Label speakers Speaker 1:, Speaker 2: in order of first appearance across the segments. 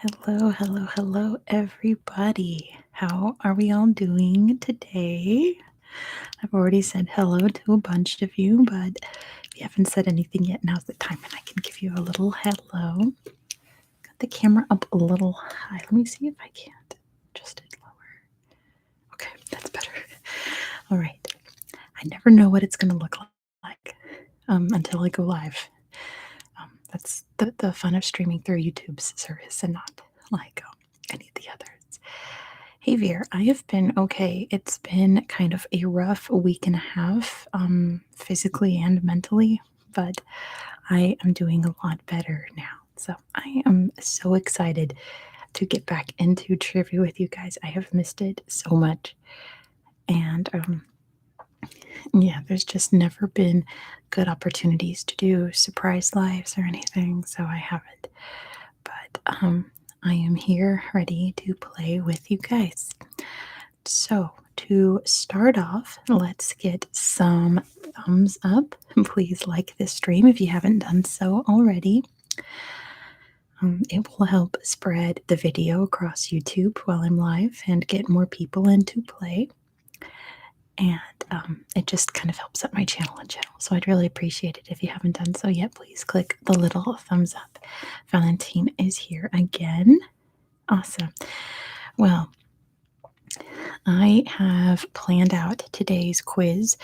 Speaker 1: Hello, hello, hello, everybody. How are we all doing today? I've already said hello to a bunch of you, but if you haven't said anything yet, now's the time and I can give you a little hello. Got the camera up a little high. Let me see if I can't adjust it lower. Okay, that's better. All right. I never know what it's going to look like until I go live. That's the fun of streaming through YouTube's service and not like any of the others. Hey, Veer, I have been okay. It's been kind of a rough week and a half, physically and mentally, but I am doing a lot better now. So I am so excited to get back into trivia with you guys. I have missed it so much. And yeah, there's just never been good opportunities to do surprise lives or anything, so I haven't. But I am here ready to play with you guys. So, to start off, let's get some thumbs up. Please like this stream if you haven't done so already. It will help spread the video across YouTube while I'm live and get more people into play. And it just kind of helps out my channel in general. So I'd really appreciate it if you haven't done so yet. Please click the little thumbs up. Valentine is here again. Awesome. Well, I have planned out today's quiz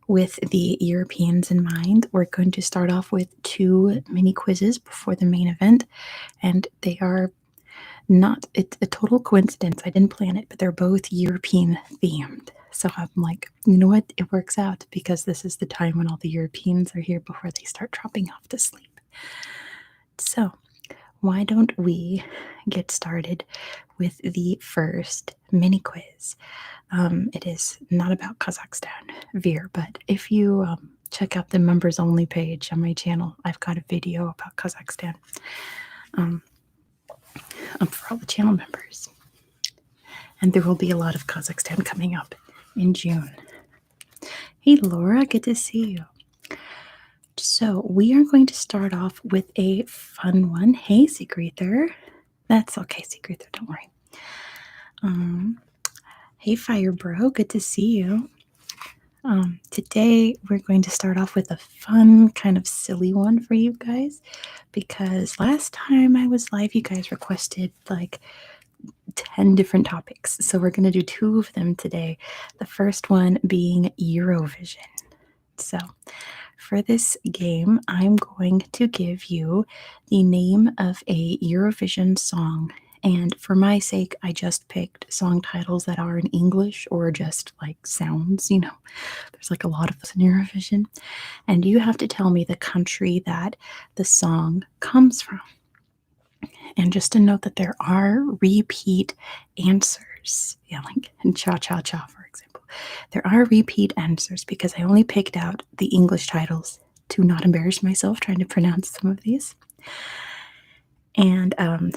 Speaker 1: with the Europeans in mind. We're going to start off with 2 mini quizzes before the main event, and they are not, it's a total coincidence. I didn't plan it, but they're both European themed. So I'm like, you know what? It works out because this is the time when all the Europeans are here before they start dropping off to sleep. So, why don't we get started with the first mini quiz? It is not about Kazakhstan, Veer, but if you check out the members only page on my channel, I've got a video about Kazakhstan for all the channel members. And there will be a lot of Kazakhstan coming up in June. Hey, Laura, good to see you. So we are going to start off with a fun one. Hey, Sigrether. That's okay, Sigrether, don't worry. Hey, Fire Bro, good to see you. Today we're going to start off with a fun, kind of silly one for you guys, because last time I was live, you guys requested like 10 different topics. So we're going to do 2 of them today. The first one being Eurovision. So for this game, I'm going to give you the name of a Eurovision song. And for my sake, I just picked song titles that are in English or just like sounds, There's like a lot of us in Eurovision. And you have to tell me the country that the song comes from. And just to note that there are repeat answers. Yeah, like in Cha Cha Cha, for example. There are repeat answers because I only picked out the English titles to not embarrass myself trying to pronounce some of these. And I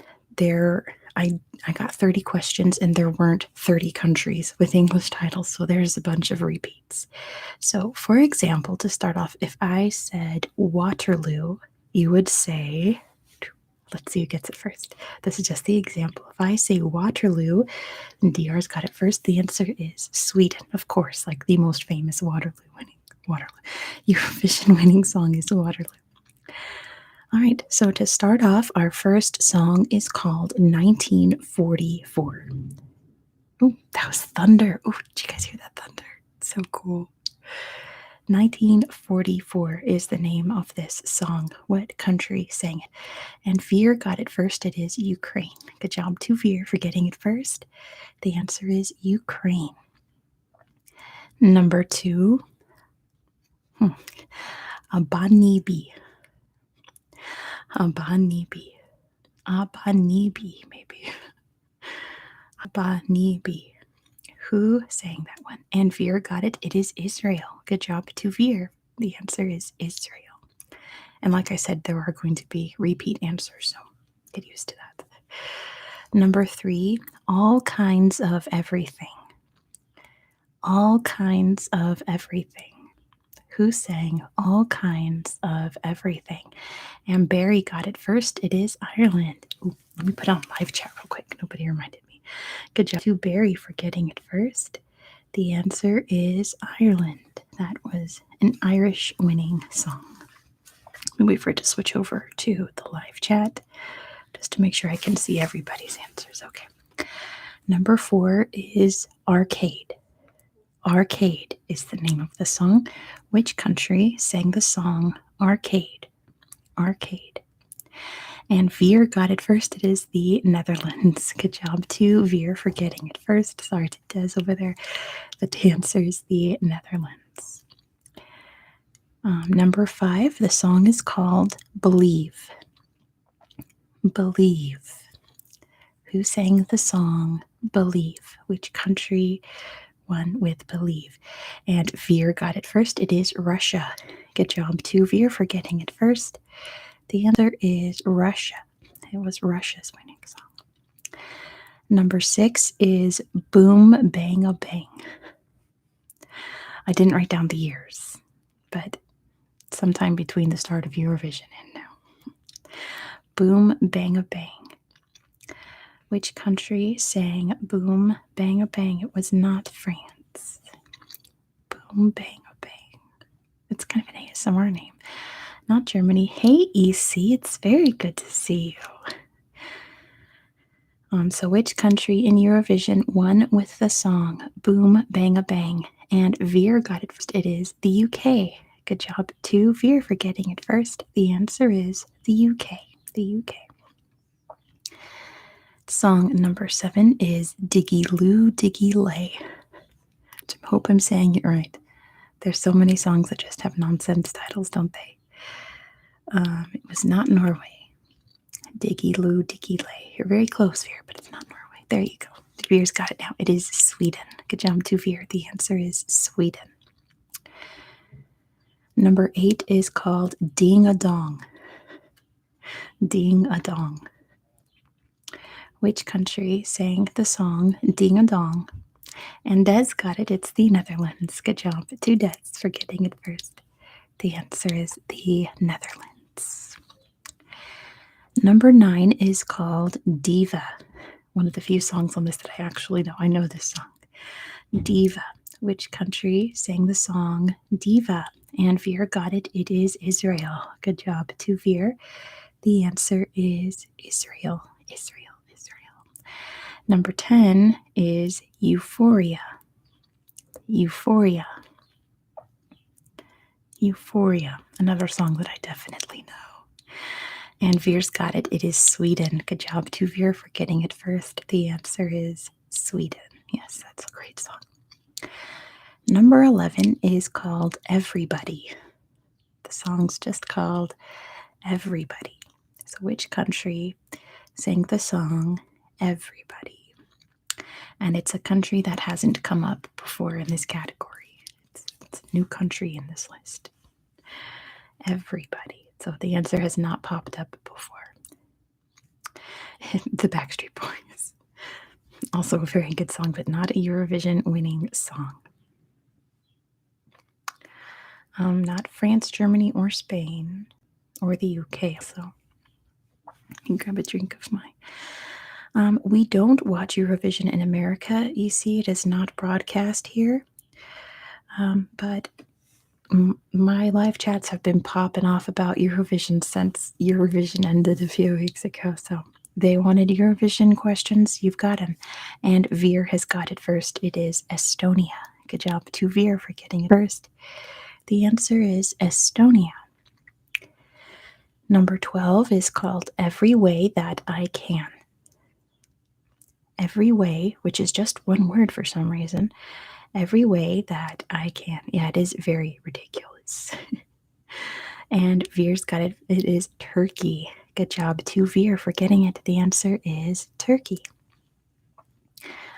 Speaker 1: got 30 questions and there weren't 30 countries with English titles, so there's a bunch of repeats. So, for example, to start off, if I said Waterloo, you would say, let's see who gets it first. This is just the example. If I say Waterloo, and DR's got it first, the answer is Sweden, of course, like the most famous Eurovision winning song is Waterloo. All right, so to start off, our first song is called 1944. Oh, that was thunder. Oh, did you guys hear that thunder? It's so cool. 1944 is the name of this song. What country sang it? And Veer got it first. It is Ukraine. Good job to Veer for getting it first. The answer is Ukraine. Number 2, Abanibi. Abanibi. Abanibi, maybe. Abanibi. Who sang that one? And Veer got it. It is Israel. Good job to Veer. The answer is Israel. And like I said, there are going to be repeat answers, so get used to that. Number 3, all kinds of everything. All kinds of everything. Who sang all kinds of everything? And Barry got it first. It is Ireland. Ooh, Let me put on live chat real quick. Nobody reminded me. Good job to Barry for getting it first. The answer is Ireland. That was an Irish winning song. Let me wait for it to switch over to the live chat just to make sure I can see everybody's answers. Okay. Number 4 is Arcade. Arcade is the name of the song. Which country sang the song Arcade? Arcade. And Veer got it first. It is the Netherlands. Good job to Veer for getting it first. Sorry to Des over there. But the answer is the Netherlands. Number 5, the song is called Believe. Believe. Who sang the song Believe? Which country won with Believe? And Veer got it first. It is Russia. Good job to Veer for getting it first. The answer is Russia. It was Russia's winning song. Number 6 is Boom Bang a Bang. I didn't write down the years, but sometime between the start of Eurovision and now. Boom Bang a Bang. Which country sang Boom Bang a Bang? It was not France. Boom Bang a Bang. It's kind of an ASMR name. Not Germany. Hey, EC, it's very good to see you. So which country in Eurovision won with the song Boom Bang a Bang? And Veer got it first. It is the UK. Good job to Veer for getting it first. The answer is the UK. The UK. Song number 7 is Diggy Loo Diggy Lay. I hope I'm saying it right. There's so many songs that just have nonsense titles, don't they? It was not Norway. Diggy Loo Diggy Lay. You're very close, Veer, but it's not Norway. There you go. Veer's got it now. It is Sweden. Good job to Veer. The answer is Sweden. Number 8 is called Ding a Dong. Ding a Dong. Which country sang the song Ding a Dong? And Des got it. It's the Netherlands. Good job to Des for getting it first. The answer is the Netherlands. Number 9 is called Diva. One of the few songs on this that I actually know. I know this song. Diva. Which country sang the song Diva? And Veer got it. It is Israel. Good job to Veer. The answer is Israel. Israel. Number 10 is Euphoria. Euphoria. Euphoria. Another song that I definitely know. And Veer's got it. It is Sweden. Good job to Veer for getting it first. The answer is Sweden. Yes, that's a great song. Number 11 is called Everybody. The song's just called Everybody. So which country sang the song Everybody? And it's a country that hasn't come up before in this category. It's a new country in this list. Everybody. So the answer has not popped up before. The Backstreet Boys. Also a very good song, but not a Eurovision winning song. Not France, Germany, or Spain, or the UK. So I can grab a drink of mine. We don't watch Eurovision in America. You see, it is not broadcast here. But my live chats have been popping off about Eurovision since Eurovision ended a few weeks ago. So they wanted Eurovision questions. You've got them. And Veer has got it first. It is Estonia. Good job to Veer for getting it first. The answer is Estonia. Number 12 is called Every Way That I Can. Every way, which is just one word for some reason. Every way that I can. Yeah, it is very ridiculous. And Veer's got it. It is Turkey. Good job to Veer for getting it. The answer is Turkey.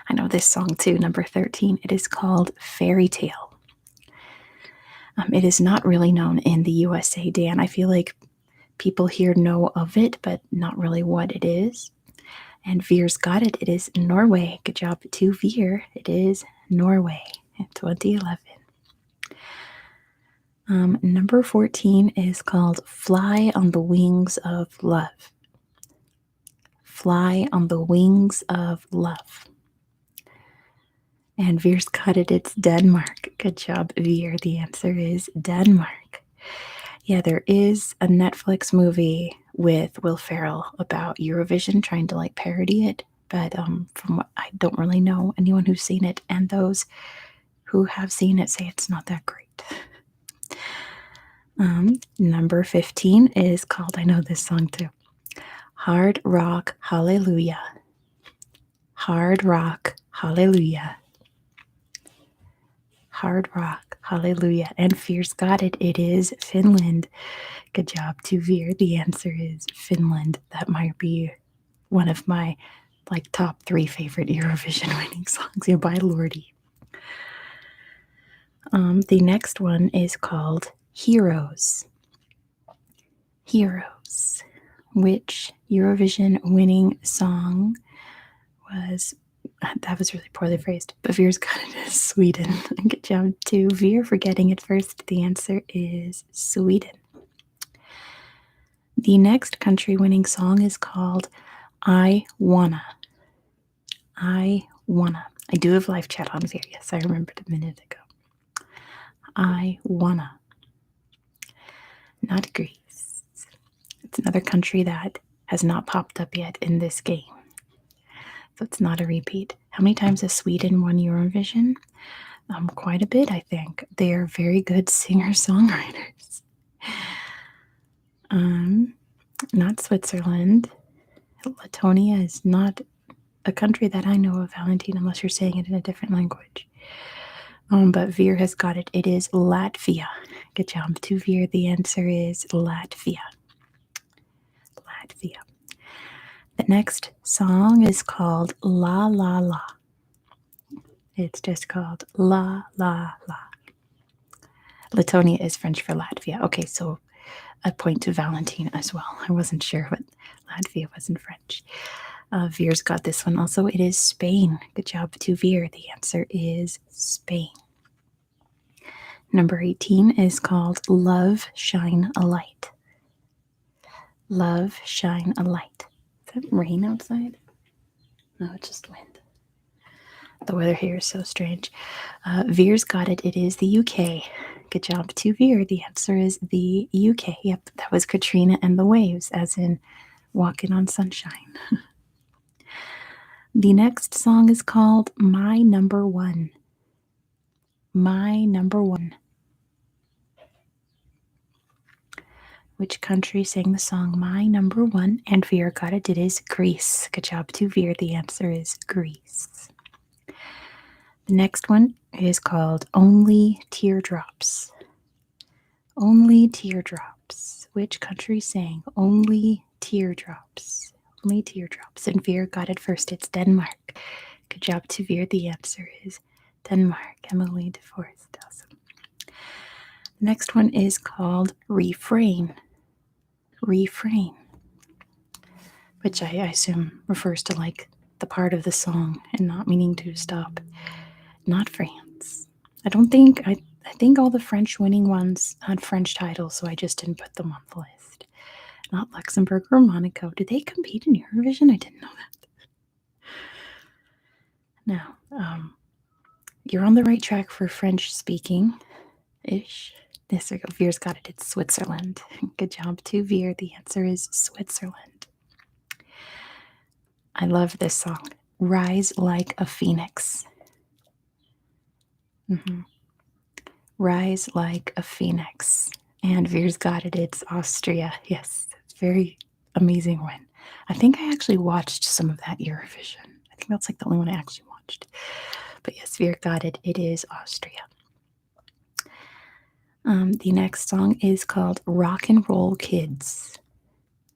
Speaker 1: I know this song too, number 13. It is called Fairy Tale. It is not really known in the USA, Dan. I feel like people here know of it, but not really what it is. And Veer's got it. It is Norway. Good job to Veer. It is Norway in 2011. Number 14 is called Fly on the Wings of Love. Fly on the Wings of Love. And Veer's got it. It's Denmark. Good job, Veer. The answer is Denmark. Yeah, there is a Netflix movie with Will Ferrell about Eurovision trying to like parody it. But from what I don't really know anyone who's seen it, and those who have seen it say it's not that great. Number 15 is called, I know this song too, Hard Rock Hallelujah. Hard Rock Hallelujah. Hard Rock Hallelujah. And Veer's got it. It is Finland. Good job to Veer. The answer is Finland. That might be one of my like top 3 favorite Eurovision winning songs here by Lordy. The next one is called Heroes. Heroes. Which Eurovision winning song was, that was really poorly phrased, but Veer's got it as Sweden. Good job to Veer for getting it first. The answer is Sweden. The next country winning song is called I Wanna. I Wanna. I do have live chat on Veer. Yes, I remembered a minute ago. I Wanna. Not Greece. It's another country that has not popped up yet in this game. So it's not a repeat. How many times has Sweden won Eurovision? Quite a bit, I think. They are very good singer-songwriters. Not Switzerland. Latonia is not a country that I know of, Valentine, unless you're saying it in a different language. But Veer has got it. It is Latvia. Good job to Veer. The answer is Latvia. Latvia. The next song is called La La La. It's just called La La La. Latonia is French for Latvia. Okay, so a point to Valentine as well. I wasn't sure what Latvia was in French. Veer's got this one also. It is Spain. Good job to Veer. The answer is Spain. Number 18 is called Love Shine a Light. Love Shine a Light. Is that rain outside? No, it's just wind. The weather here is so strange. Veer's got it. It is the UK. Good job to Veer. The answer is the UK. Yep, that was Katrina and the Waves, as in Walking on Sunshine. The next song is called My Number One. My Number One. Which country sang the song My Number One? And Veer got it. It is Greece. Good job to Veer. The answer is Greece. The next one is called Only Teardrops. Only Teardrops. Which country sang Only Teardrops? Only Teardrops. And Veer got it first. It's Denmark. Good job to Veer. The answer is Denmark. Emily DeForest. Awesome. The next one is called Refrain. Refrain. Which I assume refers to like the part of the song and not meaning to stop. Not France. I think all the French winning ones had French titles, so I just didn't put them on the list. Not Luxembourg or Monaco. Did they compete in Eurovision? I didn't know that. Now, you're on the right track for French speaking-ish. Yes, Veer's got it. It's Switzerland. Good job to Veer. The answer is Switzerland. I love this song. Rise Like a Phoenix. Rise Like a Phoenix. And Veer's got it. It's Austria. Yes, it's very amazing win. I think I actually watched some of that Eurovision. I think that's like the only one I actually watched. But yes, Veer got it. It is Austria. The next song is called Rock and Roll Kids.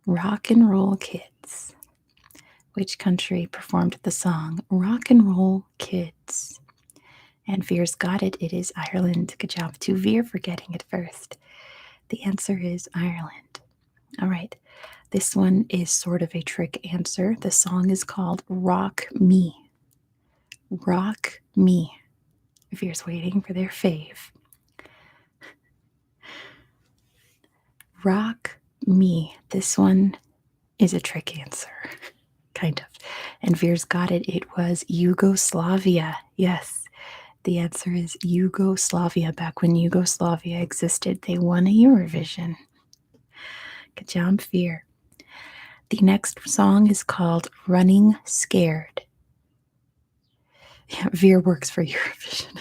Speaker 1: Rock and Roll Kids. Which country performed the song Rock and Roll Kids? And Veer's got it. It is Ireland. Good job to Veer for getting it first. The answer is Ireland. All right. This one is sort of a trick answer. The song is called Rock Me. Rock Me. Veer's waiting for their fave. Rock Me. This one is a trick answer. kind of. And Veer's got it. It was Yugoslavia. Yes, the answer is Yugoslavia. Back when Yugoslavia existed, they won a Eurovision. Good job, Veer. The next song is called Running Scared. Yeah, Veer works for Eurovision.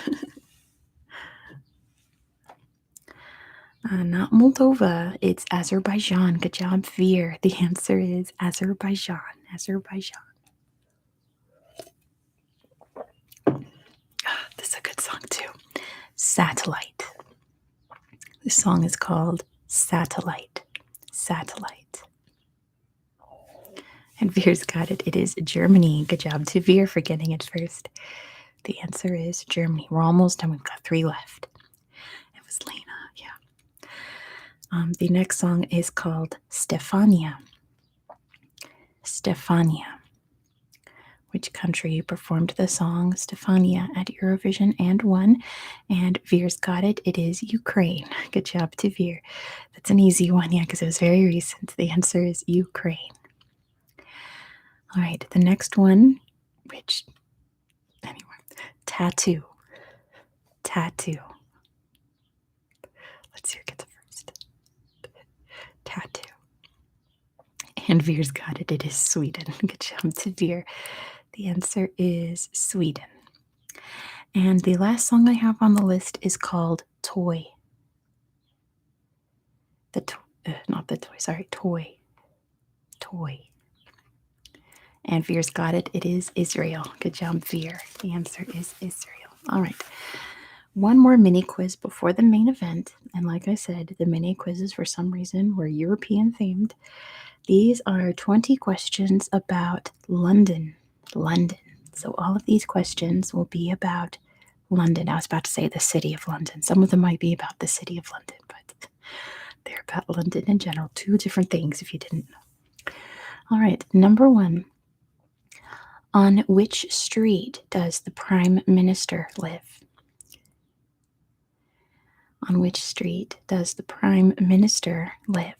Speaker 1: Not Moldova, it's Azerbaijan. Good job, Veer. The answer is Azerbaijan. Azerbaijan. This is a good song, too. Satellite. This song is called Satellite. Satellite. And Veer's got it. It is Germany. Good job to Veer for getting it first. The answer is Germany. We're almost done. We've got 3 left. It was Lena, yeah. The next song is called Stefania. Stefania. Which country performed the song Stefania at Eurovision and won? And Veer's got it. It is Ukraine. Good job to Veer. That's an easy one, yeah, because it was very recent. The answer is Ukraine. All right, the next one, which, anyway, tattoo. Tattoo. Let's see who gets it first. Tattoo. And Veer's got it. It is Sweden. Good job to Veer. The answer is Sweden. And the last song I have on the list is called Toy. Toy. Toy. And Veer's got it. It is Israel. Good job, Veer. The answer is Israel. All right. One more mini quiz before the main event. And like I said, the mini quizzes for some reason were European themed. These are 20 questions about London. London. So all of these questions will be about London. I was about to say the city of London. Some of them might be about the city of London, but they're about London in general. 2 different things if you didn't know. All right, number 1. On which street does the Prime Minister live? On which street does the Prime Minister live?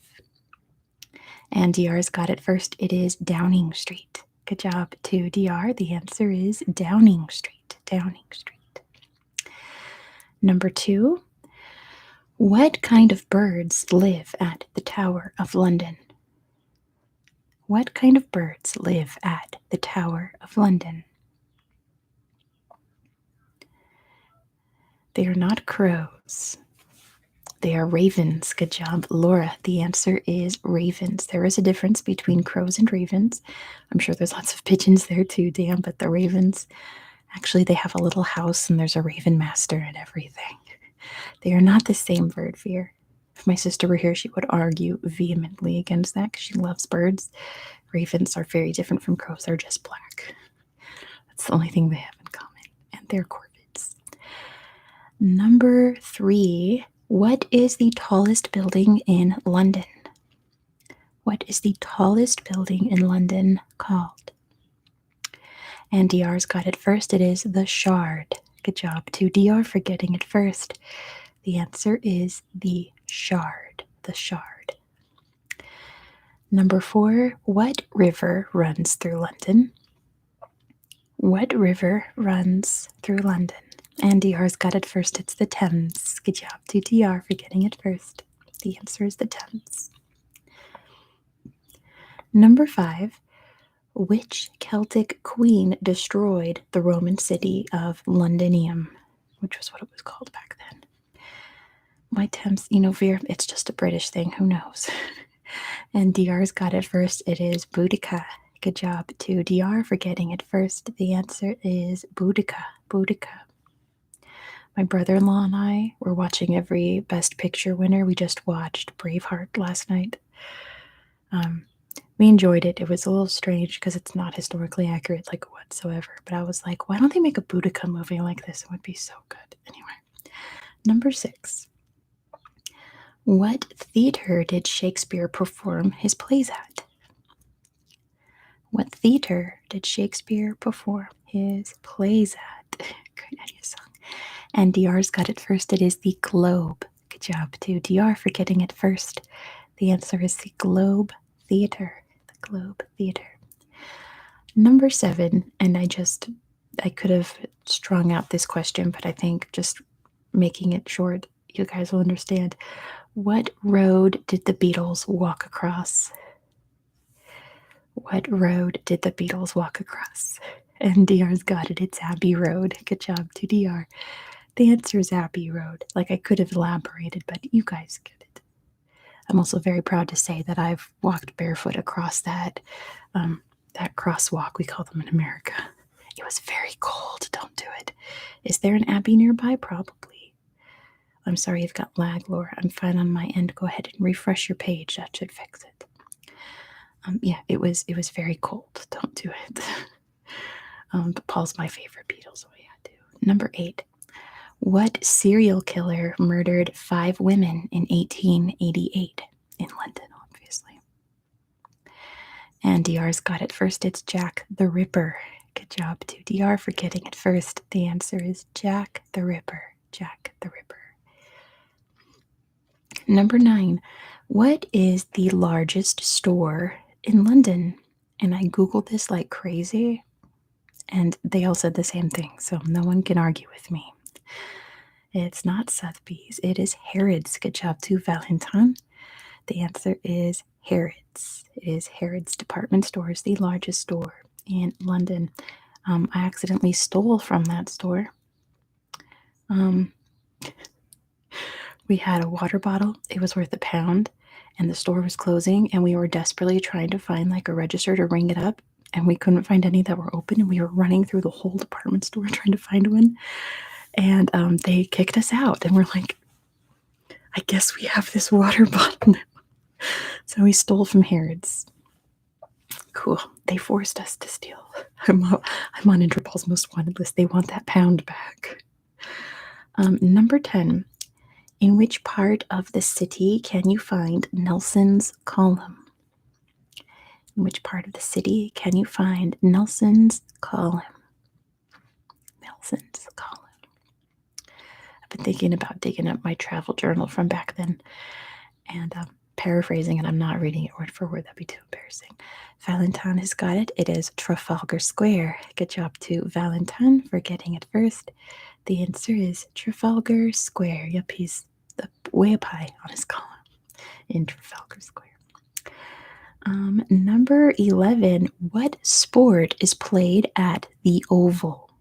Speaker 1: And DR's got it first. It is Downing Street. Good job to DR. The answer is Downing Street. Downing Street. Number 2. What kind of birds live at the Tower of London? What kind of birds live at the Tower of London? They are not crows. They are ravens. Good job, Laura. The answer is ravens. There is a difference between crows and ravens. I'm sure there's lots of pigeons there too, Dan, but the ravens, actually, they have a little house and there's a raven master and everything. They are not the same bird, Veer. If my sister were here, she would argue vehemently against that because she loves birds. Ravens are very different from crows. They're just black. That's the only thing they have in common. And they're corvids. Number 3. What is the tallest building in London? What is the tallest building in London called? And DR's got it first. It is the Shard. Good job to DR for getting it first. The answer is the Shard. The Shard. Number 4. What river runs through London? What river runs through London? And DR's got it first. It's the Thames. Good job to DR for getting it first. The answer is the Thames. Number 5. Which Celtic queen destroyed the Roman city of Londinium? Which was what it was called back then. My Thames, Veer, it's just a British thing. Who knows? And DR's got it first. It is Boudica. Good job to DR for getting it first. The answer is Boudica. Boudica. My brother-in-law and I were watching every Best Picture winner. We just watched Braveheart last night. We enjoyed it. It was a little strange because it's not historically accurate, like whatsoever. But I was like, why don't they make a Boudica movie like this? It would be so good. Anyway, number 6. What theater did Shakespeare perform his plays at? What theater did Shakespeare perform his plays at? Great idea song. And DR's got it first. It is the Globe. Good job to DR for getting it first. The answer is the Globe Theater. The Globe Theater. Number 7, and I could have strung out this question, but I think just making it short, you guys will understand. What road did the Beatles walk across? What road did the Beatles walk across? And DR's got it. It's Abbey Road. Good job to DR. The answer is Abbey Road. Like, I could have elaborated, but you guys get it. I'm also very proud to say that I've walked barefoot across that crosswalk. We call them in America. It was very cold. Don't do it. Is there an Abbey nearby? Probably. I'm sorry you've got lag, Laura. I'm fine on my end. Go ahead and refresh your page. That should fix it. Yeah, it was very cold. Don't do it. But Paul's my favorite Beatle, so yeah, I do. Number 8. What serial killer murdered 5 women in 1888 in London, obviously? And DR's got it first. It's Jack the Ripper. Good job to DR for getting it first. The answer is Jack the Ripper. Jack the Ripper. Number 9. What is the largest store in London? And I Googled this like crazy, and they all said the same thing, so no one can argue with me. It's not Sotheby's, it is Harrods. Good job to Valentine. The answer is Harrods. It is Harrods department store, is the largest store in London. I accidentally stole from that store. We had a water bottle. It was worth £1, and the store was closing, and we were desperately trying to find like a register to ring it up, and we couldn't find any that were open, and we were running through the whole department store trying to find one. And they kicked us out, and we're like, I guess we have this water bottle now. So we stole from Harrods. Cool. They forced us to steal. I'm on Interpol's most wanted list. They want that £1 back. Number 10. In which part of the city can you find Nelson's Column? In which part of the city can you find Nelson's Column? Nelson's Column. I've been thinking about digging up my travel journal from back then and paraphrasing it. I'm not reading it word for word. That'd be too embarrassing. Valentine has got it. It is Trafalgar Square. Good job to Valentine for getting it first. The answer is Trafalgar Square. Yep, he's way up high on his column in Trafalgar Square. Number 11. What sport is played at the Oval?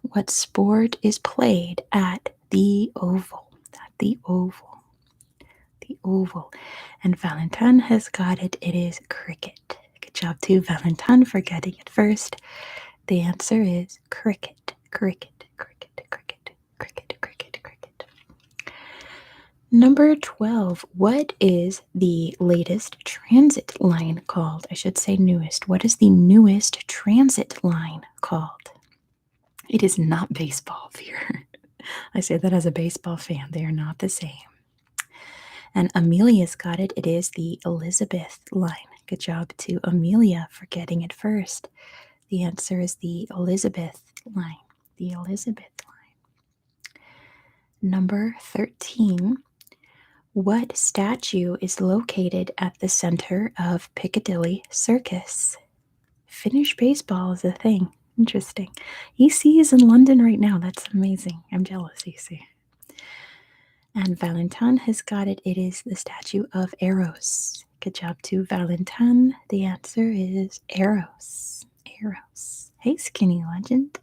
Speaker 1: What sport is played at the Oval? At the Oval. The Oval. And Valentine has got it. It is cricket. Good job to Valentine for getting it first. The answer is cricket. Cricket. Cricket. Cricket. Cricket. Cricket. Cricket. Number 12. What is the latest transit line called? I should say newest. What is the newest transit line called? It is not baseball, Fear. I say that as a baseball fan. They are not the same. And Amelia's got it. It is the Elizabeth line. Good job to Amelia for getting it first. The answer is the Elizabeth line. The Elizabeth line. Number 13. What statue is located at the center of Piccadilly Circus? Finnish baseball is a thing. Interesting. EC is in London right now. That's amazing. I'm jealous, EC. And Valentine has got it. It is the statue of Eros. Good job to Valentine. The answer is Eros. Eros. Hey, skinny legend.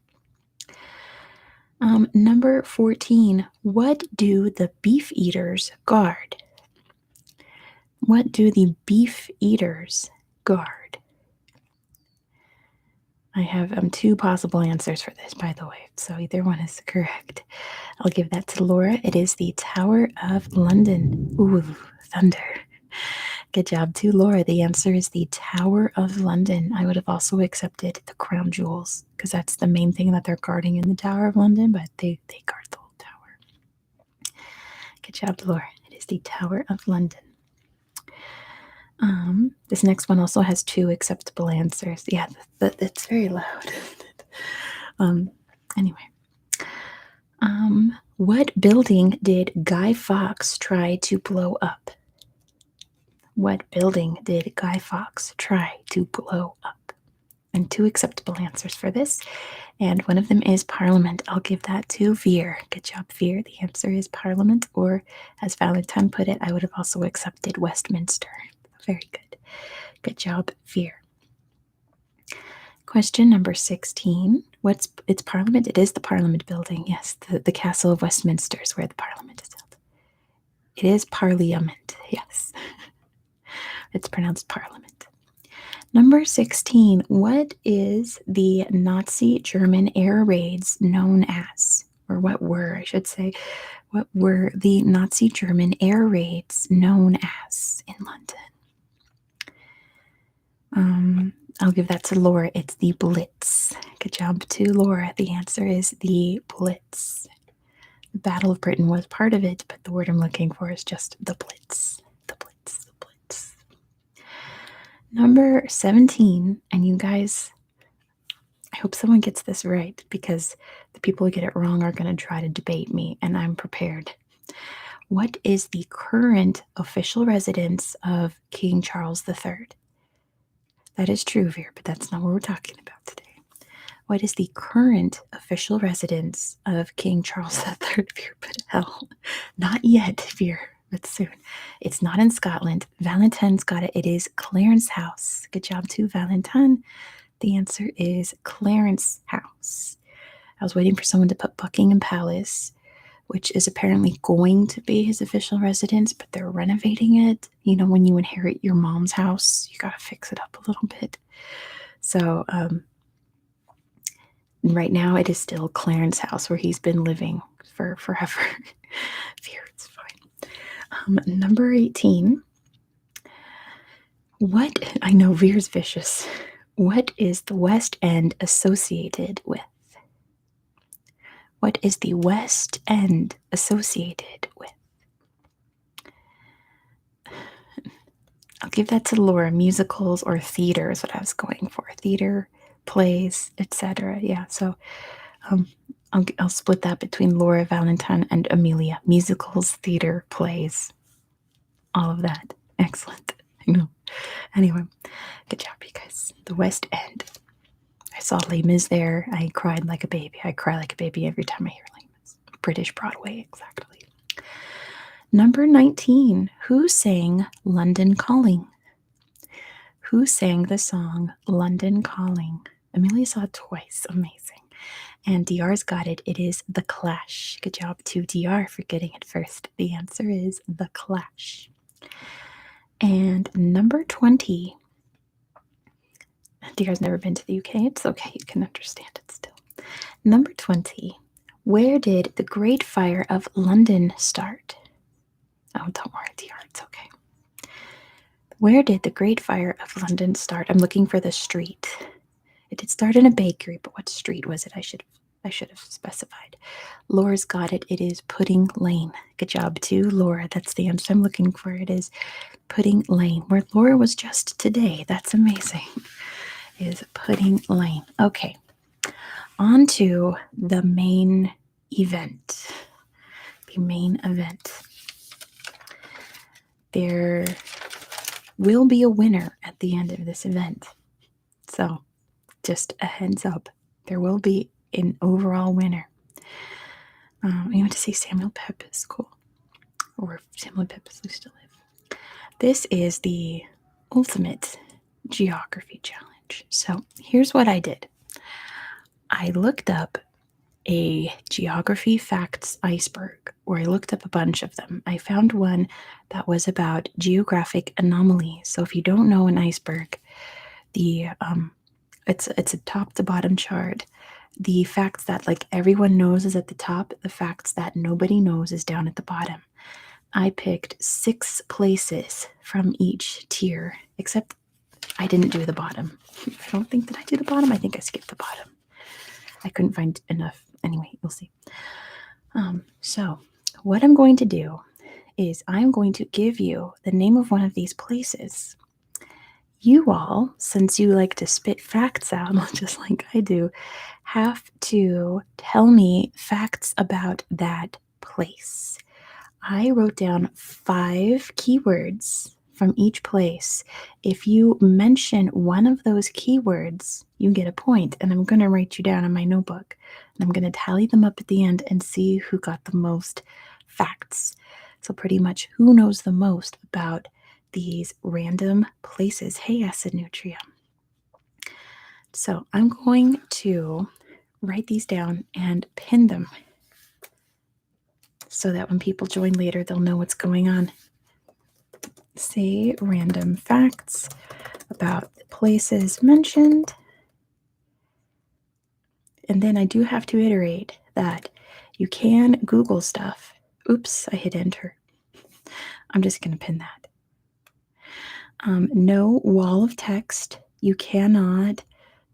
Speaker 1: Number 14. What do the beef eaters guard? What do the beef eaters guard? I have 2 possible answers for this, by the way, so either one is correct. I'll give that to Laura. It is the Tower of London. Ooh, thunder. Good job to Laura. The answer is the Tower of London. I would have also accepted the crown jewels because that's the main thing that they're guarding in the Tower of London, but they guard the whole tower. Good job, Laura. It is the Tower of London. This next one also has 2 acceptable answers. Yeah, that's very loud. Anyway. What building did Guy Fawkes try to blow up? What building did Guy Fawkes try to blow up? and two acceptable answers for this. And one of them is Parliament. I'll give that to Veer. Good job, Veer. The answer is Parliament, or as Valentine put it, I would have also accepted Westminster. Very good. Good job, Veer. Question number 16. It's Parliament? It is the Parliament building. Yes, the Castle of Westminster is where the Parliament is held. It is Parliament. Yes. It's pronounced Parliament. Number 16. What is the Nazi German air raids known as? Or what were, I should say. What were the Nazi German air raids known as in London? I'll give that to Laura. It's the Blitz. Good job to Laura. The answer is the Blitz. The Battle of Britain was part of it, but the word I'm looking for is just the Blitz. The Blitz. The Blitz. Number 17, and you guys, I hope someone gets this right, because the people who get it wrong are going to try to debate me, and I'm prepared. What is the current official residence of King Charles III? That is true, Veer, but that's not what we're talking about today. What is the current official residence of King Charles III? Veer, but hell, not yet, Veer, but soon. It's not in Scotland. Valentine's got it. It is Clarence House. Good job to Valentine. The answer is Clarence House. I was waiting for someone to put Buckingham Palace, which is apparently going to be his official residence, but they're renovating it. You know, when you inherit your mom's house, you got to fix it up a little bit. So right now it is still Clarence House, where he's been living for forever. Fear, it's fine. Number 18. What, I know Veer's vicious. What is the West End associated with? What is the West End associated with? I'll give that to Laura. Musicals or theater is what I was going for. Theater, plays, etc. Yeah, so I'll split that between Laura, Valentine, and Amelia. Musicals, theater, plays, all of that. Excellent. I know. Anyway, good job, you guys. The West End. I saw Les Mis there. I cried like a baby. I cry like a baby every time I hear Les Mis. British Broadway, exactly. Number 19. Who sang London Calling? Who sang the song London Calling? Amelia saw it twice. Amazing. And DR's got it. It is The Clash. Good job to DR for getting it first. The answer is The Clash. And number 20. DR's never been to the UK. It's okay. You can understand it still. Number 20. Where did the Great Fire of London start? Oh, don't worry, DR. It's okay. Where did the Great Fire of London start? I'm looking for the street. It did start in a bakery, but what street was it? I should have specified. Laura's got it. It is Pudding Lane. Good job to Laura. That's the answer I'm looking for. It is Pudding Lane, where Laura was just today. That's amazing. It is Pudding Lane. Okay. On to the main event. The main event. There will be a winner at the end of this event. So, just a heads up, there will be an overall winner. You want to see Samuel Pepys, cool. Or Samuel Pepys used to live. This is the ultimate geography challenge. So, here's what I did. I looked up a geography facts iceberg, or I looked up a bunch of them. I found one that was about geographic anomalies. So if you don't know an iceberg, it's a top to bottom chart. The facts that like everyone knows is at the top. The facts that nobody knows is down at the bottom. I picked 6 places from each tier, except I didn't do the bottom. I don't think that I did the bottom. I think I skipped the bottom. I couldn't find enough. Anyway, you'll see. So what I'm going to do is I'm going to give you the name of one of these places. You all, since you like to spit facts out, just like I do, have to tell me facts about that place. I wrote down 5 keywords, from each place. If you mention one of those keywords, you get a point, and I'm going to write you down in my notebook. And I'm going to tally them up at the end and see who got the most facts. So, pretty much who knows the most about these random places. Hey, acid nutria. So, I'm going to write these down and pin them so that when people join later, they'll know what's going on. Say random facts about the places mentioned. And then I do have to iterate that you can Google stuff. Oops, I hit enter. I'm just going to pin that. No wall of text. You cannot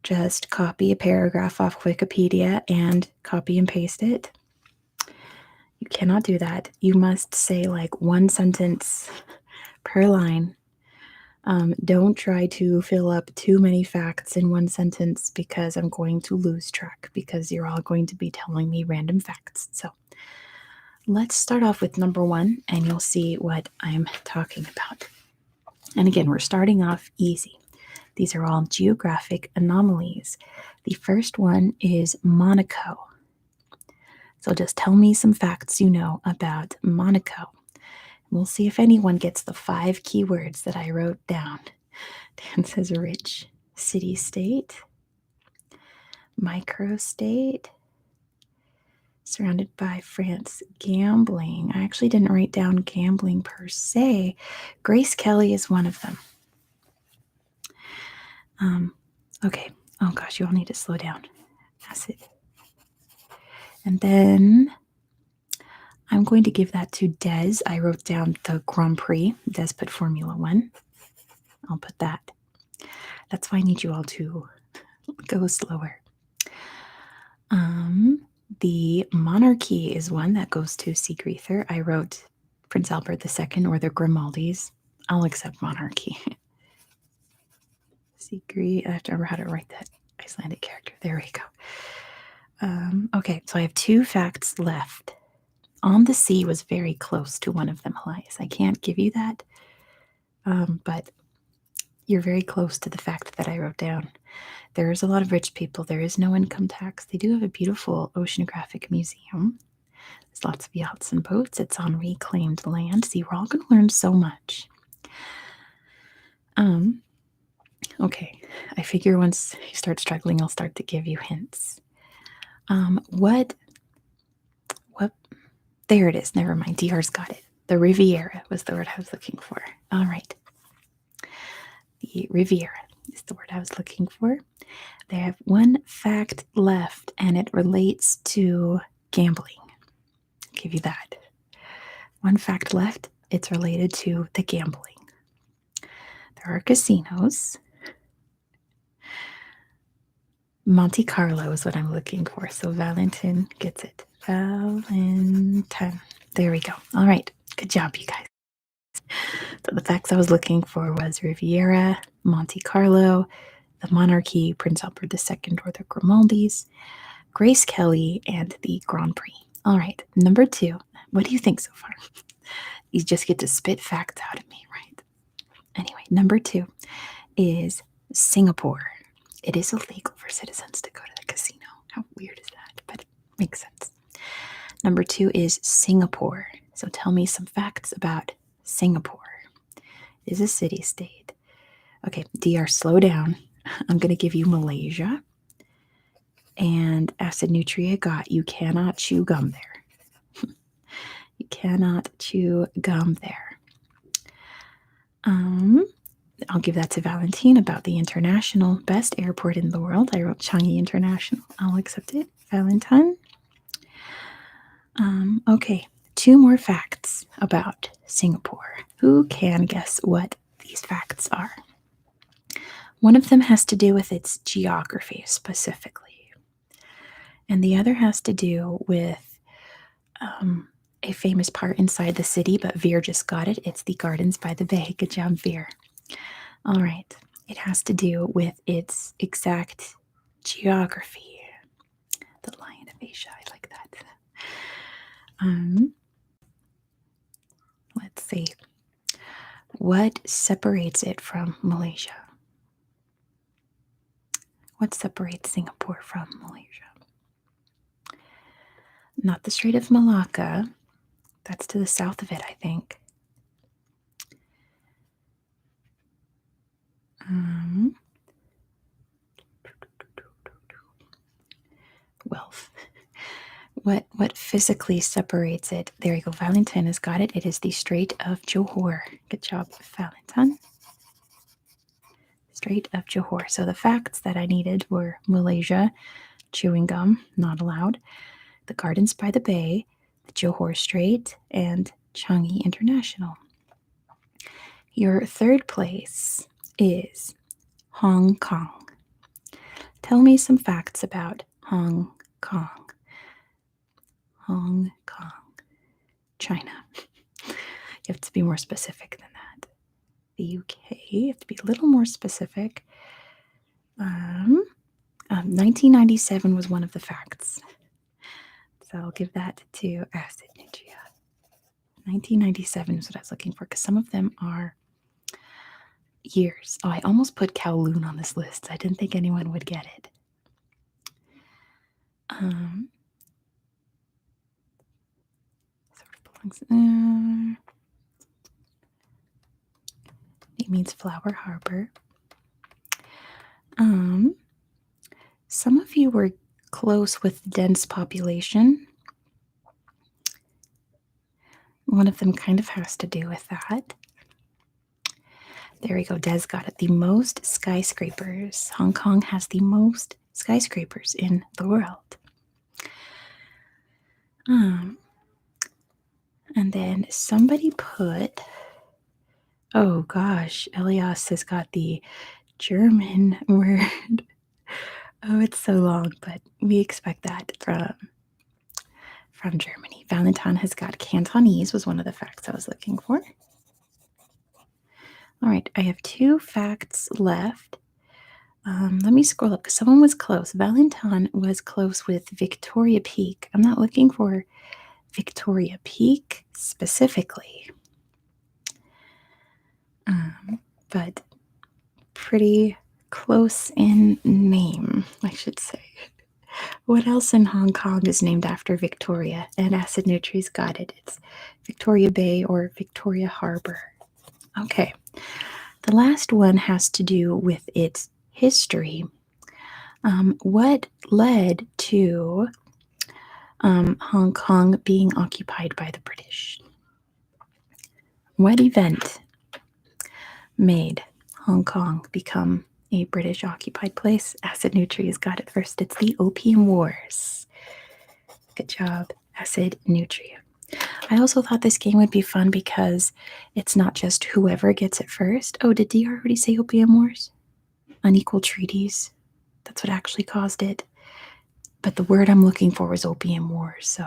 Speaker 1: just copy a paragraph off Wikipedia and copy and paste it. You cannot do that. You must say like one sentence per line. Don't try to fill up too many facts in one sentence because I'm going to lose track because you're all going to be telling me random facts. So let's start off with number 1 and you'll see what I'm talking about. And again, we're starting off easy. These are all geographic anomalies. The first one is Monaco. So just tell me some facts you know about Monaco. We'll see if anyone gets the 5 keywords that I wrote down. Dan says rich city-state, microstate, surrounded by France, gambling. I actually didn't write down gambling per se. Grace Kelly is one of them. Okay. Oh gosh, you all need to slow down. Acid. And then I'm going to give that to Des. I wrote down the Grand Prix. Des put Formula One. I'll put that. That's why I need you all to go slower. The monarchy is one that goes to Seagreether. I wrote Prince Albert II or the Grimaldis. I'll accept monarchy. I have to remember how to write that Icelandic character. There we go. Okay, so I have 2 facts left. On the Sea was very close to one of them, Elias. I can't give you that, but you're very close to the fact that I wrote down. There's a lot of rich people. There is no income tax. They do have a beautiful oceanographic museum. There's lots of yachts and boats. It's on reclaimed land. See, we're all going to learn so much. Okay, I figure once you start struggling, I'll start to give you hints. What? There it is. Never mind. DR's got it. The Riviera was the word I was looking for. All right. The Riviera is the word I was looking for. They have 1 fact left, and it relates to gambling. I'll give you that. 1 fact left. It's related to the gambling. There are casinos. Monte Carlo is what I'm looking for. So Valentin gets it. Valentin. There we go. All right. Good job, you guys. So the facts I was looking for was Riviera, Monte Carlo, the monarchy, Prince Albert II or the Grimaldis, Grace Kelly, and the Grand Prix. All right. Number 2. What do you think so far? You just get to spit facts out of me, right? Anyway, number 2 is Singapore. It is illegal for citizens to go to the casino. How weird is that? But it makes sense. Number 2 is Singapore. So tell me some facts about Singapore. It is a city-state. Okay, DR, slow down. I'm going to give you Malaysia. And acid nutria got you cannot chew gum there. You cannot chew gum there. I'll give that to Valentine about the international best airport in the world. I wrote Changi International. I'll accept it. Valentine. Okay, 2 more facts about Singapore. Who can guess what these facts are? One of them has to do with its geography specifically, and the other has to do with a famous part inside the city, but Veer just got it. It's the Gardens by the Bay. Good job, Veer. All right. It has to do with its exact geography. The Lion of Asia. I like that. Let's see. what separates it from Malaysia? What separates Singapore from Malaysia? Not the Strait of Malacca. That's to the south of it, I think. Wealth. What physically separates it? There you go. Valentine has got it. It is the Strait of Johor. Good job, Valentine. Strait of Johor. So the facts that I needed were Malaysia, chewing gum, not allowed, the Gardens by the Bay, the Johor Strait, and Changi International. Your third place is Hong Kong. Tell me some facts about Hong Kong. Hong Kong. China. You have to be more specific than that. The UK, you have to be a little more specific. 1997 was one of the facts. So I'll give that to acid nutria. 1997 is what I was looking for because some of them are years. Oh, I almost put Kowloon on this list. I didn't think anyone would get it. Sort of belongs there. It means Flower Harbor. Some of you were close with dense population. One of them kind of has to do with that. There we go. Des got it. The most skyscrapers. Hong Kong has the most skyscrapers in the world. And then somebody put, oh gosh, Elias has got the German word. Oh, it's so long, but we expect that from Germany. Valentine has got Cantonese, was one of the facts I was looking for. All right, I have 2 facts left. Let me scroll up because someone was close. Valentine was close with Victoria Peak. I'm not looking for Victoria Peak specifically, but pretty close in name, I should say. What else in Hong Kong is named after Victoria? And Acid Nutri's got it. It's Victoria Bay or Victoria Harbor. Okay. The last one has to do with its history. What led to Hong Kong being occupied by the British? What event made Hong Kong become a British occupied place? Acid Nutri has got it first. It's the Opium Wars. Good job, Acid Nutri. I also thought this game would be fun because it's not just whoever gets it first. Oh, did DR already say Opium Wars? Unequal treaties. That's what actually caused it. But the word I'm looking for was Opium Wars, so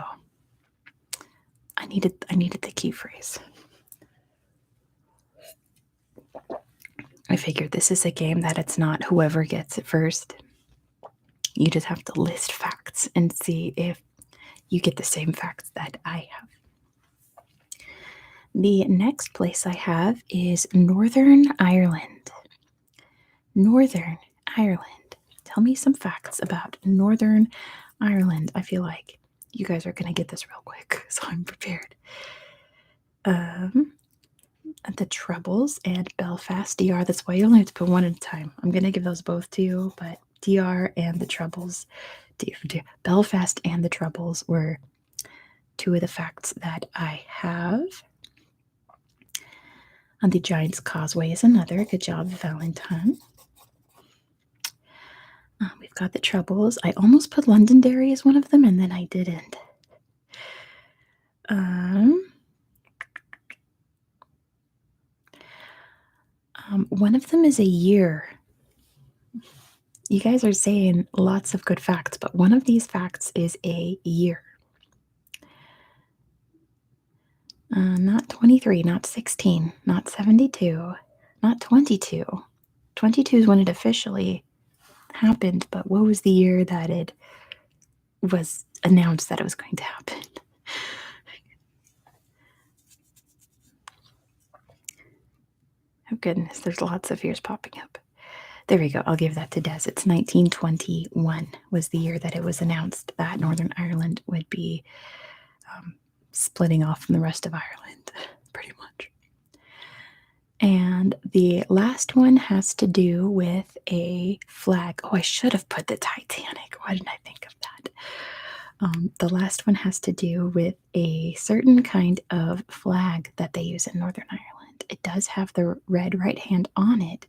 Speaker 1: I needed the key phrase. I figured this is a game that it's not whoever gets it first. You just have to list facts and see if you get the same facts that I have. The next place I have is Northern Ireland. Northern Ireland. Tell me some facts about Northern Ireland. I feel like you guys are going to get this real quick, so I'm prepared. The Troubles and Belfast, DR. That's why you only have to put one at a time. I'm going to give those both to you, but DR and the Troubles, Belfast and the Troubles were 2 of the facts that I have. And the Giant's Causeway is another. Good job, Valentine. We've got the Troubles. I almost put Londonderry as one of them, and then I didn't. One of them is a year. You guys are saying lots of good facts, but one of these facts is a year. Not 23, not 16, not 72, not 22. 22 is when it officially happened, but what was the year that it was announced that it was going to happen? Oh, goodness, there's lots of years popping up. There we go. I'll give that to Des. It's 1921 was the year that it was announced that Northern Ireland would be splitting off from the rest of Ireland, pretty much. And the last one has to do with a flag. Oh, I should have put the Titanic. Why didn't I think of that? The last one has to do with a certain kind of flag that they use in Northern Ireland. It does have the red right hand on it.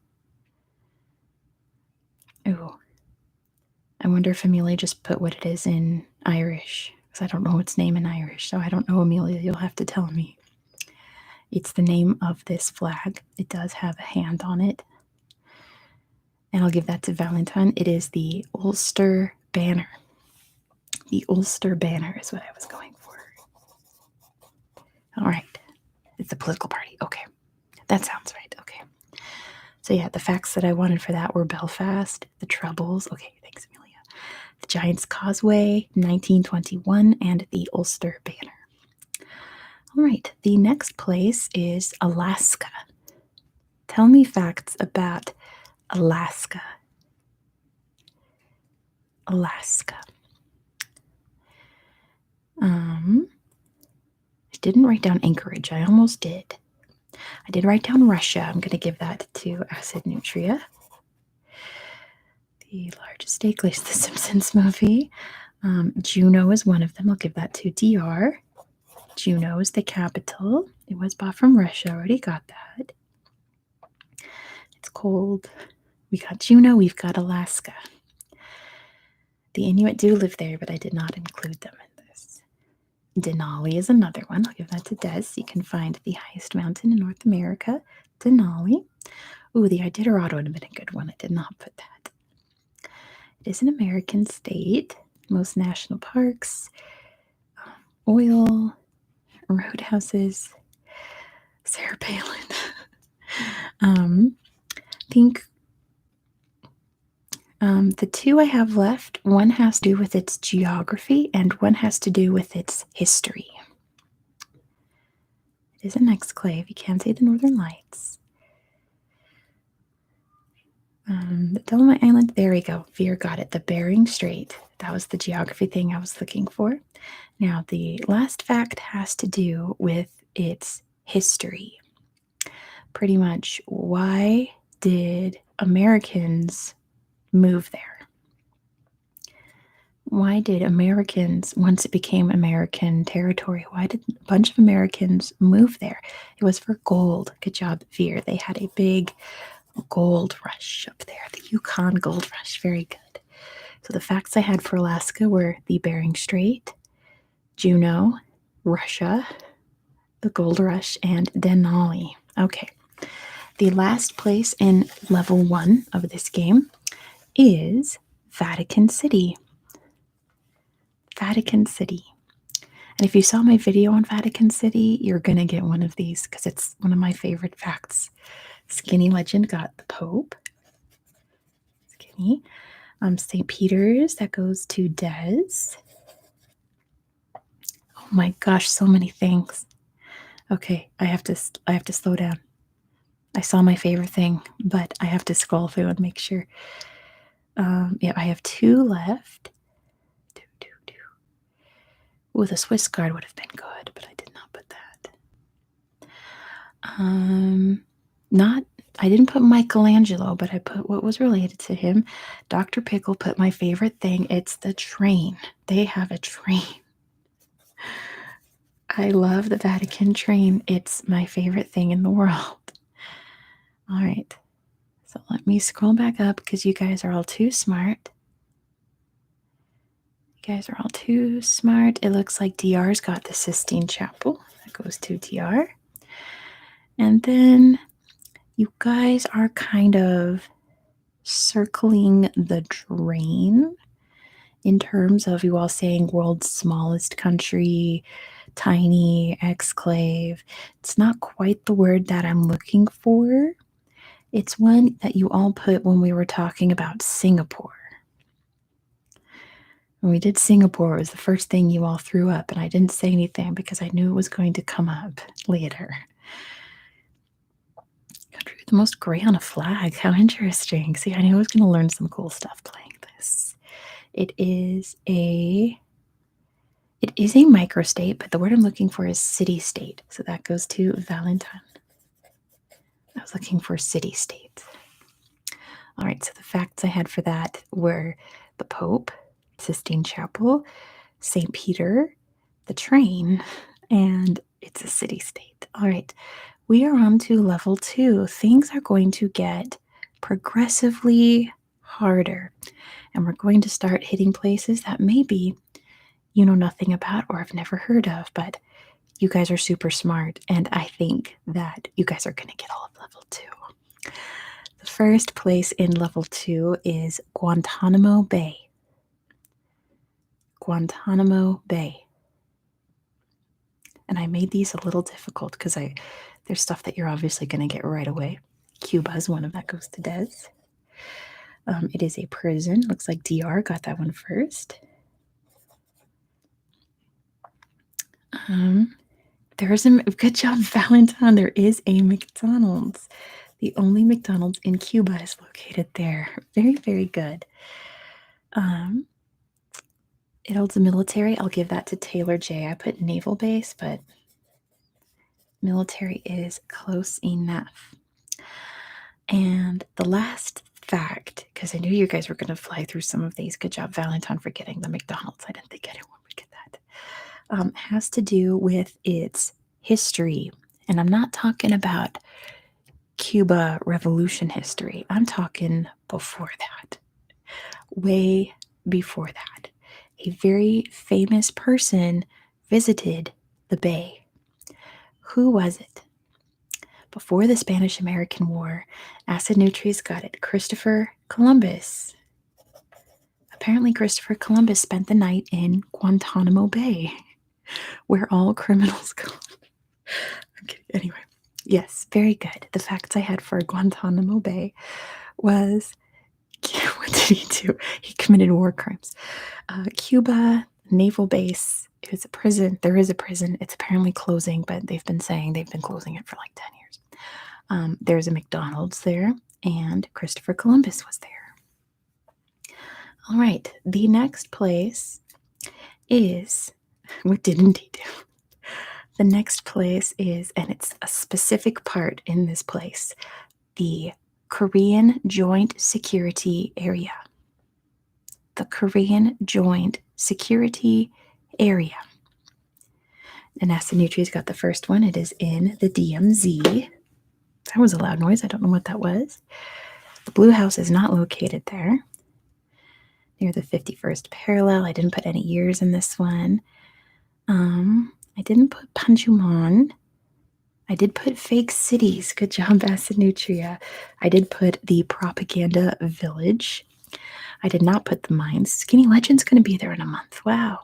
Speaker 1: Ooh. I wonder if Amelia just put what it is in Irish, because I don't know its name in Irish, so I don't know, Amelia. You'll have to tell me. It's the name of this flag. It does have a hand on it. And I'll give that to Valentine. It is the Ulster banner. The Ulster banner is what I was going for. All right. It's a political party. Okay. That sounds right. Okay. So, yeah, the facts that I wanted for that were Belfast, the Troubles. Okay, thanks, Amelia. The Giant's Causeway, 1921, and the Ulster banner. All right. The next place is Alaska. Tell me facts about Alaska. Alaska. I didn't write down Anchorage. I almost did. I did write down Russia. I'm going to give that to Acid Nutria. The largest state, like the Simpsons movie. Juneau is one of them. I'll give that to DR. Juneau is the capital. It was bought from Russia. I already got that. It's cold. We got Juneau. We've got Alaska. The Inuit do live there, but I did not include them in this. Denali is another one. I'll give that to Des. You can find the highest mountain in North America, Denali. Ooh, the Iditarod would have been a good one. I did not put that. It is an American state. Most national parks, oil, roadhouses. Sarah Palin. Think the two I have left, one has to do with its geography and one has to do with its history. It is an exclave. You can see the Northern Lights. The Dolomite Island, there we go. Veer got it. The Bering Strait. That was the geography thing I was looking for. Now, the last fact has to do with its history. Pretty much, why did Americans move there? Why did Americans, once it became American territory, why did a bunch of Americans move there? It was for gold. Good job, Veer. They had a big gold rush up there, the Yukon gold rush. Very good. So the facts I had for Alaska were the Bering Strait, Juneau, Russia, the gold rush, and Denali. Okay. The last place in level 1 of this game is Vatican City. Vatican City. And if you saw my video on Vatican City, you're going to get one of these because it's one of my favorite facts. Skinny Legend got the Pope. Skinny. St. Peter's, that goes to Des. Oh my gosh, so many things. Okay, I have to slow down. I saw my favorite thing, but I have to scroll through and make sure. Yeah, I have 2 left. Two. Ooh, the Swiss Guard would have been good, but I did not put that. I didn't put Michelangelo, but I put what was related to him. Dr. Pickle put my favorite thing. It's the train. They have a train. I love the Vatican train. It's my favorite thing in the world. All right. So let me scroll back up because you guys are all too smart. You guys are all too smart. It looks like DR's got the Sistine Chapel. That goes to DR. And then you guys are kind of circling the drain in terms of you all saying world's smallest country, tiny, exclave. It's not quite the word that I'm looking for. It's one that you all put when we were talking about Singapore. When we did Singapore, it was the first thing you all threw up, and I didn't say anything because I knew it was going to come up later. Country the most gray on a flag. How interesting. See, I knew I was going to learn some cool stuff playing this. It is a microstate, but the word I'm looking for is city-state. So that goes to Valentine. I was looking for city-state. All right, so the facts I had for that were the Pope, Sistine Chapel, St. Peter, the train, and it's a city-state. All right, we are on to level 2. Things are going to get progressively harder, and we're going to start hitting places that maybe you know nothing about or have never heard of, but you guys are super smart, and I think that you guys are going to get all of level 2. The first place in level 2 is Guantanamo Bay. Guantanamo Bay. And I made these a little difficult because there's stuff that you're obviously going to get right away. Cuba is one of that goes to Des. It is a prison. Looks like DR got that one first. There is a good job, Valentine. There is a McDonald's. The only McDonald's in Cuba is located there. Very, very good. It holds a military. I'll give that to Taylor J. I put naval base, but military is close enough. And the last fact, because I knew you guys were going to fly through some of these. Good job, Valentine, for getting the McDonald's. I didn't think anyone would get that. Has to do with its history. And I'm not talking about Cuba Revolution history. I'm talking before that. Way before that. A very famous person visited the bay. Who was it? Before the Spanish-American War, Acid Nutries got it. Christopher Columbus. Apparently, Christopher Columbus spent the night in Guantanamo Bay, where all criminals go. Okay, anyway, yes, very good. The facts I had for Guantanamo Bay was, what did he do? He committed war crimes. Cuba, naval base. It was a prison. There is a prison. It's apparently closing, but they've been saying they've been closing it for like 10 years. There's a McDonald's there, and Christopher Columbus was there. All right, the next place is, what didn't he do? The next place is, and it's a specific part in this place, the Korean Joint Security Area. The Korean Joint Security Area. And Acid Nutries got the first one. It is in the DMZ. That was a loud noise. I don't know what that was. The Blue House is not located there. Near the 51st parallel. I didn't put any years in this one. I didn't put Panchumon. I did put fake cities. Good job, Acid Nutria. I did put the Propaganda Village. I did not put the mines. Skinny Legend's going to be there in a month. Wow.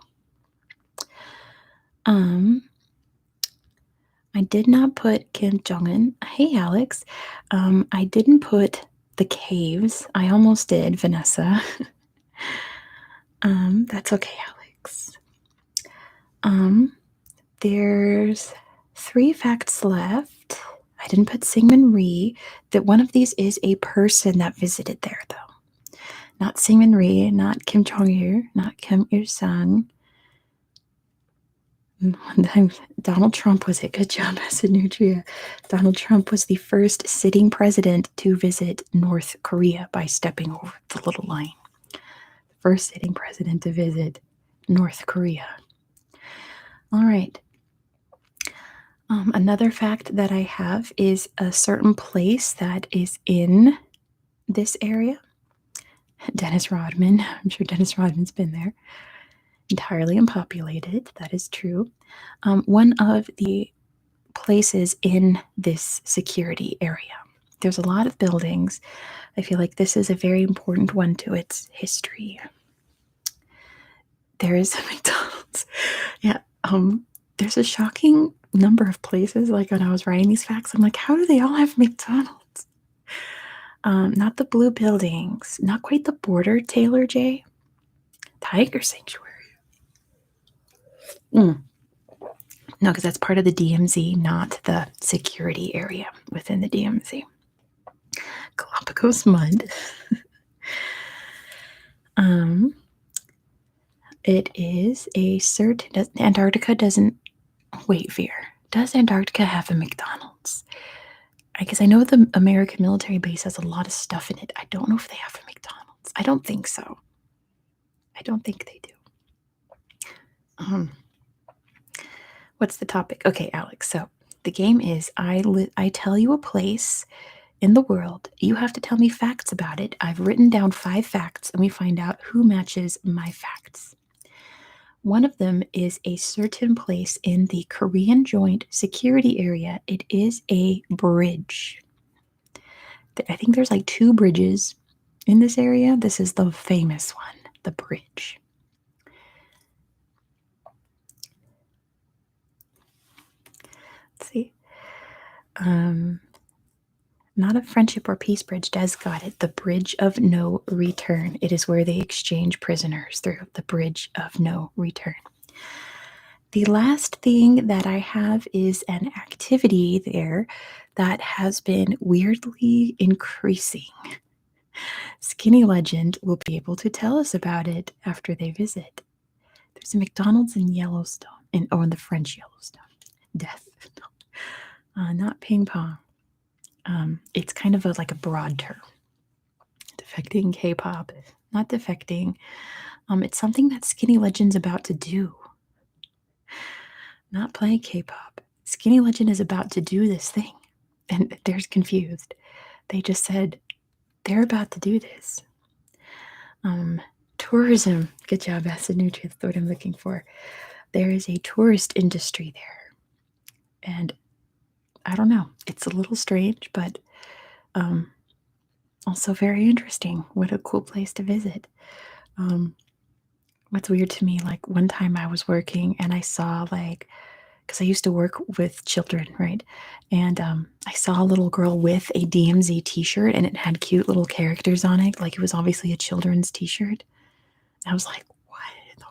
Speaker 1: I did not put Kim Jong-un. Hey, Alex. I didn't put the caves. I almost did, Vanessa. That's okay, Alex. There's 3 facts left. I didn't put Syngman Rhee. That one of these is a person that visited there, though. Not Syngman Rhee, not Kim Jong-il, not Kim Il-sung. One time, Donald Trump was it. Good job, Acid Nutria. Donald Trump was the first sitting president to visit North Korea by stepping over the little line. The first sitting president to visit North Korea. All right. Another fact that I have is a certain place that is in this area. Dennis Rodman. I'm sure Dennis Rodman's been there. Entirely unpopulated. That is true. One of the places in this security area. There's a lot of buildings. I feel like this is a very important one to its history. There is a McDonald's. Yeah. There's a shocking number of places. Like when I was writing these facts, I'm like, how do they all have McDonald's? Not the blue buildings. Not quite the border, Taylor J. Tiger Sanctuary. No, because that's part of the DMZ, not the security area within the DMZ. Galapagos mud. um, it is a certain. Antarctica doesn't. Wait, Fear. Does Antarctica have a McDonald's? I guess I know the American military base has a lot of stuff in it. I don't know if they have a McDonald's. I don't think so. I don't think they do. Um, what's the topic? Okay, Alex. So the game is I tell you a place in the world. You have to tell me facts about it. I've written down 5 facts, and we find out who matches my facts. One of them is a certain place in the Korean Joint Security Area. It is a bridge. I think there's like 2 bridges in this area. This is the famous one, the bridge. Let's see. Not a friendship or peace bridge. Des got it. The bridge of no return. It is where they exchange prisoners through the bridge of no return. The last thing that I have is an activity there that has been weirdly increasing. Skinny Legend will be able to tell us about it after they visit. There's a McDonald's in Yellowstone, in the French Yellowstone. Death. Not ping pong. It's kind of like a broad term. Defecting K-pop, not defecting. It's something that Skinny Legend's about to do. Not playing K-pop. Skinny Legend is about to do this thing, and they're confused. They just said they're about to do this. Tourism. Good job, Asanuchi. That's what I'm looking for. There is a tourist industry there, and I don't know. It's a little strange, but also very interesting. What a cool place to visit. What's weird to me, like one time I was working and I saw because I used to work with children, right? And I saw a little girl with a DMZ t-shirt and it had cute little characters on it. Like it was obviously a children's t-shirt. I was like, what in the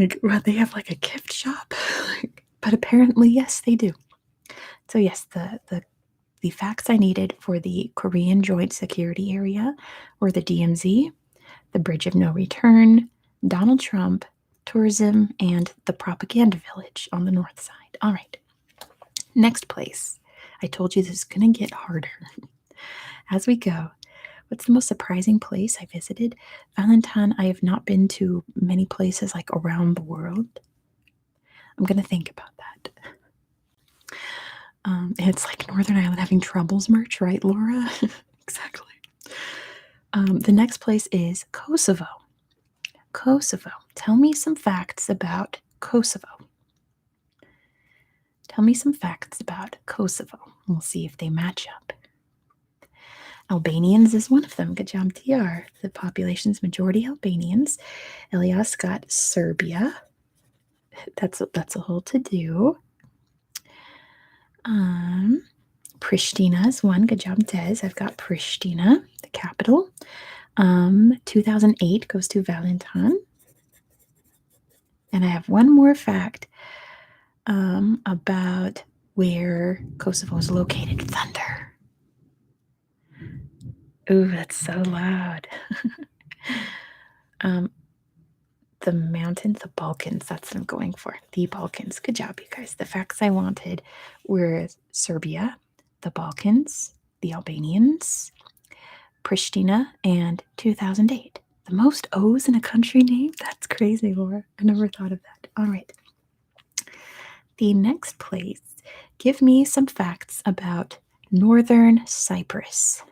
Speaker 1: world? Well, they have like a gift shop? But apparently, yes, they do. So yes, the facts I needed for the Korean Joint Security Area were the DMZ, the Bridge of No Return, Donald Trump, tourism, and the propaganda village on the north side. All right. Next place. I told you this is going to get harder as we go. What's the most surprising place I visited? Valentine, I have not been to many places like around the world. I'm going to think about that. It's like Northern Ireland having troubles merch, right, Laura? Exactly. The next place is Kosovo. Kosovo. Tell me some facts about Kosovo. Tell me some facts about Kosovo. We'll see if they match up. Albanians is one of them. Good job, TR. The population's majority Albanians. Elias got Serbia. That's a whole to do. Pristina is one. Good job, Des. I've got Pristina, the capital. 2008 goes to Valentine. And I have one more fact about where Kosovo is located. Thunder. Ooh, that's so loud. The mountains, the Balkans, that's what I'm going for. The Balkans. Good job, you guys. The facts I wanted were Serbia, the Balkans, the Albanians, Pristina, and 2008. The most O's in a country name? That's crazy, Laura. I never thought of that. All right. The next place. Give me some facts about Northern Cyprus.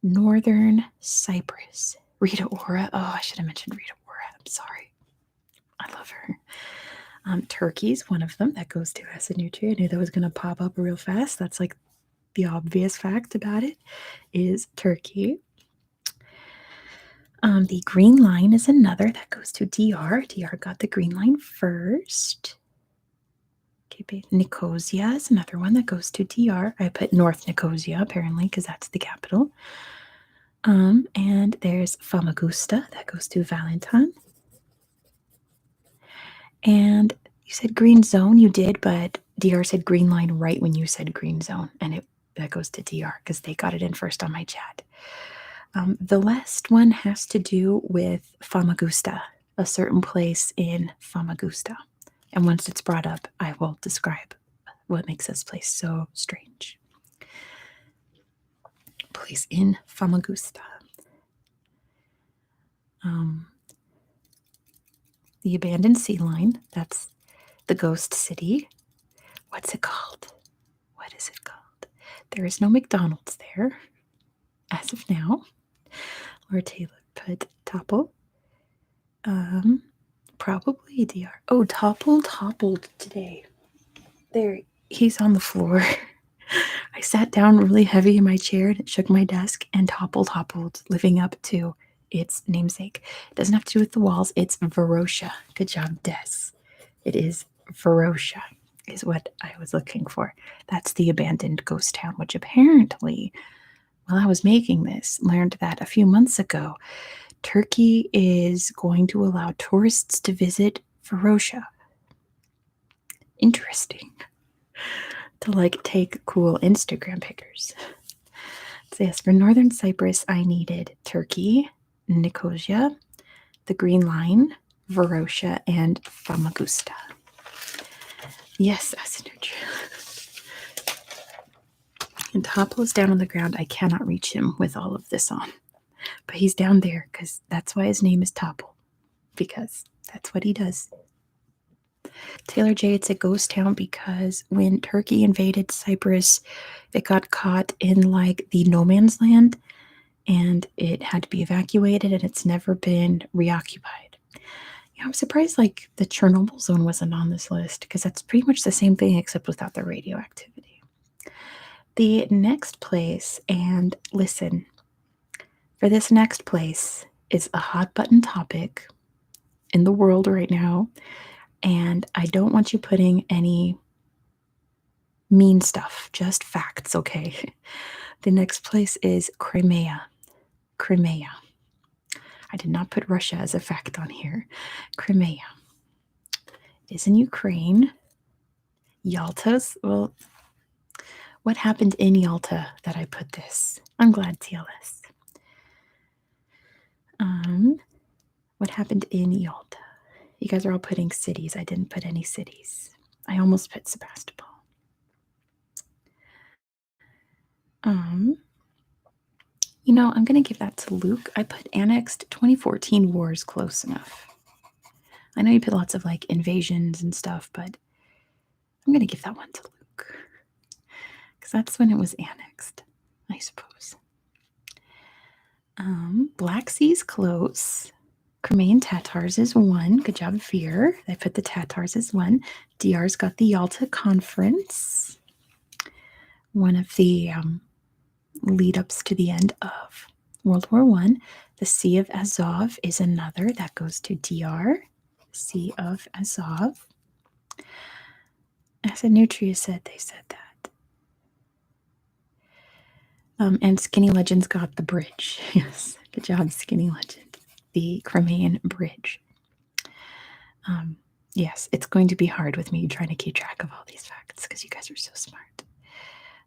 Speaker 1: Northern Cyprus. Rita Ora. Oh, I should have mentioned Rita Ora. I'm sorry. I love her. Turkey's one of them. That goes to Asanuchi. I knew that was going to pop up real fast. That's like the obvious fact about it is Turkey. The Green Line is another. That goes to DR. DR got the Green Line first. Okay, Nicosia is another one that goes to DR. I put North Nicosia, apparently, because that's the capital. And there's Famagusta. That goes to Valentine. And you said green zone, you did, but DR said green line right when you said green zone, and it that goes to DR because they got it in first on my chat. The last one has to do with Famagusta, a certain place in Famagusta. And once it's brought up, I will describe what makes this place so strange. Place in Famagusta. The abandoned sea line, that's the ghost city. What's it called? What is it called? There is no McDonald's there, as of now. Laura Taylor put Topple. Probably DR. Oh, toppled today. There, he's on the floor. I sat down really heavy in my chair and it shook my desk and toppled, living up to its namesake. It doesn't have to do with the walls, it's Verosha. Good job, Des. It is Verosha, is what I was looking for. That's the abandoned ghost town, which apparently, while I was making this, learned that a few months ago, Turkey is going to allow tourists to visit Verosha. Interesting. To like take cool Instagram pictures. So yes, for Northern Cyprus, I needed Turkey, Nicosia, the Green Line, Verosha, and Famagusta. Yes, Asinudria. And Topple is down on the ground. I cannot reach him with all of this on. But he's down there because that's why his name is Topple. Because that's what he does. Taylor J, it's a ghost town because when Turkey invaded Cyprus, it got caught in like the no man's land and it had to be evacuated and it's never been reoccupied. Yeah, I'm surprised like the Chernobyl zone wasn't on this list because that's pretty much the same thing except without the radioactivity. The next place, and listen, for this next place is a hot button topic in the world right now. And I don't want you putting any mean stuff, just facts, okay? The next place is Crimea. Crimea. I did not put Russia as a fact on here. Crimea. It is in Ukraine. Yalta's, well, what happened in Yalta that I put this? I'm glad, TLS. What happened in Yalta? You guys are all putting cities. I didn't put any cities. I almost put Sebastopol. You know, I'm going to give that to Luke. I put annexed 2014 wars close enough. I know you put lots of like invasions and stuff, but I'm going to give that one to Luke. Because that's when it was annexed, I suppose. Black Sea's close. Crimean Tatars is 1. Good job, Veer. I put the Tatars as 1. DR's got the Yalta Conference. One of the lead ups to the end of World War I. The Sea of Azov is another that goes to DR. Sea of Azov. As a Nutria said, they said that. And Skinny Legends got the bridge. Yes, good job, Skinny Legend. The Crimean Bridge. Yes, it's going to be hard with me trying to keep track of all these facts because you guys are so smart.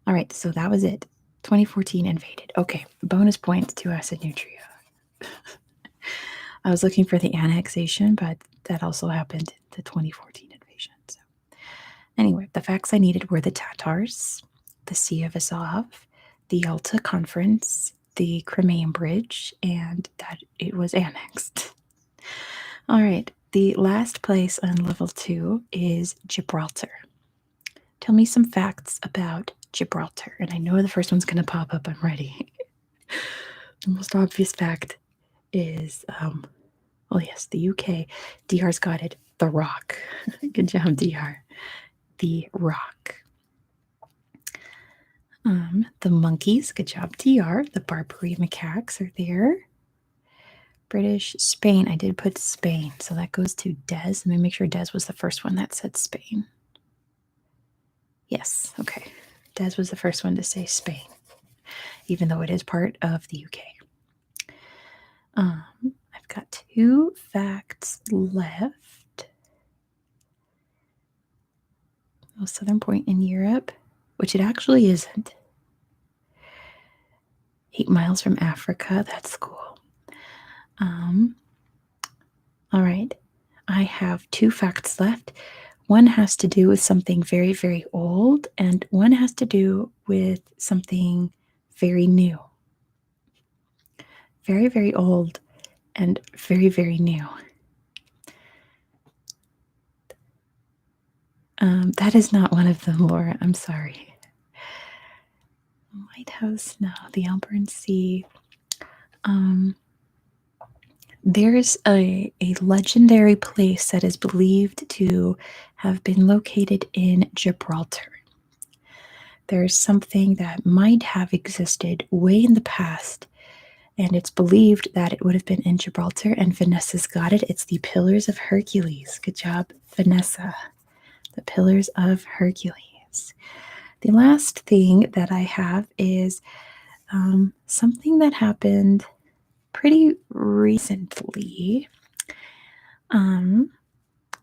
Speaker 1: All right, so that was it. 2014 invaded. Okay, bonus points to us at Nutria. I was looking for the annexation, but that also happened in the 2014 invasion. So anyway, the facts I needed were the Tatars, the Sea of Azov, the Yalta Conference, the Crimean Bridge, and that it was annexed. All right, the last place on level 2 is Gibraltar. Tell me some facts about Gibraltar. And I know the first one's going to pop up. I'm ready. The most obvious fact is, well, yes, the UK. DR's got it. The Rock. Good job, DR. The Rock. The monkeys. Good job, DR. The Barbary macaques are there. British, Spain. I did put Spain, so that goes to Des. Let me make sure Des was the first one that said Spain. Yes, okay. Des was the first one to say Spain, even though it is part of the UK. I've got 2 facts left. Oh, Southern Point in Europe, which it actually isn't. 8 miles from Africa. That's cool. All right. I have 2 facts left. One has to do with something very, very old, and one has to do with something very new. Very, very old and very, very new. That is not one of them, Laura. I'm sorry. Lighthouse, no. The Alburn Sea. There's a legendary place that is believed to have been located in Gibraltar. There's something that might have existed way in the past, and it's believed that it would have been in Gibraltar, and Vanessa's got it. It's the Pillars of Hercules. Good job, Vanessa. The Pillars of Hercules. The last thing that I have is something that happened pretty recently.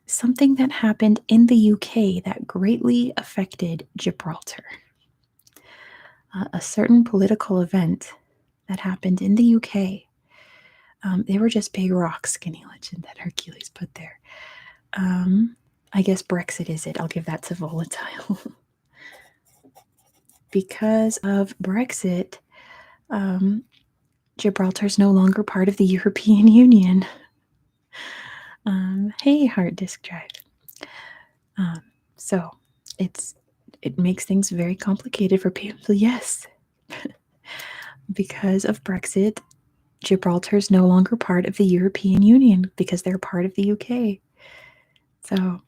Speaker 1: Something that happened in the UK that greatly affected Gibraltar. A certain political event that happened in the UK. They were just big rocks, skinny legend that Hercules put there. I guess Brexit is it. I'll give that to volatile. Because of Brexit, Gibraltar's no longer part of the European Union. Hey, hard disk drive. So it makes things very complicated for people. Yes, because of Brexit, Gibraltar's no longer part of the European Union because they're part of the UK. So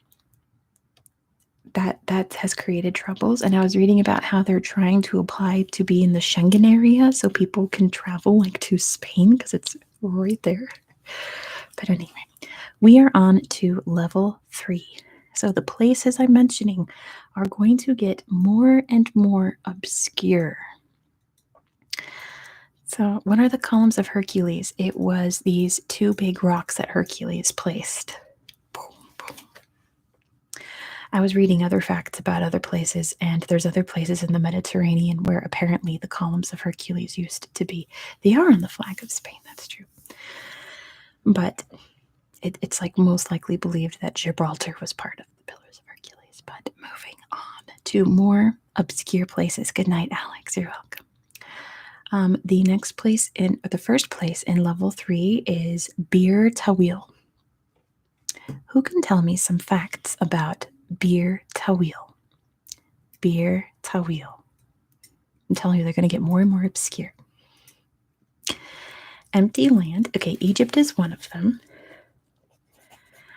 Speaker 1: that has created troubles. And I was reading about how they're trying to apply to be in the Schengen area so people can travel like to Spain because it's right there. But anyway, we are on to level 3. So the places I'm mentioning are going to get more and more obscure. So what are the columns of Hercules? It was these 2 big rocks that Hercules placed. Boom, boom. I was reading other facts about other places, and there's other places in the Mediterranean where apparently the columns of Hercules used to be. They are on the flag of Spain, that's true. But it's like most likely believed that Gibraltar was part of the Pillars of Hercules. But moving on to more obscure places. Good night, Alex. You're welcome. The first place in level 3 is Bir Tawil. Who can tell me some facts about Bir Tawil? Bir Tawil. I'm telling you, they're going to get more and more obscure. Empty land. Okay, Egypt is one of them.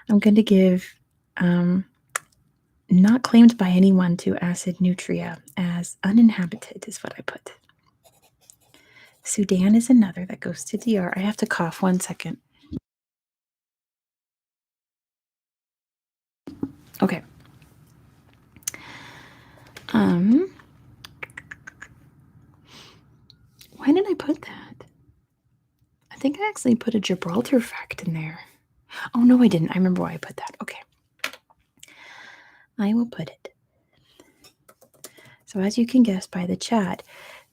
Speaker 1: I'm going to give not claimed by anyone to Acid Nutria as uninhabited is what I put. Sudan is another that goes to DR. I have to cough 1 second. Okay. Why did I put that? I think I actually put a Gibraltar fact in there. Oh, no, I didn't. I remember why I put that. Okay. I will put it. So as you can guess by the chat,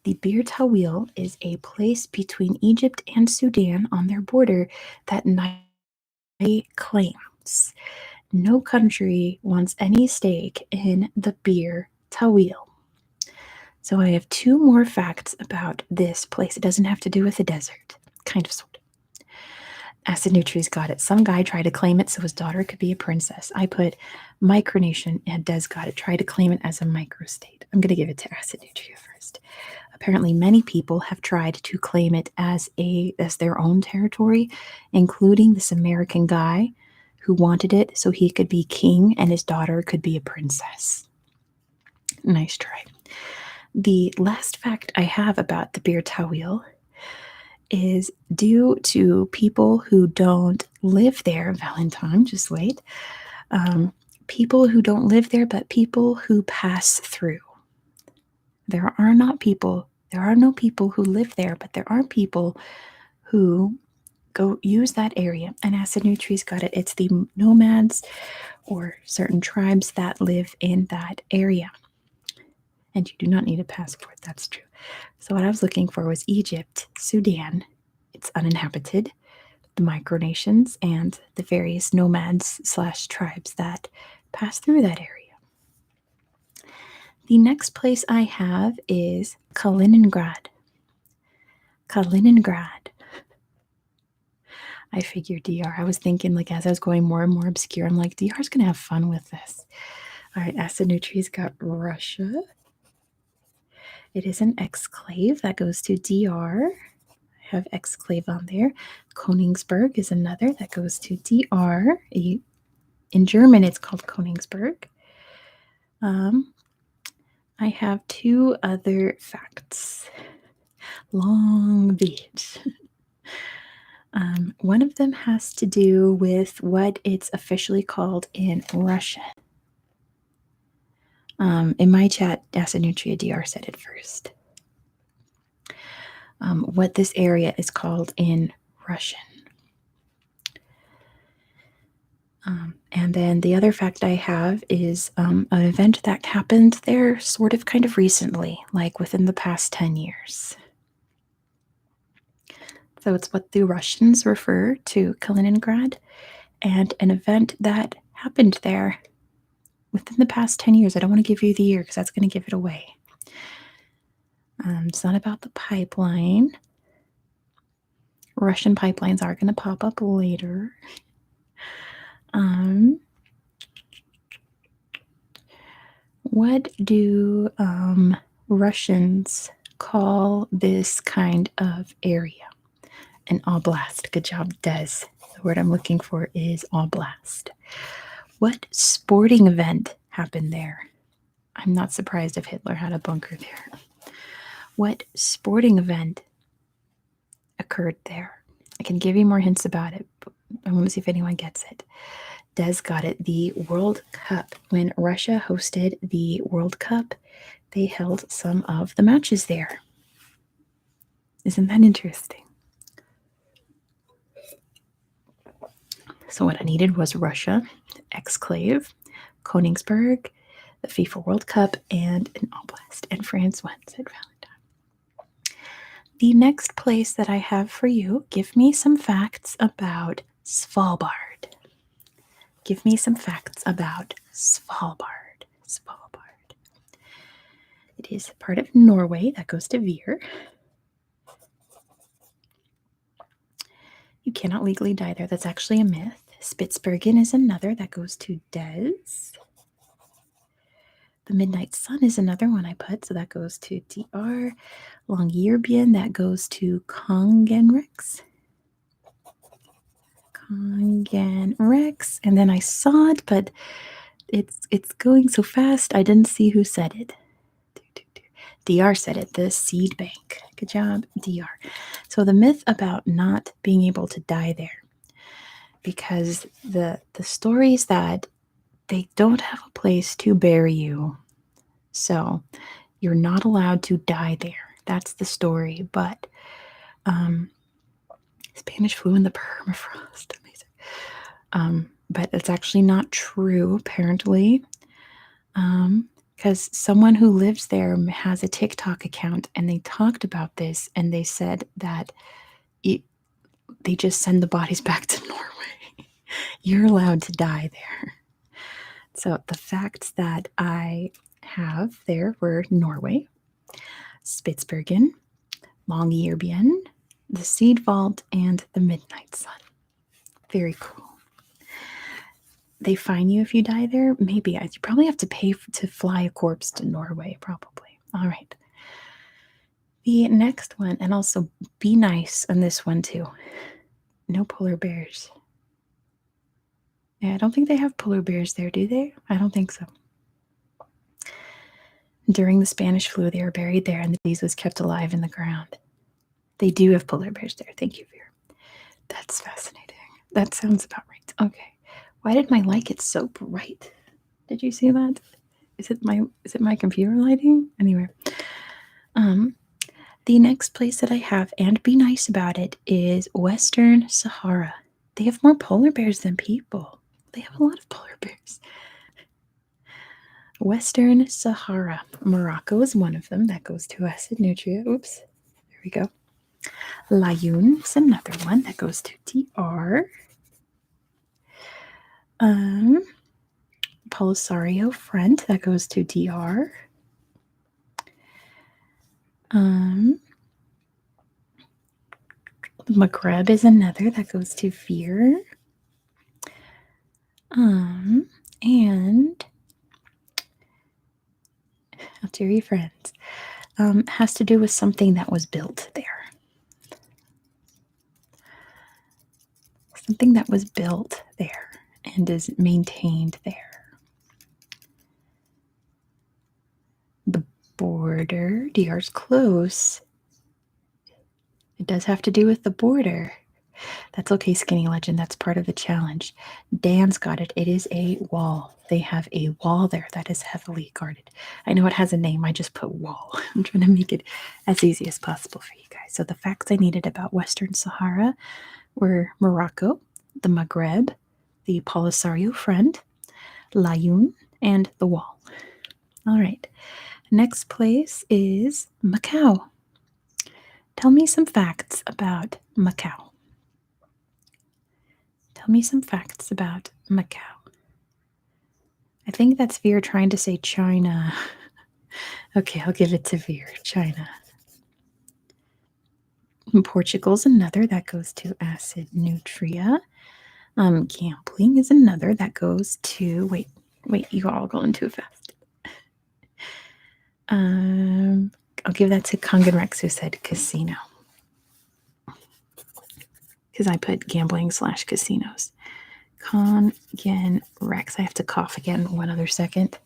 Speaker 1: the Bir Tawil is a place between Egypt and Sudan on their border that nobody claims. No country wants any stake in the Bir Tawil. So I have 2 more facts about this place. It doesn't have to do with the desert. Kind of, sort of. Acid Nutri's got it. Some guy tried to claim it so his daughter could be a princess. I put micronation, and Des got it. Tried to claim it as a microstate. I'm going to give it to Acid Nutria first. Apparently, many people have tried to claim it as their own territory, including this American guy who wanted it so he could be king and his daughter could be a princess. Nice try. The last fact I have about the Bir Tawil is due to people who don't live there. Valentine, just wait. People who don't live there, but people who pass through. There are no people who live there, but there are people who go use that area. And Acid Nutri's got it. It's the nomads or certain tribes that live in that area. And you do not need a passport, that's true. So what I was looking for was Egypt, Sudan. It's uninhabited, the micronations, and the various nomads slash tribes that pass through that area. The next place I have is Kaliningrad. Kaliningrad. I figured DR. I was thinking, like, as I was going more and more obscure, I'm like, DR's going to have fun with this. All right, Asinutri's got Russia. It is an exclave that goes to DR. I have exclave on there. Königsberg is another that goes to DR. In German, it's called Königsberg. I have two other facts. Long Beach. One of them has to do with what it's officially called in Russian. In my chat, Asanutria DR said it first. What this area is called in Russian. And then the other fact I have is an event that happened there sort of kind of recently, like within the past 10 years. So it's what the Russians refer to Kaliningrad, and an event that happened there within the past 10 years. I don't want to give you the year because that's going to give it away. It's not about the pipeline. Russian pipelines are going to pop up later. What do Russians call this kind of area? An oblast. Good job, Des. The word I'm looking for is oblast. What sporting event happened there? I'm not surprised if Hitler had a bunker there. What sporting event occurred there? I can give you more hints about it, but I want to see if anyone gets it. Des got it. The World Cup. When Russia hosted the World Cup, they held some of the matches there. Isn't that interesting? So what I needed was Russia, exclave, Königsberg, the FIFA World Cup, and an oblast. And France won, said Valentine. The next place that I have for you, give me some facts about Svalbard. Give me some facts about Svalbard. Svalbard. It is part of Norway. That goes to Veer. You cannot legally die there. That's actually a myth. Spitsbergen is another that goes to Des. The Midnight Sun is another one I put, so that goes to DR. Longyearbyen, that goes to Kongenrex. Kongenrex. And then I saw it, but it's going so fast, I didn't see who said it. DR said it, the seed bank. Good job, DR. So the myth about not being able to die there, because the stories that they don't have a place to bury you, so you're not allowed to die there. That's the story. But Spanish flu in the permafrost, amazing. But it's actually not true, apparently. Because someone who lives there has a TikTok account, and they talked about this, and they said that they just send the bodies back to Norway. You're allowed to die there. So the facts that I have there were Norway, Spitsbergen, Longyearbyen, the Seed Vault, and the Midnight Sun. Very cool. They fine you if you die there? Maybe. You probably have to pay to fly a corpse to Norway, probably. All right. The next one, and also be nice on this one too. No polar bears. Yeah, I don't think they have polar bears there, do they? I don't think so. During the Spanish flu, they were buried there, and the disease was kept alive in the ground. They do have polar bears there. Thank you, Veer. That's fascinating. That sounds about right. Okay. Why did my light get so bright? Did you see that? Is it my computer lighting? Anyway. The next place that I have, and be nice about it, is Western Sahara. They have more polar bears than people. They have a lot of polar bears. Western Sahara. Morocco is one of them. That goes to Acid Nutria. Oops. There we go. Layun is another one. That goes to DR. Polisario Front. That goes to DR. Maghreb is another. That goes to Veer. And Algeria friends. Has to do with something that was built there. Something that was built there and is maintained there. The border. DR's close. It does have to do with the border. That's okay, Skinny Legend. That's part of the challenge. Dan's got it. It is a wall. They have a wall there that is heavily guarded. I know it has a name. I just put wall. I'm trying to make it as easy as possible for you guys. So the facts I needed about Western Sahara were Morocco, the Maghreb, the Polisario Front, Layun, and the wall. All right. Next place is Macau. Tell me some facts about Macau. Tell me some facts about Macau. I think that's Veer trying to say China. Okay, I'll give it to Veer. China. Portugal's another that goes to Acid Nutria. Gambling is another that goes to wait, you all going too fast. I'll give that to Kangen Rex who said casino. Because I put gambling / casinos. Kangen Rex. I have to cough again. One other second.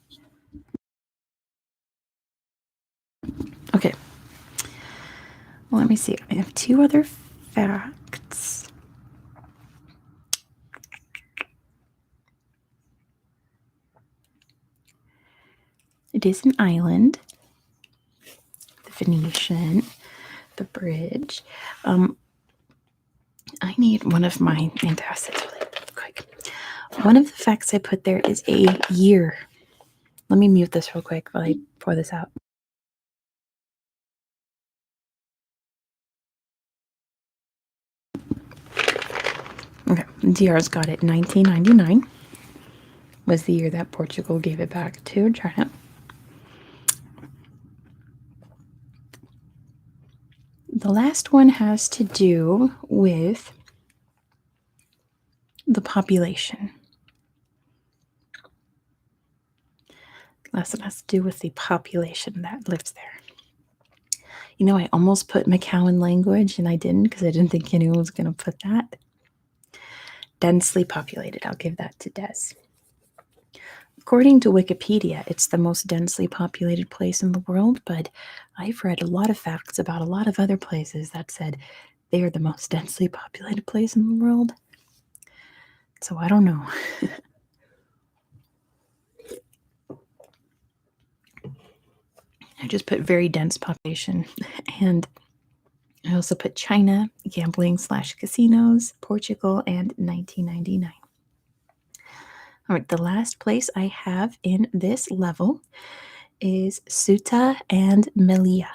Speaker 1: Okay. Well, let me see. I have two other facts. It is an island. The Venetian, the bridge. I need one of my antacids really quick. One of the facts I put there is a year. Let me mute this real quick while I pour this out. Okay, DR's got it. 1999 was the year that Portugal gave it back to China. The last one has to do with the population. Last one has to do with the population that lives there. You know, I almost put Macauan language and I didn't because I didn't think anyone was going to put that. Densely populated. I'll give that to Des. According to Wikipedia, it's the most densely populated place in the world, but I've read a lot of facts about a lot of other places that said they are the most densely populated place in the world. So I don't know. I just put very dense population. And I also put China, gambling / casinos, Portugal, and 1999. All right, the last place I have in this level is Ceuta and Melilla.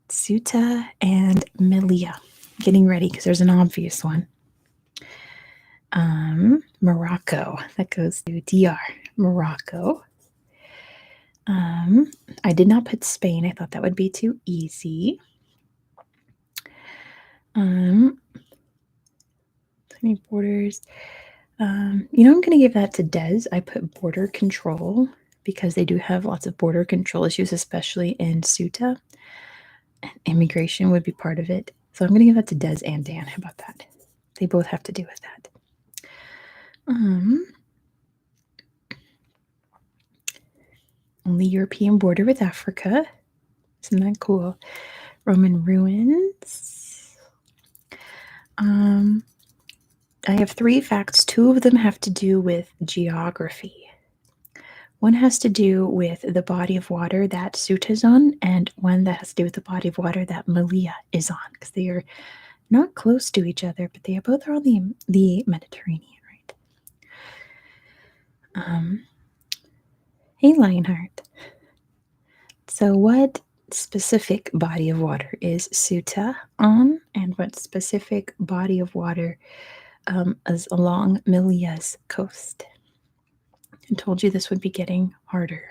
Speaker 1: Ceuta and Melilla. Getting ready because there's an obvious one. Morocco. That goes to DR. Morocco. I did not put Spain. I thought that would be too easy. Tiny borders. I'm going to give that to Des. I put border control because they do have lots of border control issues, especially in Ceuta. And immigration would be part of it. So I'm going to give that to Des and Dan. How about that? They both have to do with that. Only European border with Africa. Isn't that cool? Roman ruins. I have 3 facts. 2 of them have to do with geography. One has to do with the body of water that Ceuta is on, and one that has to do with the body of water that Melilla is on, because they are not close to each other, but they are both on the Mediterranean, right? Hey, Lionheart. So, what specific body of water is Suta on, and what specific body of water is along Milia's coast? I told you this would be getting harder.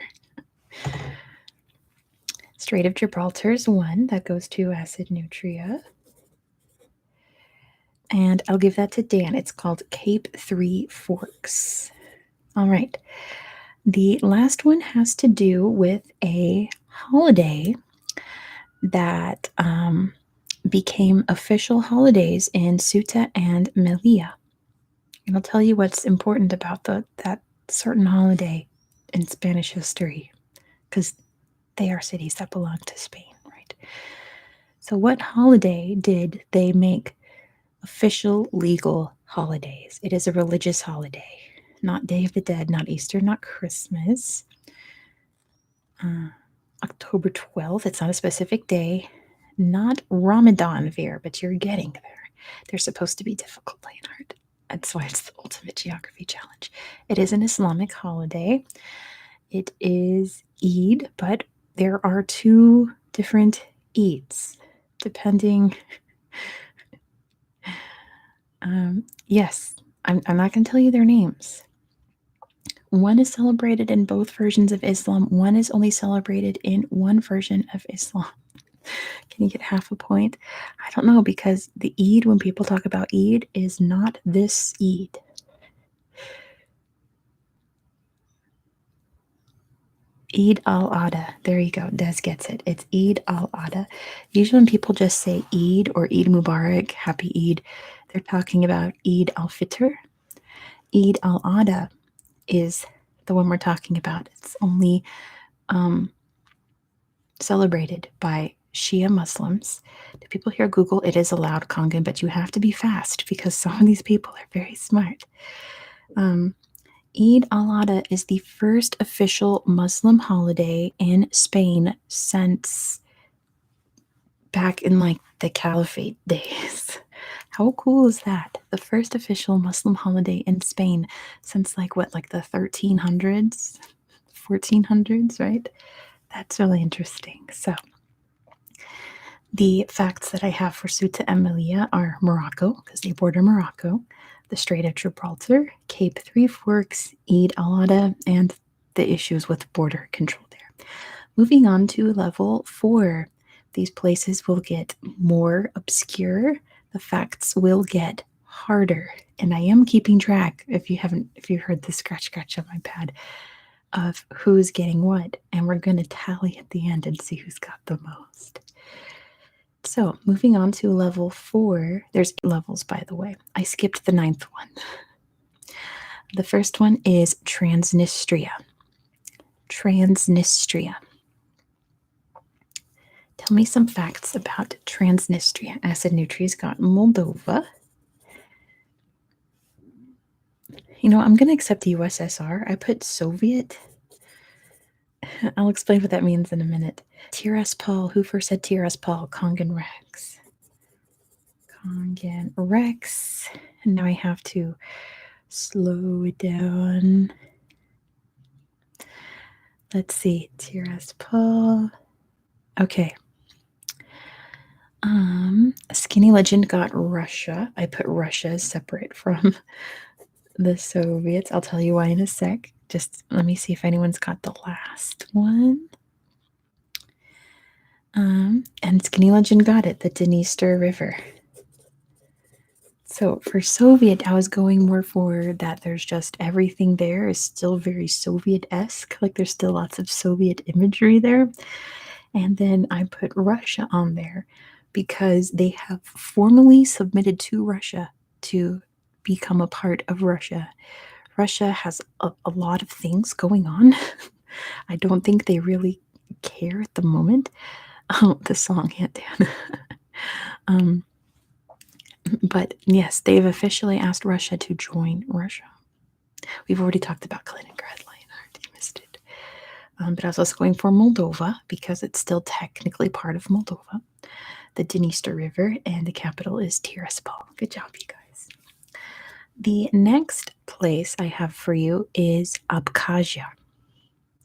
Speaker 1: Strait of Gibraltar is one that goes to Acid Nutria. And I'll give that to Dan. It's called Cape Three Forks. All right. The last one has to do with a holiday that became official holidays in Ceuta and Melilla. And I'll tell you what's important about that certain holiday in Spanish history, because they are cities that belong to Spain, right? So, what holiday did they make official legal holidays? It is a religious holiday, not Day of the Dead, not Easter, not Christmas. October 12th, it's not a specific day. Not Ramadan, Veer, but you're getting there. They're supposed to be difficult, Leonard. That's why it's the ultimate geography challenge. It is an Islamic holiday. It is Eid, but there are two different Eids, depending. Yes, I'm not going to tell you their names. One is celebrated in both versions of Islam. One is only celebrated in one version of Islam. Can you get half a point? I don't know, because the Eid, when people talk about Eid, is not this Eid. Eid al-Adha. There you go. Des gets it. It's Eid al-Adha. Usually when people just say Eid or Eid Mubarak, Happy Eid, they're talking about Eid al-Fitr. Eid al-Adha is the one we're talking about. It's only celebrated by Shia Muslims. Do people here Google? It is allowed, Kongan, but you have to be fast because some of these people are very smart. Eid al-Adha is the first official Muslim holiday in Spain since back in like the Caliphate days. How cool is that? The first official Muslim holiday in Spain since like what, like the 1300s, 1400s, right? That's really interesting. So, the facts that I have for Ceuta and Melilla are Morocco, because they border Morocco, the Strait of Gibraltar, Cape Three Forks, Eid al-Adha, and the issues with border control there. Moving on to level 4, these places will get more obscure. The facts will get harder, and I am keeping track. If you heard the scratch on my pad, of who's getting what, and we're going to tally at the end and see who's got the most. So, moving on to level 4, there's 8 levels, by the way. I skipped the 9th one. The first one is Transnistria. Transnistria. Tell me some facts about Transnistria. Acid Nutri's got Moldova. You know, I'm going to accept the USSR. I put Soviet. I'll explain what that means in a minute. Tiraspol. Who first said Tiraspol? Kongan Rex. Kongan Rex. And now I have to slow it down. Let's see. Tiraspol. Okay. Skinny Legend got Russia. I put Russia separate from the Soviets. I'll tell you why in a sec. Just let me see if anyone's got the last one. And Skinny Legend got it, the Dniester River. So for Soviet, I was going more for that there's just everything there is still very Soviet-esque. Like there's still lots of Soviet imagery there. And then I put Russia on there because they have formally submitted to Russia to become a part of Russia. Russia has a lot of things going on. I don't think they really care at the moment. Oh, the song, yeah, Dan. But yes, they've officially asked Russia to join Russia. We've already talked about Kaliningrad, Leonard. You missed it. But I was also going for Moldova because it's still technically part of Moldova, the Dniester River, and the capital is Tiraspol. Good job, you guys. The next place I have for you is Abkhazia.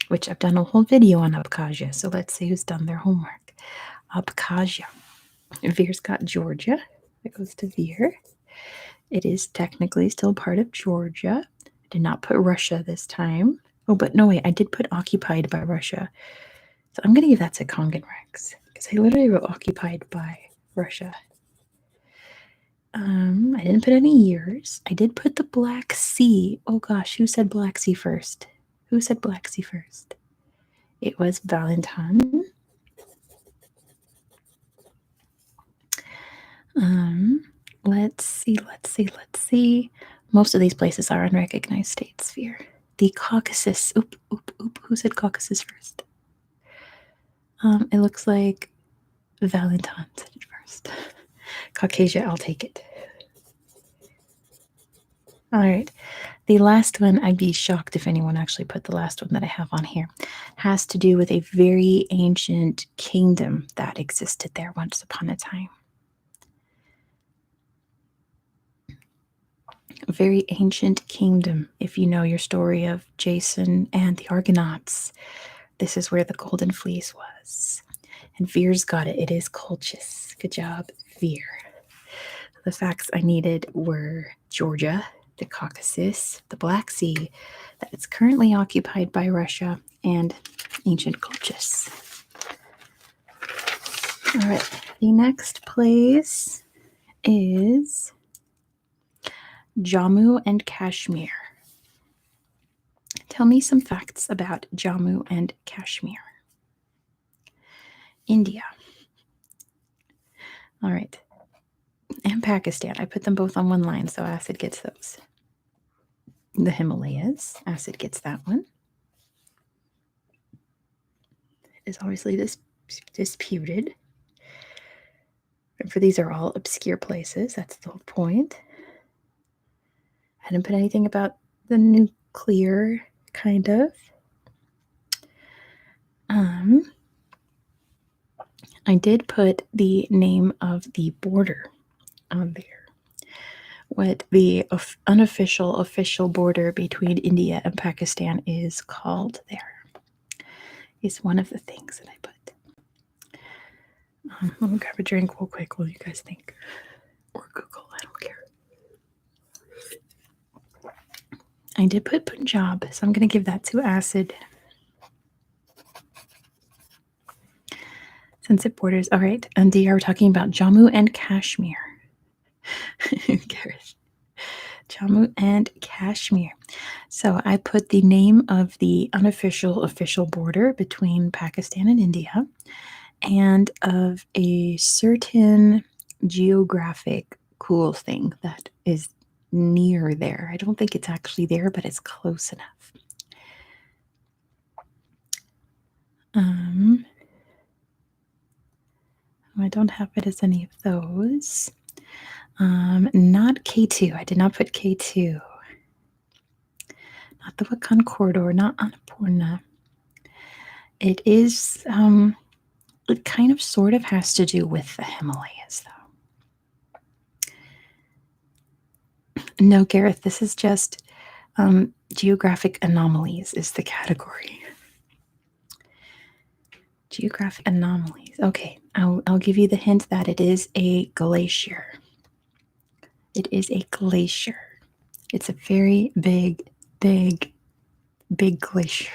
Speaker 1: which I've done a whole video on Abkhazia. So let's see who's done their homework. Abkhazia. Veer's got Georgia. It goes to Veer. It is technically still part of Georgia. I did not put Russia this time. Oh, but no, wait, I did put occupied by Russia. So I'm going to give that to Kongan Rex because I literally wrote occupied by Russia. I didn't put any years. I did put the Black Sea. Oh gosh, who said Black Sea first? Who said Black Sea first? It was Valentine. Let's see. Most of these places are unrecognized state sphere. The Caucasus. Oop. Who said Caucasus first? It looks like Valentine said it first. Caucasia, I'll take it. All right. The last one, I'd be shocked if anyone actually put the last one that I have on here, has to do with a very ancient kingdom that existed there once upon a time. A very ancient kingdom. If you know your story of Jason and the Argonauts, this is where the Golden Fleece was. And Veer's got it. It is Colchis. Good job, Veer. The facts I needed were Georgia, the Caucasus, the Black Sea, that it's currently occupied by Russia, and ancient Colchis. All right, the next place is Jammu and Kashmir. Tell me some facts about Jammu and Kashmir. India. All right. And Pakistan. I put them both on one line, so Acid gets those. The Himalayas. Acid gets that one. It is obviously disputed. For these are all obscure places. That's the whole point. I didn't put anything about the nuclear, kind of. I did put the name of the border on there. What the unofficial official border between India and Pakistan is called there is one of the things that I put. Let me grab a drink real quick while you guys think. Or Google, I don't care. I did put Punjab, so I'm going to give that to Acid. Since it borders. All right, and we're talking about Jammu and Kashmir. Gareth. Jammu and Kashmir. So I put the name of the unofficial official border between Pakistan and India and of a certain geographic cool thing that is near there. I don't think it's actually there, but it's close enough. I don't have it as any of those. Not K2. I did not put K2. Not the Wakhan corridor, not Annapurna. It is, it kind of sort of has to do with the Himalayas, though. No, Gareth, this is just geographic anomalies is the category. Geographic anomalies. Okay, I'll give you the hint that it is a glacier. It is a glacier. It's a very big glacier.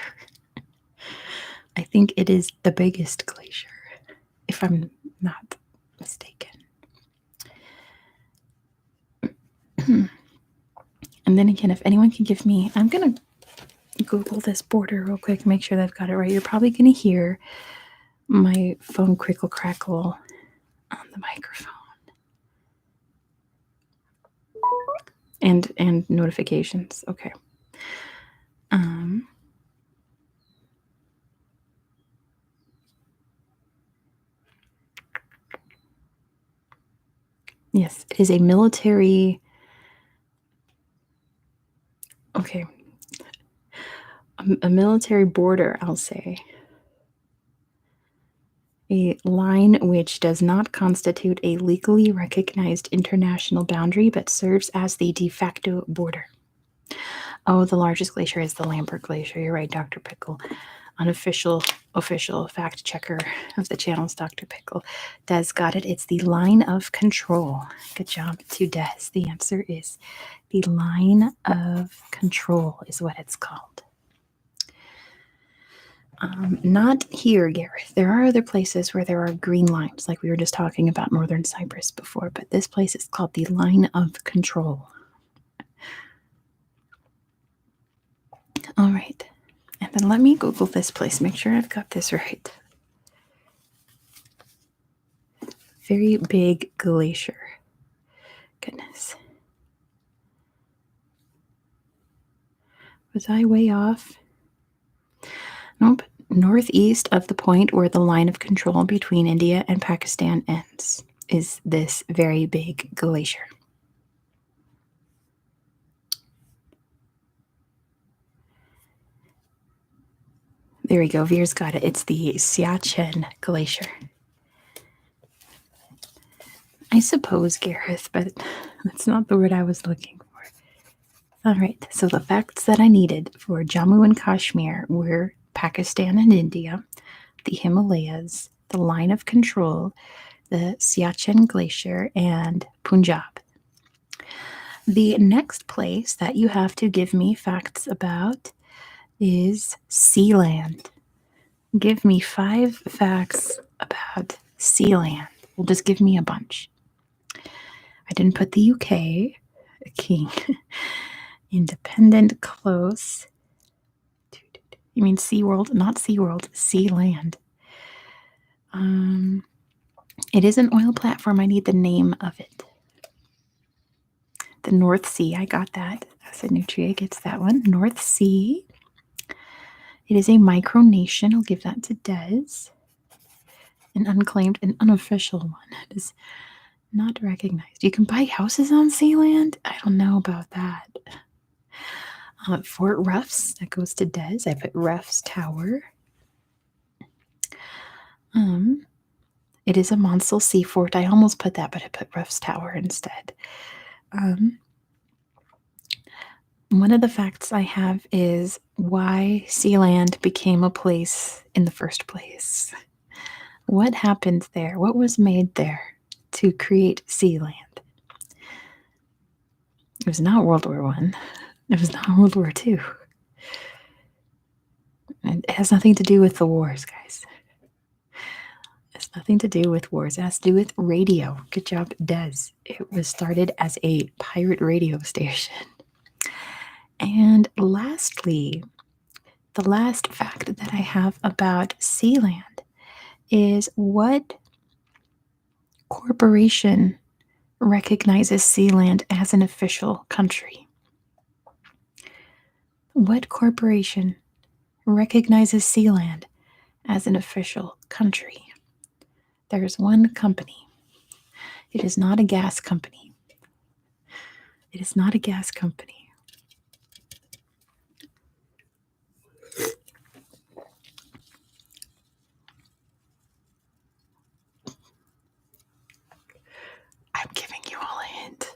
Speaker 1: I think it is the biggest glacier, if I'm not mistaken. And then again, if anyone can give me, I'm going to Google this border real quick, make sure that I've got it right. You're probably going to hear my phone crickle crackle on the microphone. And notifications. Okay. Yes, it is a military. Okay. A military border, I'll say. A line which does not constitute a legally recognized international boundary but serves as the de facto border. Oh, the largest glacier is the Lambert Glacier. You're right, Dr. Pickle. unofficial, official fact checker of the channel's Dr. Pickle. Des got it. It's the line of control. Good job to Des. The answer is the line of control, is what it's called. Not here, Gareth. There are other places where there are green lines, like we were just talking about northern Cyprus before, but this place is called the line of control. All right. And then let me Google this place, make sure I've got this right. Very big glacier. Goodness. Was I way off? Nope. Northeast of the point where the line of control between India and Pakistan ends is this very big glacier. There we go. Veer's got it. It's the Siachen Glacier. I suppose, Gareth, but that's not the word I was looking for. All right. So the facts that I needed for Jammu and Kashmir were Pakistan and India, the Himalayas, the line of control, the Siachen Glacier, and Punjab. The next place that you have to give me facts about is Sealand. Give me 5 facts about Sealand. Well, just give me a bunch. I didn't put the UK, king, independent, close. You mean SeaWorld? Not SeaWorld, Sealand. It is an oil platform. I need the name of it. The North Sea, I got that. Acid Nutria gets that one. North Sea. It is a micronation. I'll give that to Des. An unclaimed and unofficial one. It is not recognized. You can buy houses on Sealand? I don't know about that. Fort Ruffs, that goes to Des. I put Ruffs Tower. It is a Monsell Sea Fort. I almost put that, but I put Ruffs Tower instead. One of the facts I have is why Sealand became a place in the first place. What happened there? What was made there to create Sealand? It was not World War I. It was not World War II. And it has nothing to do with the wars, guys. It has nothing to do with wars. It has to do with radio. Good job, Des. It was started as a pirate radio station. And lastly, the last fact that I have about Sealand is what corporation recognizes Sealand as an official country? What corporation recognizes Sealand as an official country? There's one company. It is not a gas company. It is not a gas company. I'm giving you all a hint.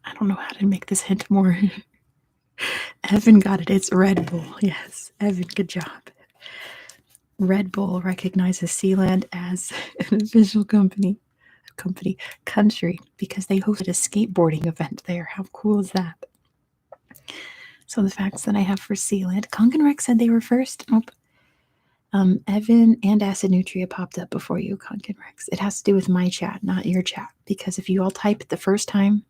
Speaker 1: I don't know how to make this hint more. Evan got it. It's Red Bull. Yes, Evan, good job. Red Bull recognizes Sealand as an official country because they hosted a skateboarding event there. How cool is that? So the facts that I have for Sealand, Kongan Rex said they were first. Nope. Evan and Acid Nutria popped up before you, Kongan Rex. It has to do with my chat, not your chat, because if you all type at the first time,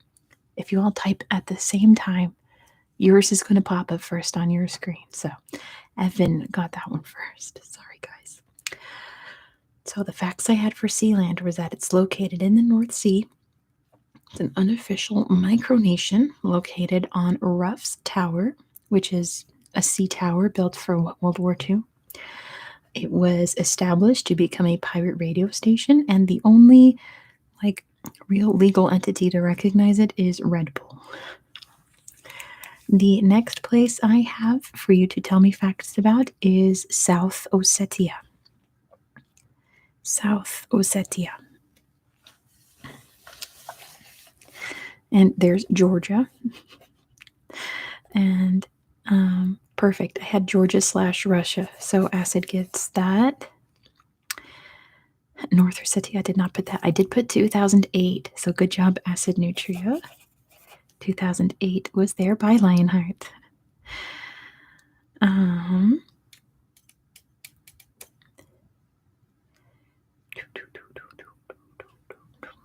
Speaker 1: if you all type at the same time, yours is going to pop up first on your screen. So Evan got that one first. Sorry, guys. So the facts I had for Sealand was that it's located in the North Sea. It's an unofficial micronation located on Ruffs Tower, which is a sea tower built for World War II. It was established to become a pirate radio station, and the only real legal entity to recognize it is Red Bull. The next place I have for you to tell me facts about is South Ossetia. South Ossetia. And there's Georgia. And perfect. I had Georgia/Russia. So acid gets that. North Ossetia, I did not put that. I did put 2008. So good job, Acid Nutria. 2008 was there by Lionheart.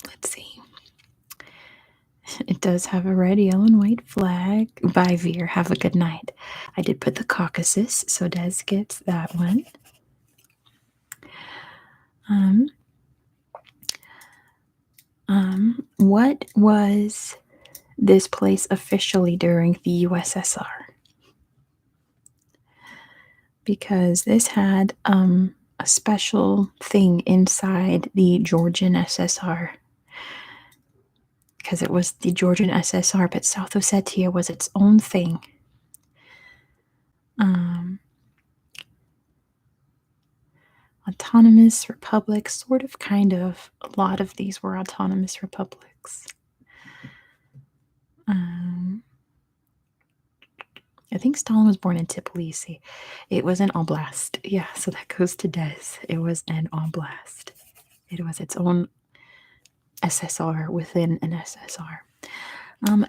Speaker 1: Let's see. It does have a red, yellow, and white flag. By Veer, have a good night. I did put the Caucasus, so Des gets that one. What was this place officially during the USSR? Because this had a special thing inside the Georgian SSR. Because it was the Georgian SSR, but South Ossetia was its own thing. Autonomous republics, sort of, kind of. A lot of these were autonomous republics. I think Stalin was born in Tbilisi. It was an oblast. Yeah, so that goes to Des. It was an oblast. It was its own SSR within an SSR.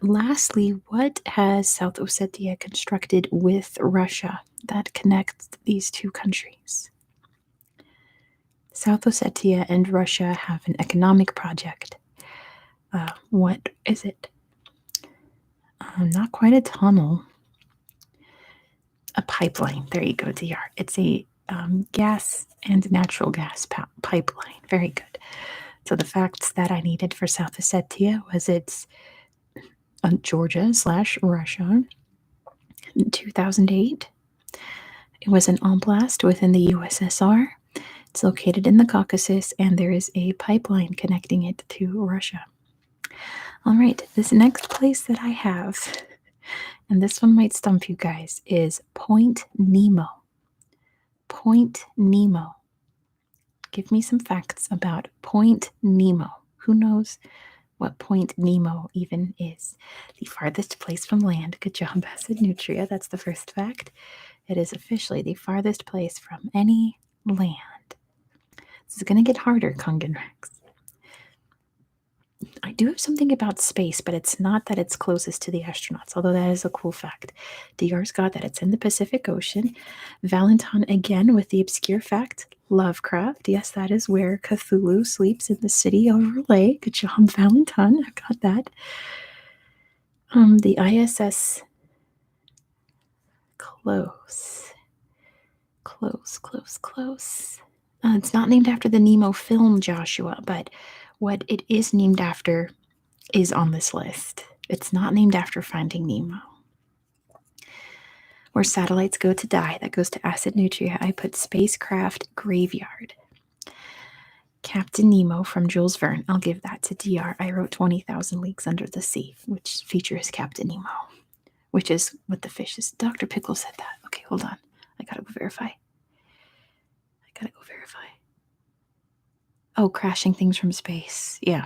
Speaker 1: Lastly, what has South Ossetia constructed with Russia that connects these two countries? South Ossetia and Russia have an economic project. What is it? Not quite a tunnel. A pipeline. There you go, DR. It's a gas and natural gas pipeline. Very good. So the facts that I needed for South Ossetia was it's Georgia/Russia in 2008. It was an oblast within the USSR. It's located in the Caucasus, and there is a pipeline connecting it to Russia. All right, this next place that I have, and this one might stump you guys, is Point Nemo. Point Nemo. Give me some facts about Point Nemo. Who knows what Point Nemo even is? The farthest place from land. Good job, Acid Nutria. That's the first fact. It is officially the farthest place from any land. This is going to get harder, Kungan Rex. I do have something about space, but it's not that it's closest to the astronauts, although that is a cool fact. DR's got that it's in the Pacific Ocean. Valentine again with the obscure fact. Lovecraft, yes, that is where Cthulhu sleeps, in the city overlay. Good job, Valentine. I got that. The ISS. Close. It's not named after the Nemo film, Joshua, but what it is named after is on this list. It's not named after Finding Nemo. Where satellites go to die, that goes to Acid Nutria. I put Spacecraft Graveyard. Captain Nemo from Jules Verne. I'll give that to DR. I wrote 20,000 Leagues Under the Sea, which features Captain Nemo, which is what the fish is. Dr. Pickle said that. Okay, hold on. I gotta go verify. Oh, crashing things from space. Yeah.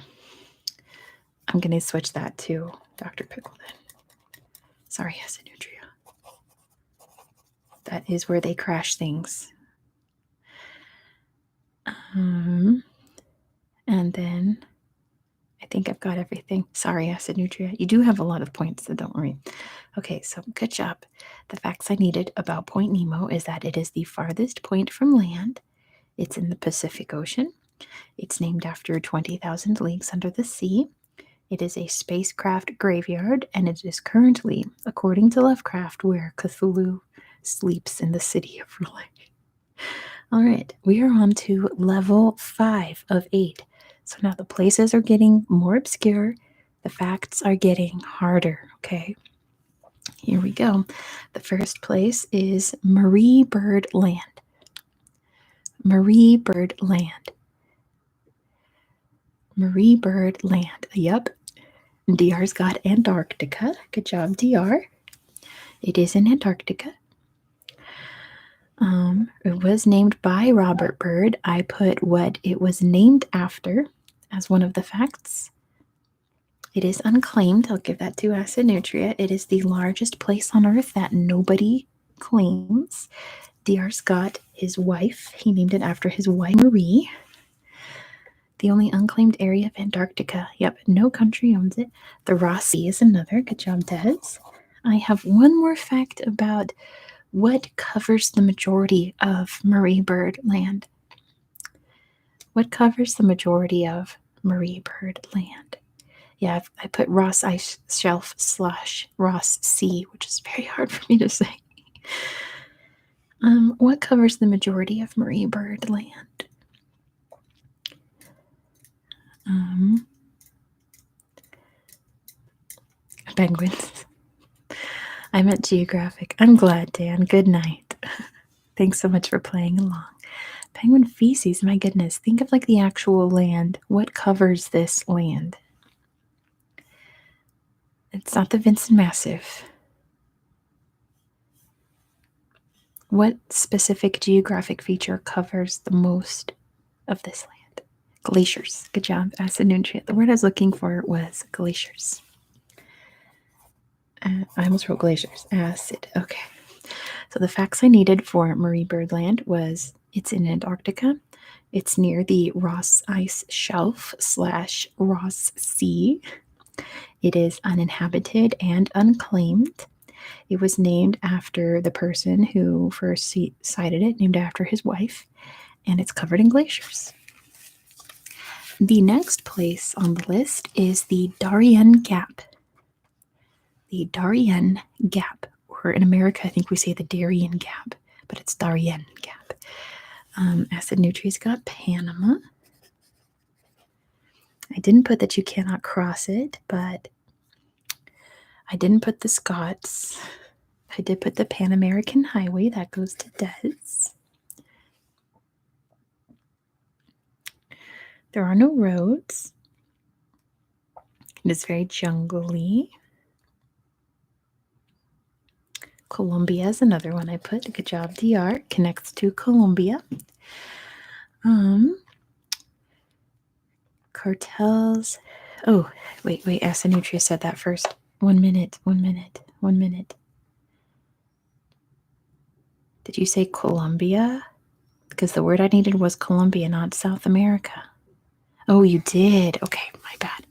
Speaker 1: I'm going to switch that to Dr. Pickle then. Sorry, Acid Nutria. That is where they crash things. And then I think I've got everything. Sorry, Acid Nutria. You do have a lot of points, so don't worry. Okay, so good job. The facts I needed about Point Nemo is that it is the farthest point from land. It's in the Pacific Ocean. It's named after 20,000 Leagues Under the Sea. It is a spacecraft graveyard, and it is currently, according to Lovecraft, where Cthulhu sleeps, in the city of Relay. All right, we are on to level 5 of 8. So now the places are getting more obscure. The facts are getting harder, okay? Here we go. The first place is Marie Bird Land. Marie Bird Land. Marie Bird Land. Yep. DR's got Antarctica. Good job, DR. It is in Antarctica. It was named by Robert Byrd. I put what it was named after as one of the facts. It is unclaimed. I'll give that to Acinutria. It is the largest place on Earth that nobody claims. D.R. Scott, his wife, he named it after his wife, Marie. The only unclaimed area of Antarctica. Yep, no country owns it. The Ross Sea is another. Good job, Des. I have one more fact about what covers the majority of Marie Bird land. What covers the majority of Marie Bird land? Yeah, I put Ross Ice Shelf / Ross Sea, which is very hard for me to say. What covers the majority of Marie Bird land? Penguins. I meant Geographic. I'm glad, Dan. Good night. Thanks so much for playing along. Penguin feces, my goodness. Think of like the actual land. What covers this land? It's not the Vincent Massif. What specific geographic feature covers the most of this land? Glaciers. Good job, acid nutrient. The word I was looking for was glaciers. I almost wrote glaciers. Acid. Okay. So the facts I needed for Marie Bird Land was it's in Antarctica. It's near the Ross Ice Shelf / Ross Sea. It is uninhabited and unclaimed. It was named after the person who first sighted it, named after his wife, and it's covered in glaciers. The next place on the list is the Darien Gap. The Darien Gap, or in America, I think we say the Darien Gap, but it's Darien Gap. Acid Nutri's got Panama. I didn't put that you cannot cross it, but I didn't put the Scots. I did put the Pan American Highway. That goes to Des. There are no roads. It is very jungly. Colombia is another one I put. Good job, DR. Connects to Colombia. Cartels. Oh, wait. Asanutria said that first. 1 minute. Did you say Colombia? Because the word I needed was Colombia, not South America. Oh, you did. Okay, my bad.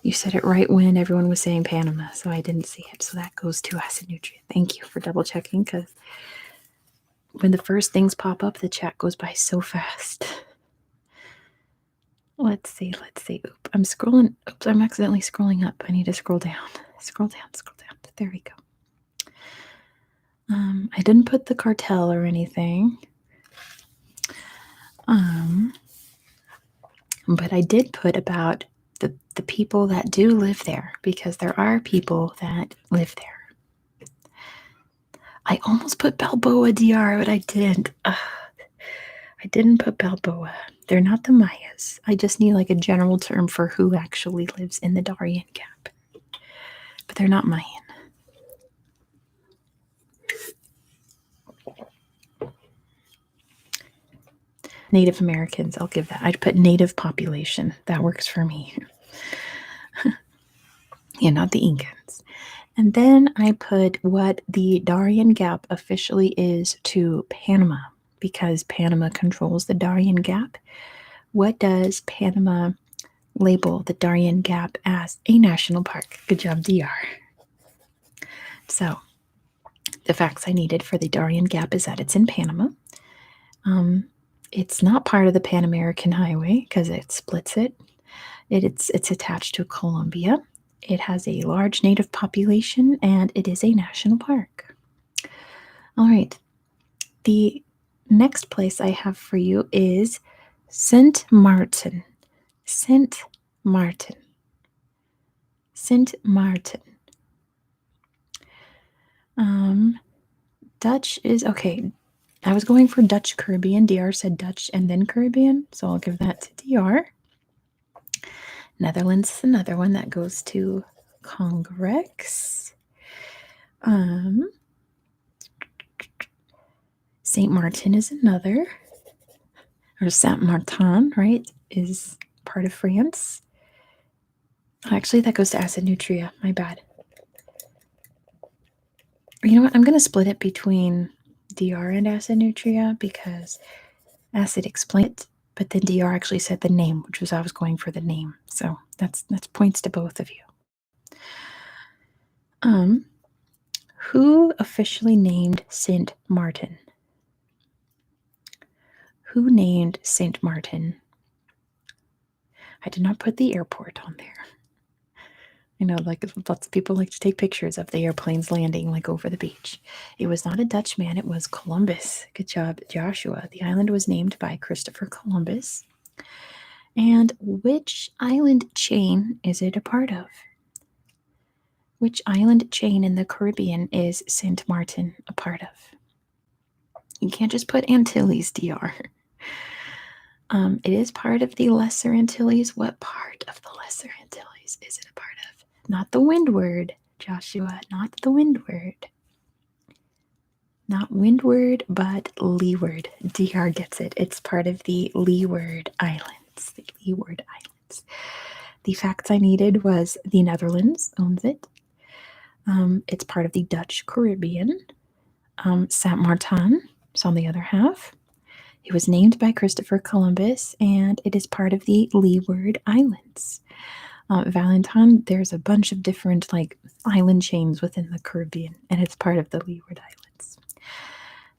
Speaker 1: You said it right when everyone was saying Panama, so I didn't see it. So that goes to acid nutrient. Thank you for double checking, because when the first things pop up, the chat goes by so fast. Let's see. Oop, I'm scrolling. Oops, I'm accidentally scrolling up. I need to scroll down. Scroll down. There we go. I didn't put the cartel or anything. But I did put about the people that do live there, because there are people that live there. I almost put Balboa DR, but I didn't. I didn't put Balboa. They're not the Mayas. I just need like a general term for who actually lives in the Darien Gap. But they're not Mayan. Native Americans, I'll give that. I'd put native population. That works for me. Yeah, not the Incans. And then I put what the Darien Gap officially is to Panama, because Panama controls the Darien Gap. What does Panama label the Darien Gap as? A national park. Good job, DR. So the facts I needed for the Darien Gap is that it's in Panama. It's not part of the Pan American Highway because it splits it. It's attached to Colombia. It has a large native population, and it is a national park. All right. The next place I have for you is Saint Martin. Saint Martin. Dutch is okay. I was going for Dutch Caribbean. DR said Dutch and then Caribbean, so I'll give that to DR. Netherlands is another one that goes to Congrex. Saint Martin is another, or Saint Martin, right, is part of France. Actually, that goes to acid nutria. My bad. You know what? I'm going to split it between DR and acid nutria because acid explained it, but then DR actually said the name, which was I was going for the name. So that's points to both of you. Um, who officially named Saint Martin? Who named Saint Martin? I did not put the airport on there. You know, like lots of people like to take pictures of the airplanes landing like over the beach. It was not a Dutchman, it was Columbus. Good job, Joshua. The island was named by Christopher Columbus. And which island chain is it a part of? Which island chain in the Caribbean is Saint Martin a part of? You can't just put Antilles, DR. It is part of the Lesser Antilles. What part of the Lesser Antilles is it a part of? Not the Windward, Joshua, not the Windward. Not Windward, but Leeward. DR gets it. It's part of the Leeward Islands. The Leeward Islands. The facts I needed was the Netherlands owns it. It's part of the Dutch Caribbean. Saint Martin is on the other half. It was named by Christopher Columbus, and it is part of the Leeward Islands. Valentine, there's a bunch of different like island chains within the Caribbean, and it's part of the Leeward Islands.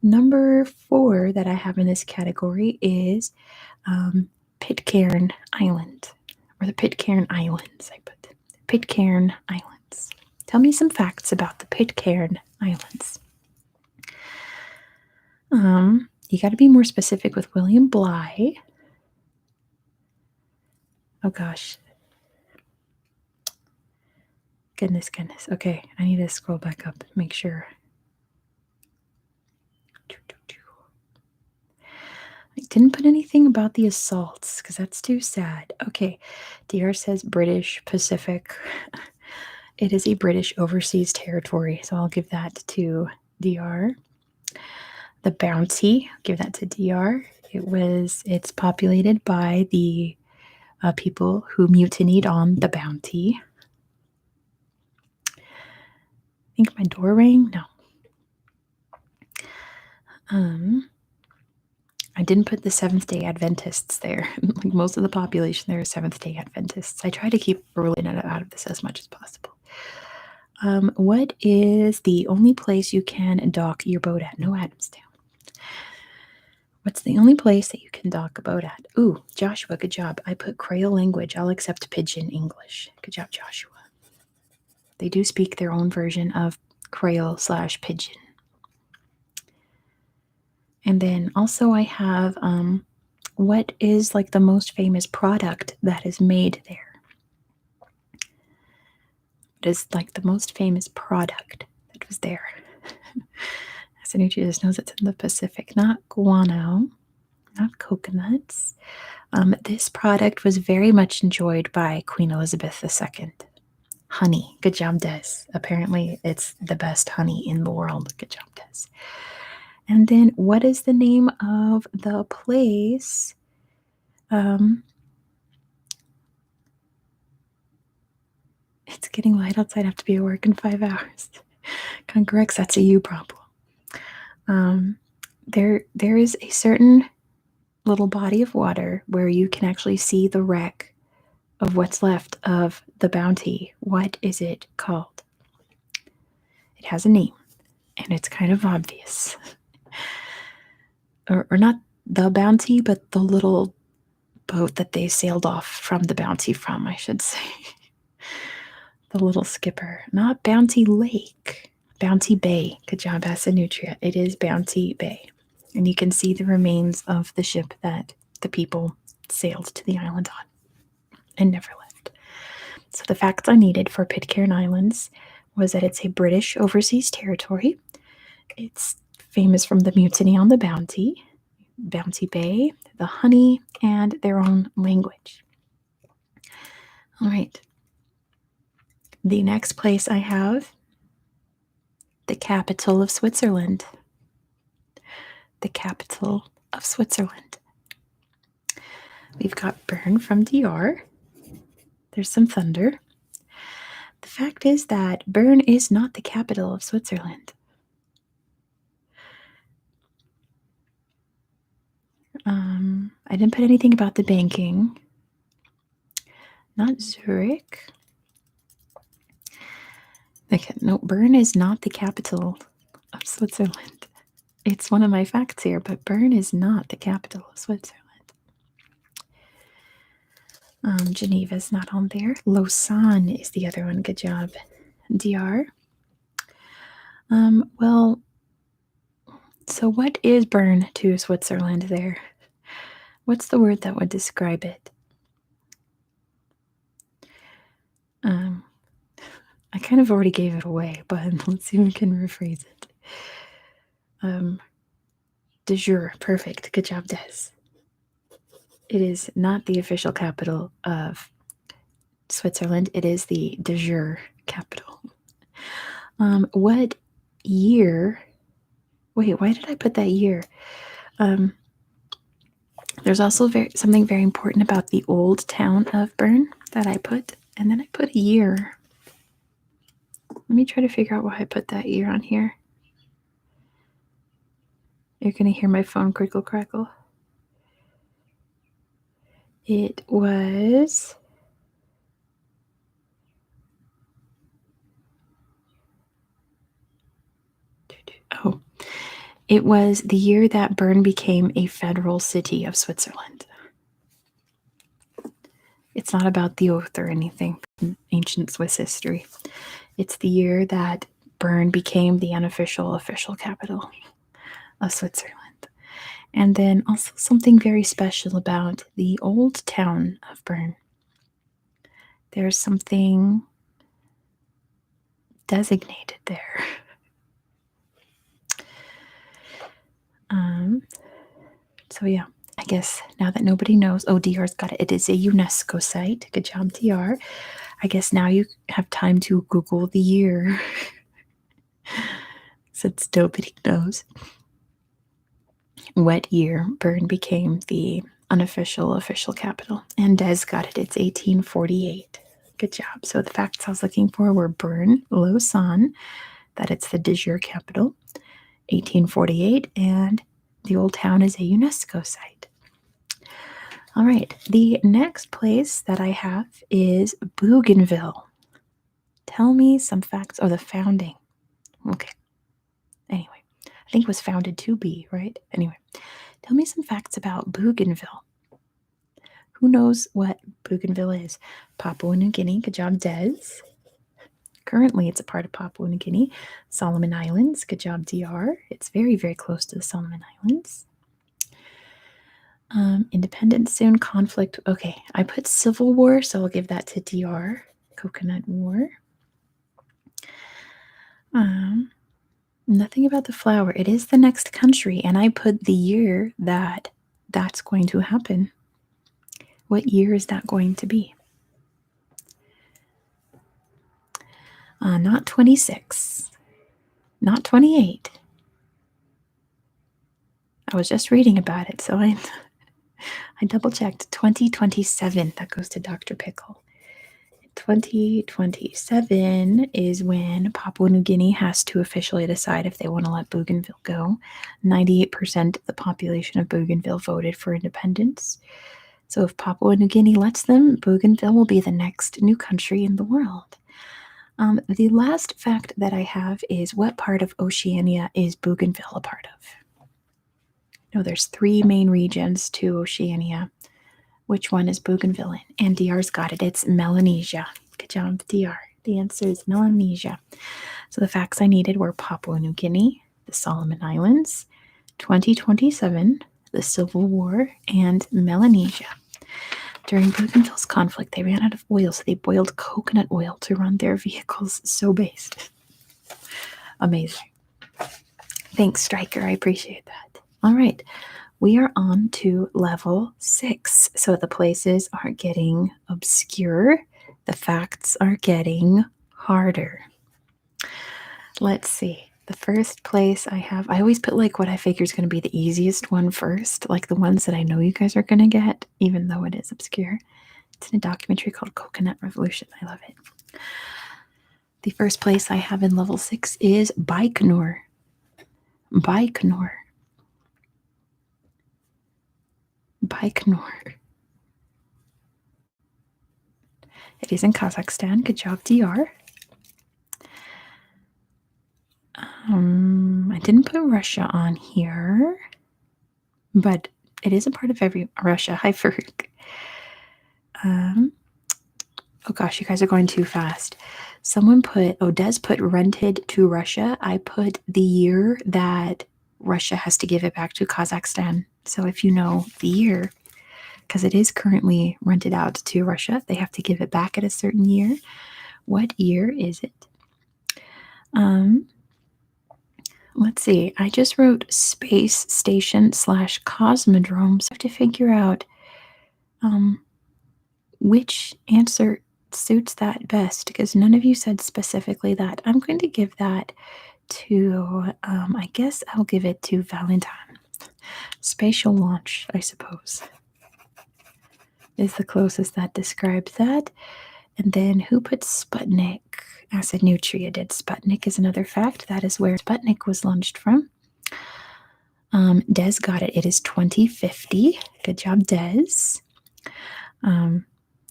Speaker 1: Number 4 that I have in this category is Pitcairn Island, or the Pitcairn Islands. I put Pitcairn Islands. Tell me some facts about the Pitcairn Islands. You got to be more specific with William Bligh. Oh gosh. Goodness. Okay, I need to scroll back up, make sure. I didn't put anything about the assaults because that's too sad. Okay, DR says British Pacific. It is a British overseas territory, so I'll give that to DR. The Bounty, give that to DR. It's populated by the people who mutinied on the Bounty. I think my door rang. No. I didn't put the Seventh-day Adventists there. Like most of the population there is Seventh-day Adventists. I try to keep religion out of this as much as possible. What is the only place you can dock your boat at? No, Adamstown. What's the only place that you can dock a boat at? Ooh, Joshua, good job. I put Creole language. I'll accept Pidgin English. Good job, Joshua. They do speak their own version of Creole/Pidgin. And then also I have what is like the most famous product that is made there? What is like the most famous product that was there? Sanucci just knows it's in the Pacific, not guano, not coconuts. This product was very much enjoyed by Queen Elizabeth II. Honey. Good job, Des. Apparently, it's the best honey in the world. Good job, Des. And then, what is the name of the place? It's getting light outside. I have to be at work in 5 hours. Congrats, that's a you problem. There is a certain little body of water where you can actually see the wreck of what's left of the Bounty. What is it called? It has a name, and it's kind of obvious. Or not the Bounty, but the little boat that they sailed off from the Bounty from, I should say. The little skipper. Not Bounty Lake. Bounty Bay. Good job, Asanutria. It is Bounty Bay. And you can see the remains of the ship that the people sailed to the island on and never left. So the facts I needed for Pitcairn Islands was that it's a British overseas territory. It's famous from the mutiny on the Bounty, Bounty Bay, the honey, and their own language. All right. The next place I have, the capital of Switzerland. The capital of Switzerland. We've got Bern from DR. There's some thunder. fact is that Bern is not the capital of Switzerland. I didn't put anything about the banking. Not Zurich. Okay, no, Bern is not the capital of Switzerland. It's one of my facts here, but Bern is not the capital of Switzerland. Geneva is not on there. Lausanne is the other one. Good job. DR. Well, so what is Bern to Switzerland there? What's the word that would describe it? I kind of already gave it away, but let's see if we can rephrase it. De jure. Perfect. Good job, Des. It is not the official capital of Switzerland. It is the de jure capital. What year? Wait, why did I put that year? There's also something very important about the old town of Bern that I put, and then I put a year. Let me try to figure out why I put that year on here. You're going to hear my phone crickle crackle. It was... Oh, it was the year that Bern became a federal city of Switzerland. It's not about the oath or anything from ancient Swiss history. It's the year that Bern became the unofficial official capital of Switzerland. And then also something very special about the old town of Bern. There's something designated there. So yeah, I guess now that nobody knows, oh, DR's got it. It is a UNESCO site. Good job, DR. I guess now you have time to Google the year, since nobody knows what year Bern became the unofficial official capital. And Des got it. It's 1848. Good job. So the facts I was looking for were Bern, Lausanne, that it's the de jure capital, 1848, and the old town is a UNESCO site. All right, the next place that I have is Bougainville. Tell me some facts. Oh, the founding. Okay. Anyway, I think it was founded to be, right? Anyway, tell me some facts about Bougainville. Who knows what Bougainville is? Papua New Guinea. Good job, Des. Currently, it's a part of Papua New Guinea. Solomon Islands. Good job, DR. It's very, very close to the Solomon Islands. Independence soon, conflict. Okay, I put Civil War, so I'll give that to DR. Coconut War. Nothing about the flower. It is the next country, and I put the year that that's going to happen. What year is that going to be? Not 26. Not 28. I was just reading about it, so I double-checked. 2027. That goes to Dr. Pickle. 2027 is when Papua New Guinea has to officially decide if they want to let Bougainville go. 98% of the population of Bougainville voted for independence. So if Papua New Guinea lets them, Bougainville will be the next new country in the world. The last fact that I have is, what part of Oceania is Bougainville a part of? No, there's 3 main regions to Oceania. Which one is Bougainville in? And DR's got it. It's Melanesia. Good job, DR. The answer is Melanesia. So the facts I needed were Papua New Guinea, the Solomon Islands, 2027, the Civil War, and Melanesia. During Bougainville's conflict, they ran out of oil, so they boiled coconut oil to run their vehicles. So based. Amazing. Thanks, Stryker. I appreciate that. All right. We are on to level 6. So the places are getting obscure. The facts are getting harder. Let's see. The first place I have, I always put like what I figure is going to be the easiest one first, like the ones that I know you guys are going to get, even though it is obscure. It's in a documentary called Coconut Revolution. I love it. The first place I have in level 6 is Baikonur. Baikonur. Baikonur. It is in Kazakhstan. Good job, DR. I didn't put Russia on here, but it is a part of every Russia. Hi, Farouk. Oh gosh, you guys are going too fast. Someone put, Des put rented to Russia. I put the year that Russia has to give it back to Kazakhstan. So if you know the year, because it is currently rented out to Russia, they have to give it back at a certain year. What year is it? Let's see. I just wrote space station / cosmodrome. So I have to figure out which answer suits that best because none of you said specifically that. I'm going to give that to, I guess I'll give it to Valentine. Spatial launch, I suppose, is the closest that describes that. And then who put Sputnik? Acid Nutria did. Sputnik is another fact. That is where Sputnik was launched from. Des got it. It is 2050. Good job, Des.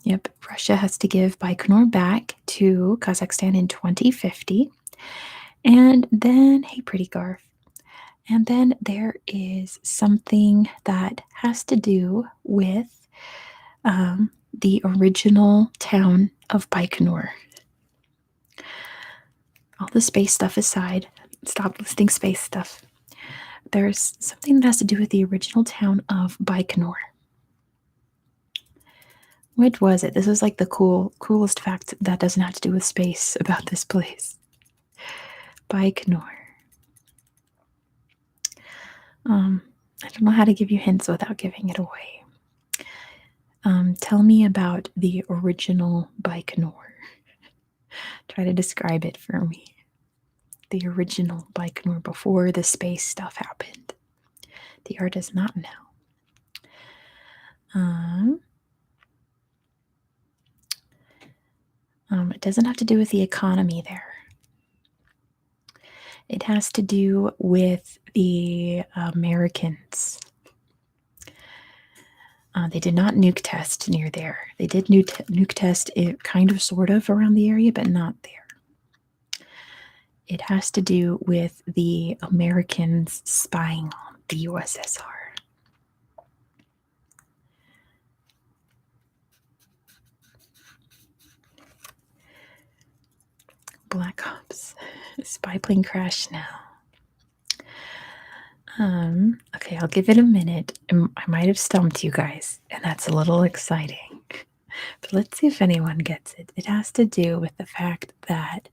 Speaker 1: Yep, Russia has to give Baikonur back to Kazakhstan in 2050. And then, hey, pretty Garf. And then there is something that has to do with the original town of Baikonur. All the space stuff aside, stop listing space stuff. There's something that has to do with the original town of Baikonur. What was it? This was like the coolest fact that doesn't have to do with space about this place. Baikonur. I don't know how to give you hints without giving it away. Tell me about the original Baikonur. Try to describe it for me. The original Baikonur before the space stuff happened. DR does not know. It doesn't have to do with the economy there. It has to do with the Americans. They did not nuke test near there. They did nuke test it kind of sort of around the area, but not there. It has to do with the Americans spying on the USSR. Black Ops. Spy plane crash now. Okay, I'll give it a minute. I might have stumped you guys, and that's a little exciting. But let's see if anyone gets it. It has to do with the fact that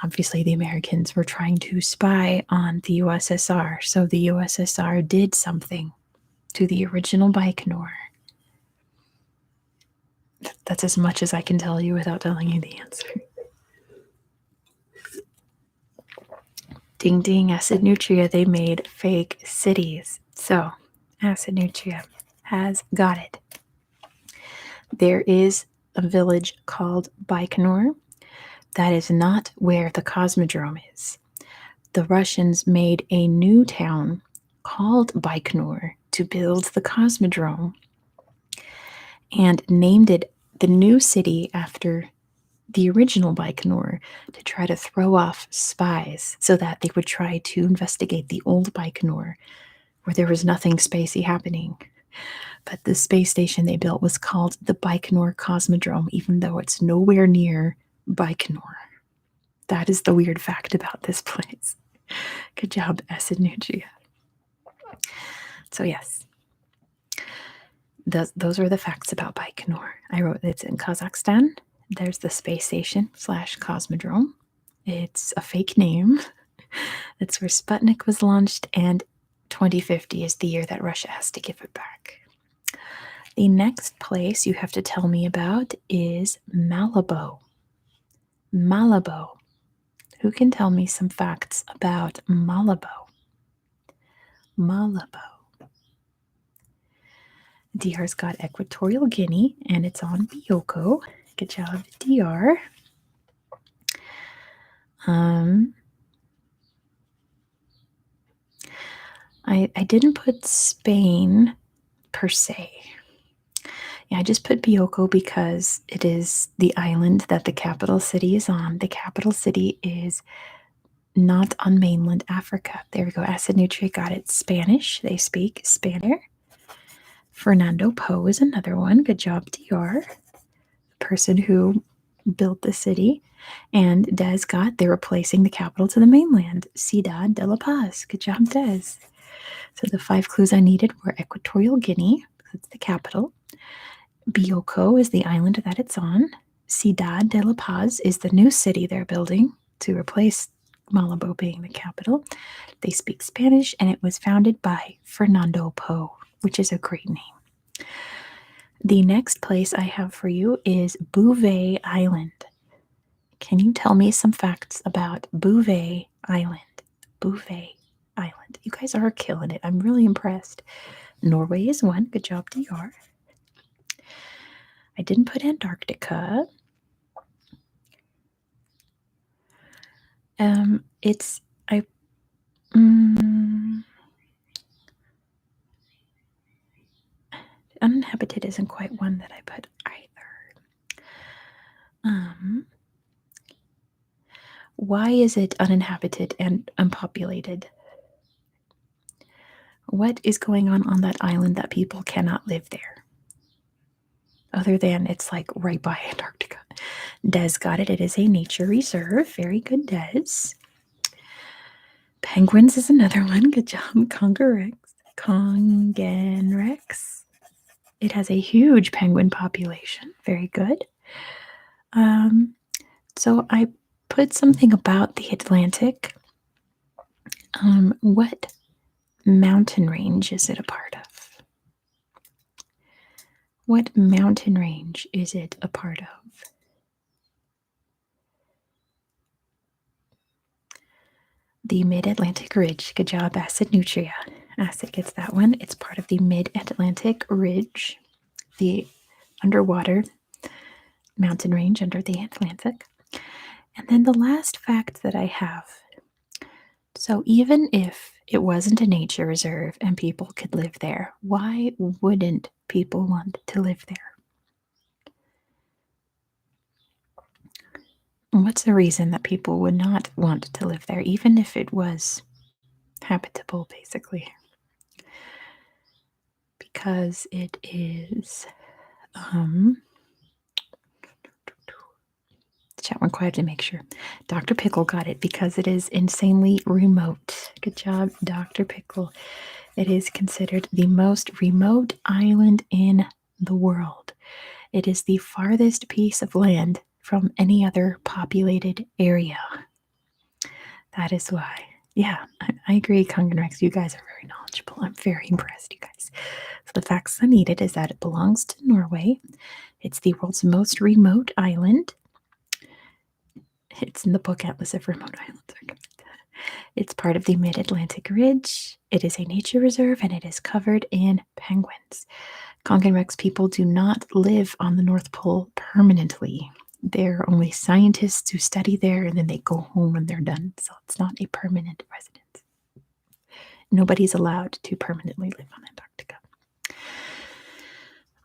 Speaker 1: obviously the Americans were trying to spy on the USSR. So the USSR did something to the original Baikonur. That's as much as I can tell you without telling you the answer. Ding ding, Acid Nutria, they made fake cities. So, Acid Nutria has got it. There is a village called Baikonur. That is not where the Cosmodrome is. The Russians made a new town called Baikonur to build the Cosmodrome and named it the new city after the original Baikonur to try to throw off spies so that they would try to investigate the old Baikonur where there was nothing spacey happening. But the space station they built was called the Baikonur Cosmodrome, even though it's nowhere near Baikonur. That is the weird fact about this place. Good job, Acid Nutria. So yes, those are the facts about Baikonur. I wrote it's in Kazakhstan. There's the space station / Cosmodrome. It's a fake name. That's where Sputnik was launched, and 2050 is the year that Russia has to give it back. The next place you have to tell me about is Malabo. Malabo. Who can tell me some facts about Malabo? Malabo. DR's got Equatorial Guinea, and it's on Bioko. Good job, DR. Um, I didn't put Spain per se. Yeah, I just put Bioko because it is the island that the capital city is on. The capital city is not on mainland Africa. There we go. Acid Nutria got it. Spanish. They speak Spanish. Fernando Po is another one. Good job, DR. The person who built the city. And Des got, they're replacing the capital to the mainland. Ciudad de la Paz. Good job, Des. So the 5 clues I needed were Equatorial Guinea, that's the capital. Bioko is the island that it's on. Ciudad de la Paz is the new city they're building to replace Malabo being the capital. They speak Spanish, and it was founded by Fernando Po, which is a great name. The next place I have for you is Bouvet Island. Can you tell me some facts about Bouvet Island? Bouvet Island. You guys are killing it. I'm really impressed. Norway is one. Good job, DR. I didn't put Antarctica. It's I uninhabited isn't quite one that I put either. Why is it uninhabited and unpopulated? What is going on that island that people cannot live there? Other than it's like right by Antarctica. Des got it. It is a nature reserve. Very good, Des. Penguins is another one. Good job. Congenrex. It has a huge penguin population. Very good. So I put something about the Atlantic. What mountain range is it a part of? What mountain range is it a part of? The Mid-Atlantic Ridge. Good job, Acid Nutria. Acid gets that one. It's part of the Mid-Atlantic Ridge, the underwater mountain range under the Atlantic. And then the last fact that I have. So even if it wasn't a nature reserve and people could live there, why wouldn't people want to live there? What's the reason that people would not want to live there, even if it was habitable, basically? Because it is, chat one quiet to make sure. Dr. Pickle got it because it is insanely remote. Good job, Dr. Pickle. It is considered the most remote island in the world. It is the farthest piece of land from any other populated area. That is why. Yeah, I agree, Congenrex. You guys are very knowledgeable. I'm very impressed, you guys. So the facts I needed is that it belongs to Norway. It's the world's most remote island. It's in the book Atlas of Remote Islands. It's part of the Mid-Atlantic Ridge. It is a nature reserve, and it is covered in penguins. Congenrex people do not live on the North Pole permanently. They're only scientists who study there, and then they go home when they're done. So it's not a permanent residence. Nobody's allowed to permanently live on Antarctica.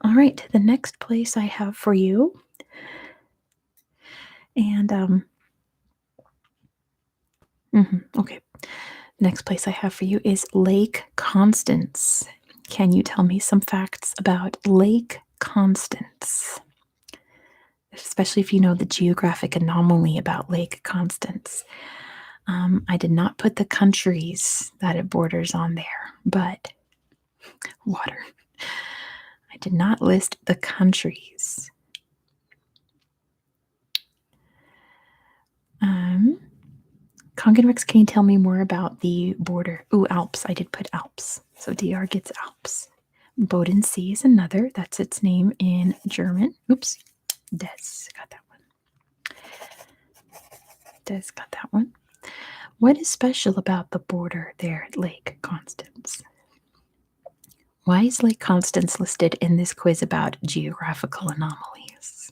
Speaker 1: All right, the next place I have for you, and okay, next place I have for you is Lake Constance. Can you tell me some facts about Lake Constance? Especially if you know the geographic anomaly about Lake Constance. I did not put the countries that it borders on there, but water. I did not list the countries. Congenrex, can you tell me more about the border? Ooh, Alps. I did put Alps. So DR gets Alps. Bodensee is another. That's its name in German. Oops. Des got that one. Des got that one. What is special about the border there at Lake Constance? Why is Lake Constance listed in this quiz about geographical anomalies?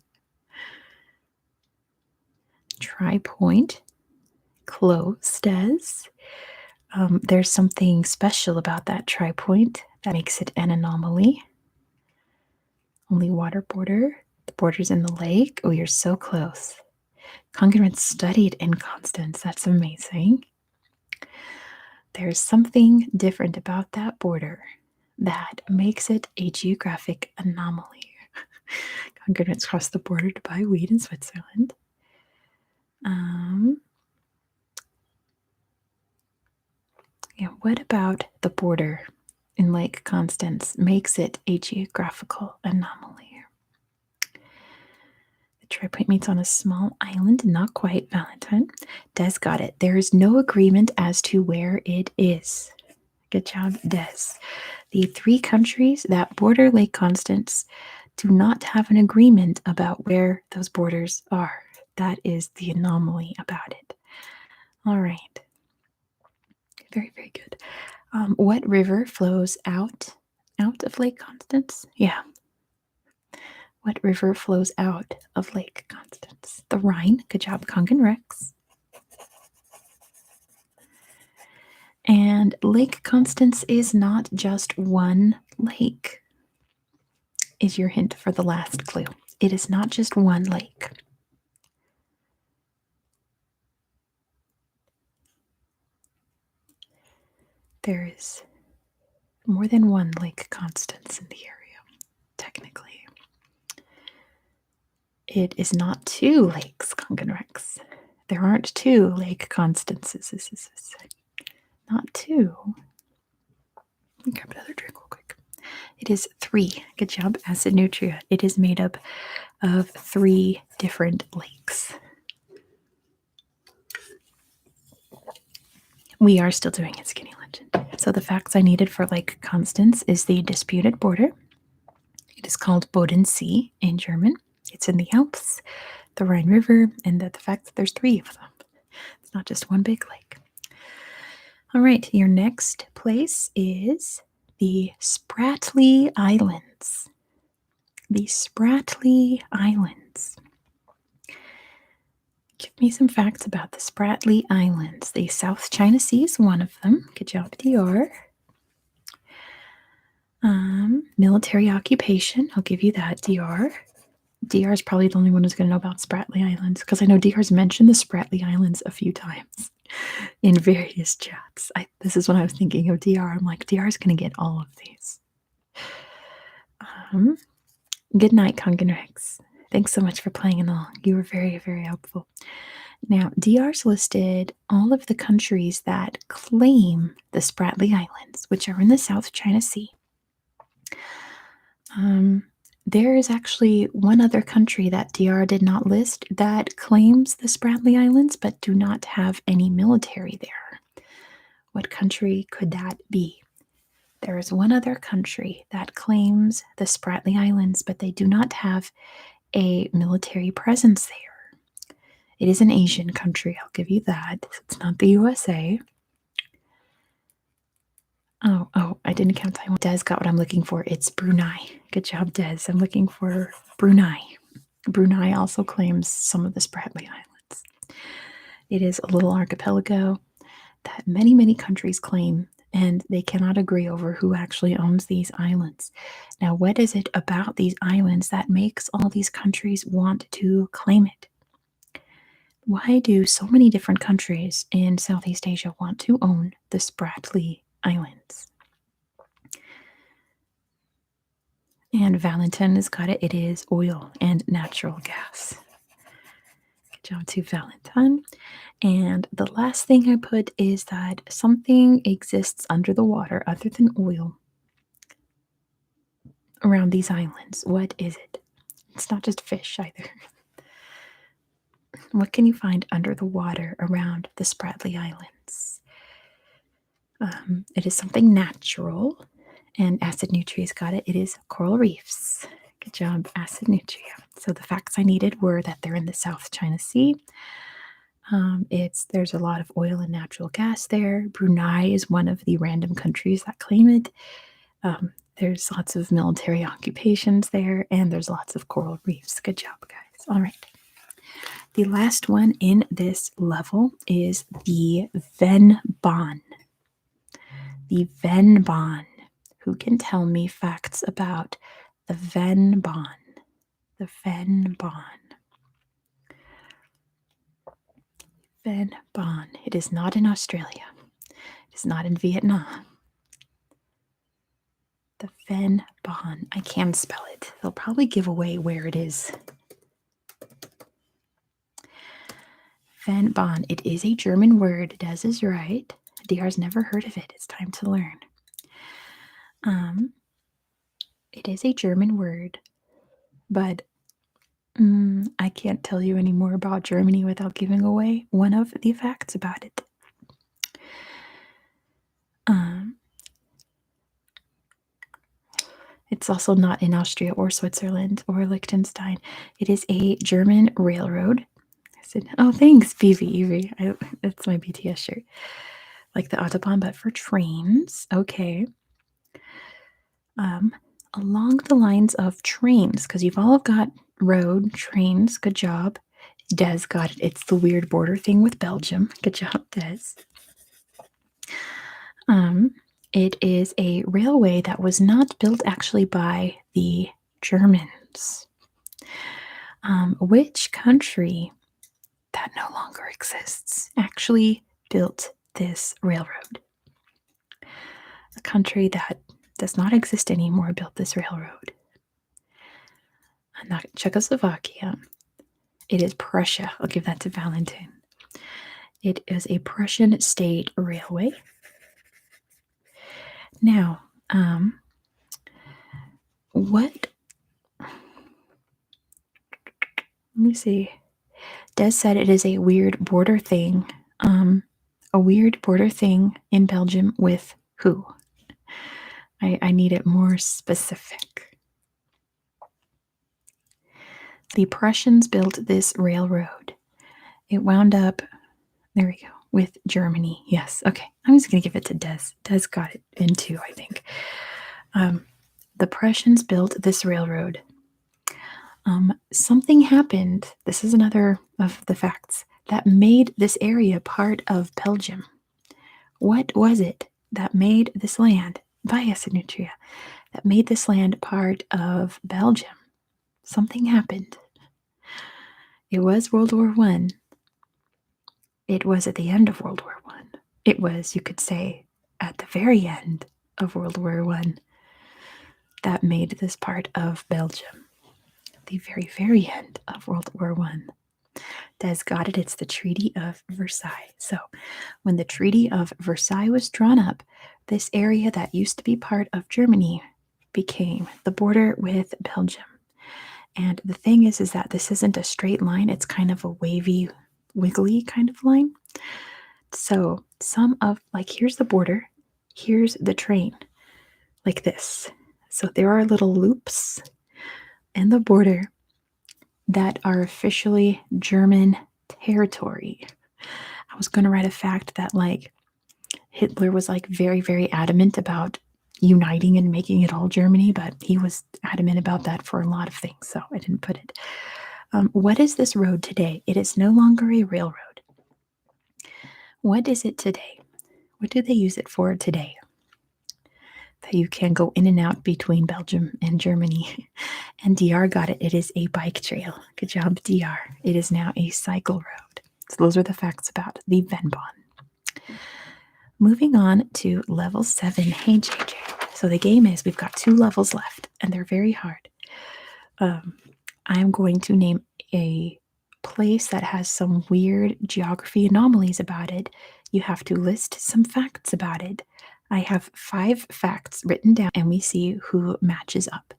Speaker 1: Tri Point close, Des. There's something special about that tri-point that makes it an anomaly. Only water border. The border's in the lake. Oh, you're so close. Congruence studied in Constance. That's amazing. There's something different about that border that makes it a geographic anomaly. Congruence crossed the border to buy weed in Switzerland. Yeah, what about the border in Lake Constance makes it a geographical anomaly? The tri-point meets on a small island, not quite Valentine. Des got it. There is no agreement as to where it is. Good job, Des. The three countries that border Lake Constance do not have an agreement about where those borders are. That is the anomaly about it. All right. Very, very good. What river flows out of Lake Constance? Yeah. What river flows out of Lake Constance? The Rhine. Good job, Kongen Rex. And Lake Constance is not just one lake, is your hint for the last clue. It is not just one lake. There is more than one Lake Constance in the area, technically. It is not two lakes, Kongen Rex. There aren't two Lake Constances. Not two. Let me grab another drink real quick. It is three. Good job, Acid Nutria. It is made up of three different lakes. We are still doing it, Skinny Legend. So the facts I needed for Lake Constance is the disputed border. It is called Bodensee in German. It's in the Alps, the Rhine River, and the fact that there's three of them. It's not just one big lake. All right, your next place is the Spratly Islands. The Spratly Islands. Give me some facts about the Spratly Islands. The South China Sea is one of them. Good job, DR. Military occupation. I'll give you that, DR. DR is probably the only one who's going to know about Spratly Islands because I know DR's mentioned the Spratly Islands a few times in various chats. This is when I was thinking of DR. I'm like, DR is going to get all of these. Good night, Kongen Rex. Thanks so much for playing along. You were very, very helpful. Now, DR's listed all of the countries that claim the Spratly Islands, which are in the South China Sea. There is actually one other country that DR did not list that claims the Spratly Islands but do not have any military there. What country could that be? There is one other country that claims the Spratly Islands, but they do not have a military presence there. It is an Asian country, I'll give you that. It's not the USA. Oh, I didn't count Taiwan. Des got what I'm looking for. It's Brunei. Good job, Des. I'm looking for Brunei. Brunei also claims some of the Spratly Islands. It is a little archipelago that many, many countries claim, and they cannot agree over who actually owns these islands. Now, what is it about these islands that makes all these countries want to claim it? Why do so many different countries in Southeast Asia want to own the Spratly Islands? And Valentin has got it. It is oil and natural gas. Good job to Valentin. And the last thing I put is that something exists under the water other than oil around these islands. What is it? It's not just fish either. What can you find under the water around the Spratly Islands? It is something natural, and Acid Nutria's got it. It is coral reefs. Good job, Acid Nutria. So the facts I needed were that they're in the South China Sea. There's a lot of oil and natural gas there. Brunei is one of the random countries that claim it. There's lots of military occupations there, and there's lots of coral reefs. Good job, guys. All right. The last one in this level is the Venbon. The Venbon. Who can tell me facts about the Venbon? The Venbon. Venbon. It is not in Australia. It is not in Vietnam. The Venbon. I can spell it. They'll probably give away where it is. Venbon. It is a German word. Des is right. DR's never heard of it. It's time to learn. It is a German word, but I can't tell you any more about Germany without giving away one of the facts about it. It's also not in Austria or Switzerland or Liechtenstein. It is a German railroad. I said, oh, thanks, Evie. That's my BTS shirt. Like the Autobahn, but for trains. Okay. Along the lines of trains, because you've all got road, trains. Good job. Des got it. It's the weird border thing with Belgium. Good job, Des. It is a railway that was not built actually by the Germans. Which country that no longer exists actually built this railroad? A country that does not exist anymore built this railroad. Not Czechoslovakia. It is Prussia. I'll give that to Valentin. It is a Prussian state railway. Now, what? Let me see. Des said it is a weird border thing. A weird border thing in Belgium with who? I need it more specific. The Prussians built this railroad. It wound up, there we go, with Germany. Yes, okay. I'm just going to give it to Des. Des got it in two, I think. The Prussians built this railroad. Something happened, this is another of the facts, that made this area part of Belgium. What was it that made this land, via Sinutria, that made this land part of Belgium? Something happened. It was World War I. It was at the end of World War I. It was, you could say, at the very end of World War I that made this part of Belgium. The very, very end of World War I. Des got it. It's the Treaty of Versailles. So when the Treaty of Versailles was drawn up, this area that used to be part of Germany became the border with Belgium. And the thing is that this isn't a straight line. It's kind of a wavy, wiggly kind of line. So here's the border, here's the train, like this. So there are little loops in the border that are officially German territory. I was going to write a fact that Hitler was very, very adamant about uniting and making it all Germany, but he was adamant about that for a lot of things, so I didn't put it. What is this road today? It is no longer a railroad. What is it today? What do they use it for today? That you can go in and out between Belgium and Germany. And DR got it. It is a bike trail. Good job, DR. It is now a cycle road. So those are the facts about the Venbon. Moving on to level 7. Hey, JJ. So the game is we've got 2 levels left, and they're very hard. I'm going to name a place that has some weird geography anomalies about it. You have to list some facts about it. I have 5 facts written down, and we see who matches up.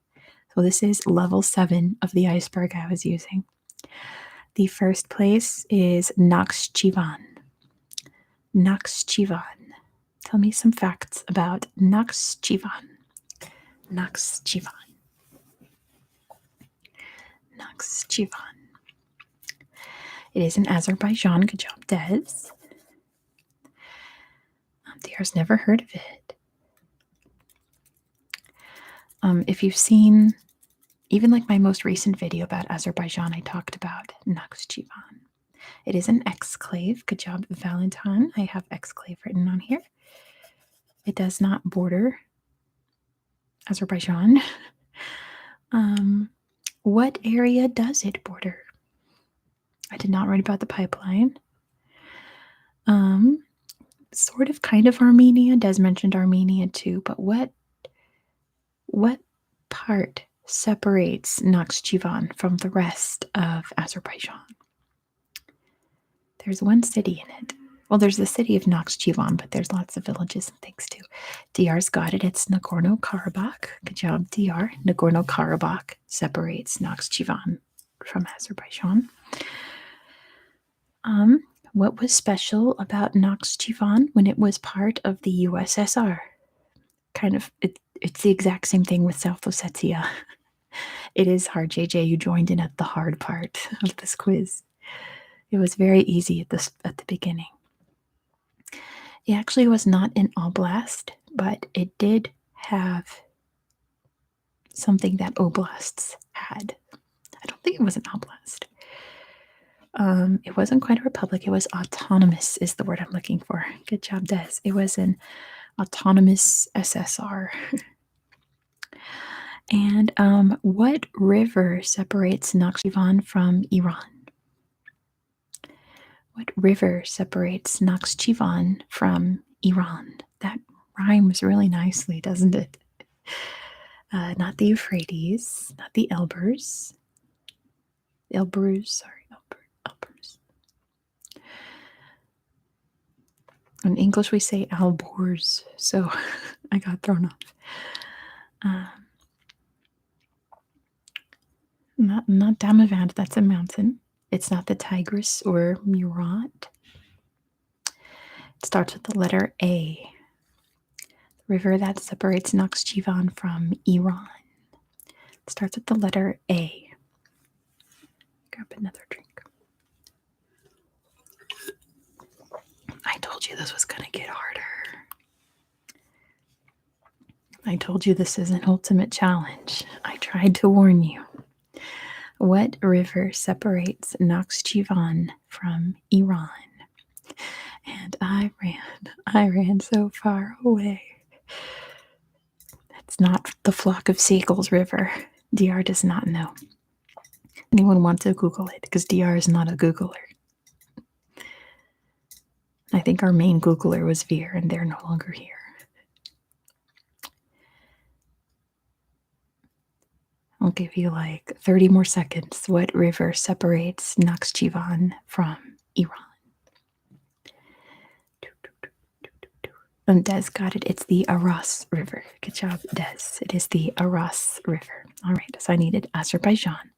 Speaker 1: So this is level 7 of the iceberg I was using. The first place is Nakhchivan. Nakhchivan. Tell me some facts about Nakhchivan. Nakhchivan. Nakhchivan. It is in Azerbaijan. Good job, Des. DR's never heard of it. If you've seen Even like my most recent video about Azerbaijan, I talked about Nakhchivan. It is an exclave. Good job, Valentine. I have exclave written on here. It does not border Azerbaijan. What area does it border? I did not write about the pipeline. Sort of kind of Armenia. Des mentioned Armenia too, but what part separates Nakhchivan from the rest of Azerbaijan? There's one city in it. Well, there's the city of Nakhchivan, but there's lots of villages and things too. DR's got it. It's Nagorno-Karabakh. Good job, DR. Nagorno-Karabakh separates Nakhchivan from Azerbaijan. What was special about Nakhchivan when it was part of the USSR? It's the exact same thing with South Ossetia. It is hard, JJ. You joined in at the hard part of this quiz. It was very easy at the beginning. It actually was not an oblast, but it did have something that oblasts had. I don't think it was an oblast. It wasn't quite a republic. It was autonomous is the word I'm looking for. Good job, Des. It was an autonomous SSR. And what river separates Nakhchivan from Iran? What river separates Nakhchivan from Iran? That rhymes really nicely, doesn't it? Not the Euphrates, not the Elbers. Elbers. In English, we say Albors, so I got thrown off. Not Damavand, that's a mountain. It's not the Tigris or Murat. It starts with the letter A. The river that separates Nakhchivan from Iran. It starts with the letter A. Grab another drink. I told you this was going to get harder. I told you this is an ultimate challenge. I tried to warn you. What river separates Nakhchivan from Iran? And I ran so far away. It's not the Flock of Seagulls River. DR does not know. Anyone want to Google it? Because DR is not a Googler. I think our main Googler was Veer, and they're no longer here. I'll give you like 30 more seconds. What river separates Nakhchivan from Iran? Des got it. It's the Aras River. Good job, Des. It is the Aras River. All right, so I needed Azerbaijan,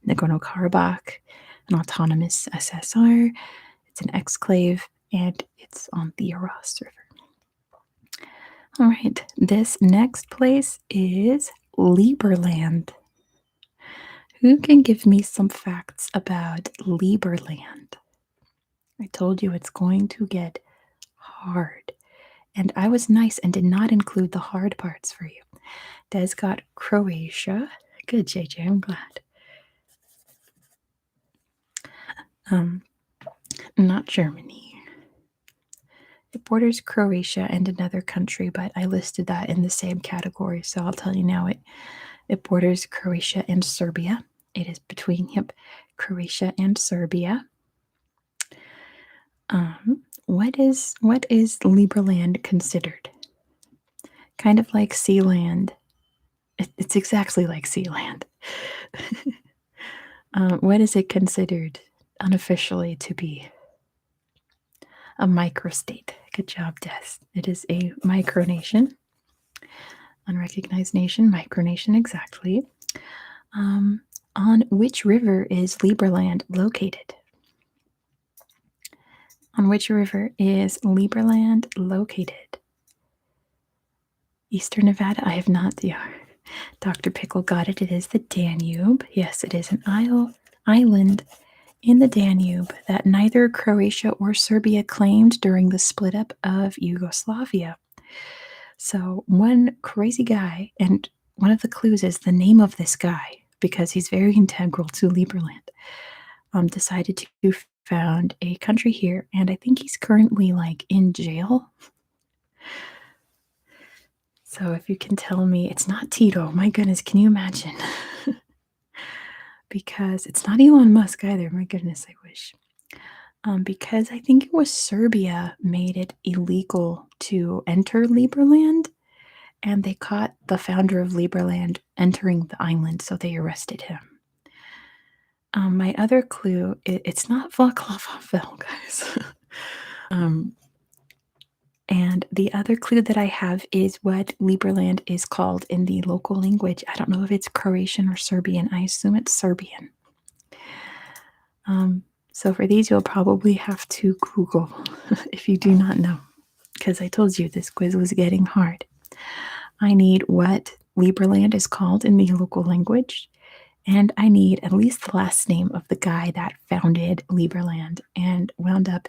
Speaker 1: Nagorno-Karabakh, an autonomous SSR. It's an exclave, and it's on the Aras River. All right, this next place is Liberland. Who can give me some facts about Liberland? I told you it's going to get hard. And I was nice and did not include the hard parts for you. Des got Croatia. Good, JJ, I'm glad. Not Germany. It borders Croatia and another country, but I listed that in the same category, so I'll tell you now. It borders Croatia and Serbia. It is between, Croatia and Serbia. What is Liberland considered? Kind of like Sealand. It's exactly like Sealand. What is it considered unofficially to be? A microstate. Good job, Des. It is a micronation. Unrecognized nation, micronation, exactly. On which river is Liberland located? On which river is Liberland located? Eastern Nevada? I have not. Dr. Pickle got it. It is the Danube. Yes, it is an island in the Danube that neither Croatia or Serbia claimed during the split up of Yugoslavia. So one crazy guy, and one of the clues is the name of this guy. because he's very integral to Liberland, decided to found a country here, and I think he's currently like in jail. So if you can tell me it's not Tito, my goodness, can you imagine? Because it's not Elon Musk either. My goodness, I wish. Because I think it was Serbia made it illegal to enter Liberland, and they caught the founder of Liberland entering the island, so they arrested him. My other clue, it's not Vaclav Havel, guys. um, and the other clue that I have is what Liberland is called in the local language. I don't know if it's Croatian or Serbian. I assume it's Serbian. So for these, you'll probably have to Google if you do not know, because I told you this quiz was getting hard. I need what Liberland is called in the local language, and I need at least the last name of the guy that founded Liberland and wound up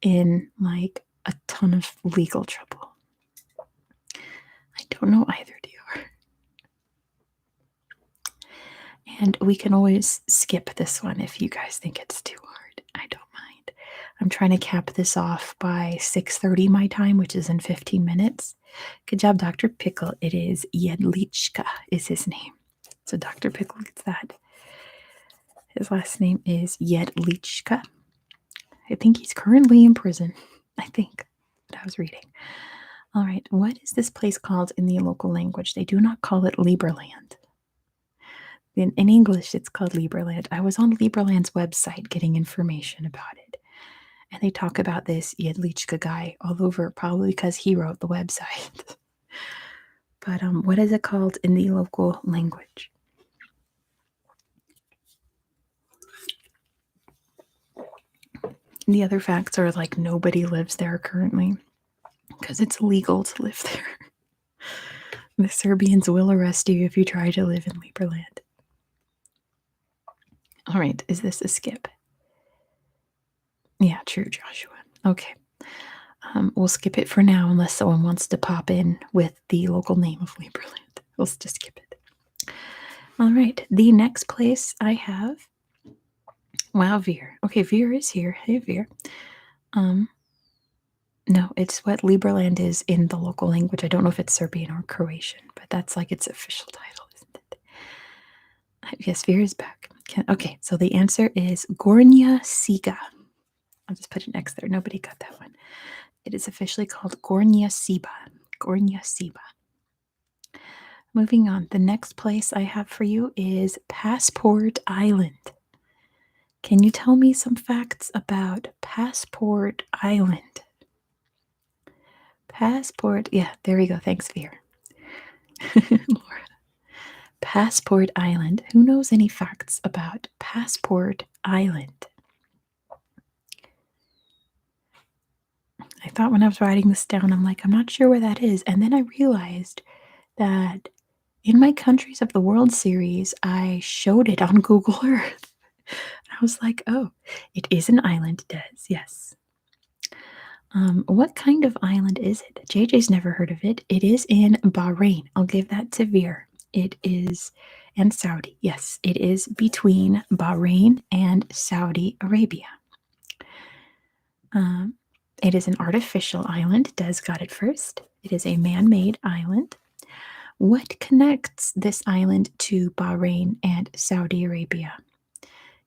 Speaker 1: in like a ton of legal trouble. I don't know either, DR. And we can always skip this one if you guys think it's too hard. I don't mind. I'm trying to cap this off by 6:30 my time, which is in 15 minutes. Good job, Dr. Pickle. It is Jedlichka is his name. So Dr. Pickle gets that. His last name is Jedlichka. I think he's currently in prison. I think that I was reading. All right, what is this place called in the local language? They do not call it Liberland. In English, it's called Liberland. I was on Liberland's website getting information about it. And they talk about this Jedlichka guy all over, probably because he wrote the website. But what is it called in the local language? The other facts are like nobody lives there currently because it's illegal to live there. The Serbians will arrest you if you try to live in Liberland. All right, is this a skip? Yeah, true, Joshua. Okay. We'll skip it for now unless someone wants to pop in with the local name of Liberland. We'll just skip it. All right, the next place I have. Wow, Veer. Okay, Veer is here. Hey, Veer. No, it's what Liberland is in the local language. I don't know if it's Serbian or Croatian, but that's like its official title, isn't it? Yes, Veer is back. Okay, so the answer is Gornja Siga. I'll just put an X there. Nobody got that one. It is officially called Gornja Siba. Gornja Siba. Moving on, the next place I have for you is Passport Island. Can you tell me some facts about Passport Island? Passport, yeah, there we go. Thanks, Veer. Laura. Passport Island. Who knows any facts about Passport Island? I thought when I was writing this down, I'm like, I'm not sure where that is. And then I realized that in my Countries of the World series, I showed it on Google Earth. I was like, oh, it is an island, Des. Yes. What kind of island is it? JJ's never heard of it. It is in Bahrain. I'll give that to Veer. It is, and Saudi. Yes, it is between Bahrain and Saudi Arabia. It is an artificial island. Des got it first. It is a man made island. What connects this island to Bahrain and Saudi Arabia?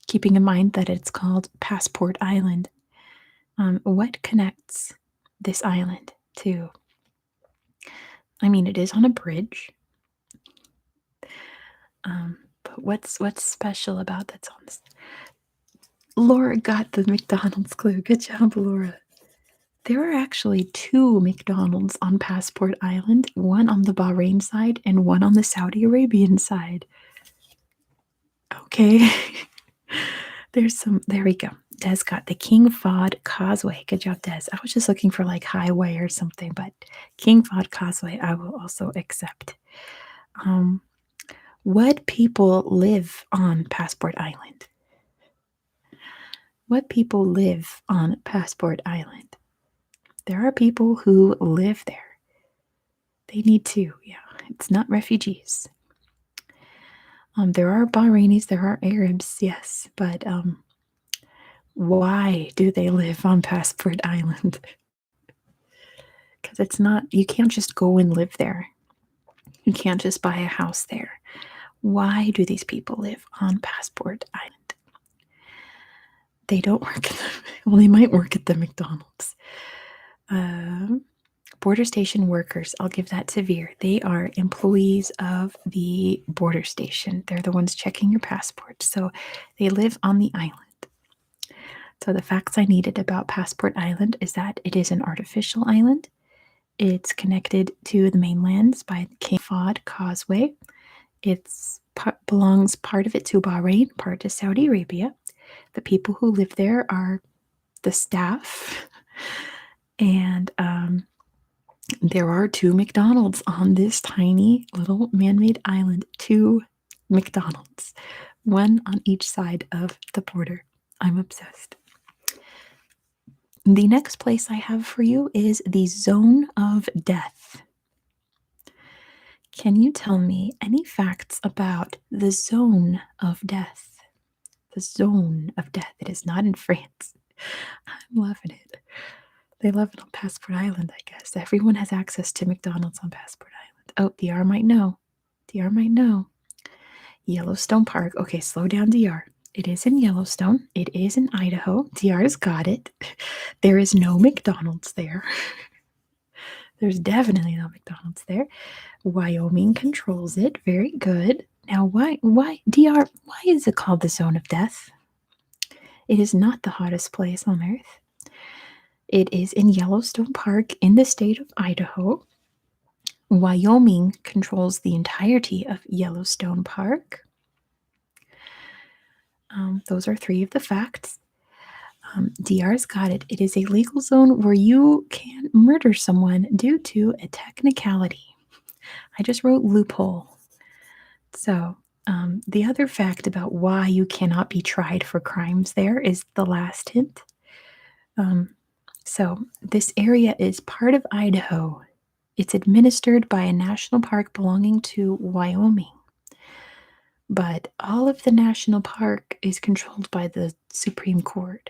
Speaker 1: Keeping in mind that it's called Passport Island. What connects this island to? I mean, it is on a bridge. But what's special about that's on this? Laura got the McDonald's clue. Good job, Laura. There are actually two McDonald's on Passport Island, one on the Bahrain side and one on the Saudi Arabian side. Okay. There we go. Des got the King Fahd Causeway. Good job, Des. I was just looking for like highway or something, but King Fahd Causeway I will also accept. What people live on Passport Island? What people live on Passport Island? There are people who live there. They need to, yeah. It's not refugees. There are Bahrainis, there are Arabs, yes, but why do they live on Passport Island? Because it's not, you can't just go and live there. You can't just buy a house there. Why do these people live on Passport Island? They don't work at well, they might work at the McDonald's. Border station workers, I'll give that to Veer. They are employees of the border station. They're the ones checking your passport. So they live on the island. So the facts I needed about Passport Island is that it is an artificial island. It's connected to the mainlands by the King Fahd Causeway. It's belongs part of it to Bahrain, part to Saudi Arabia. The people who live there are the staff, and there are 2 McDonald's on this tiny little man-made island. 2 McDonald's, one on each side of the border. I'm obsessed. The next place I have for you is the Zone of Death. Can you tell me any facts about the Zone of Death? The Zone of Death. It is not in France. I'm loving it. They love it on Passport Island, I guess. Everyone has access to McDonald's on Passport Island. Oh, DR might know. DR might know. Yellowstone Park. Okay, slow down, DR. It is in Yellowstone. It is in Idaho. DR's got it. There is no McDonald's there. There's definitely no McDonald's there. Wyoming controls it. Very good. Now, why, DR, why is it called the Zone of Death? It is not the hottest place on Earth. It is in Yellowstone Park in the state of Idaho. Wyoming controls the entirety of Yellowstone Park. Those are 3 of the facts. DR's got it. It is a legal zone where you can murder someone due to a technicality. I just wrote loophole. So, the other fact about why you cannot be tried for crimes there is the last hint. So, this area is part of Idaho. It's administered by a national park belonging to Wyoming. But all of the national park is controlled by the Supreme Court.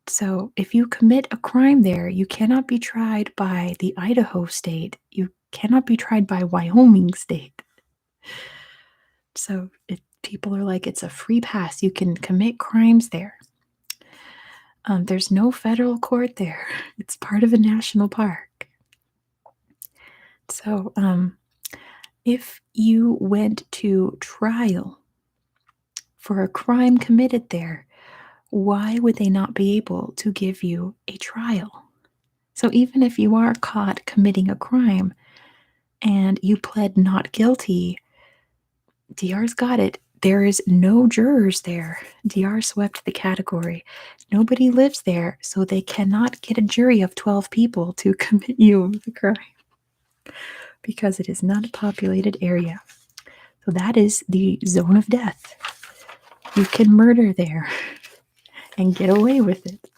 Speaker 1: So if you commit a crime there, you cannot be tried by the Idaho state. You cannot be tried by Wyoming state. So people are like, it's a free pass. You can commit crimes there. There's no federal court there. It's part of a national park. So if you went to trial for a crime committed there, why would they not be able to give you a trial? So even if you are caught committing a crime and you pled not guilty, DR's got it. There is no jurors there. DR swept the category. Nobody lives there, so they cannot get a jury of 12 people to commit you the crime because it is not a populated area. So that is the zone of death. You can murder there and get away with it.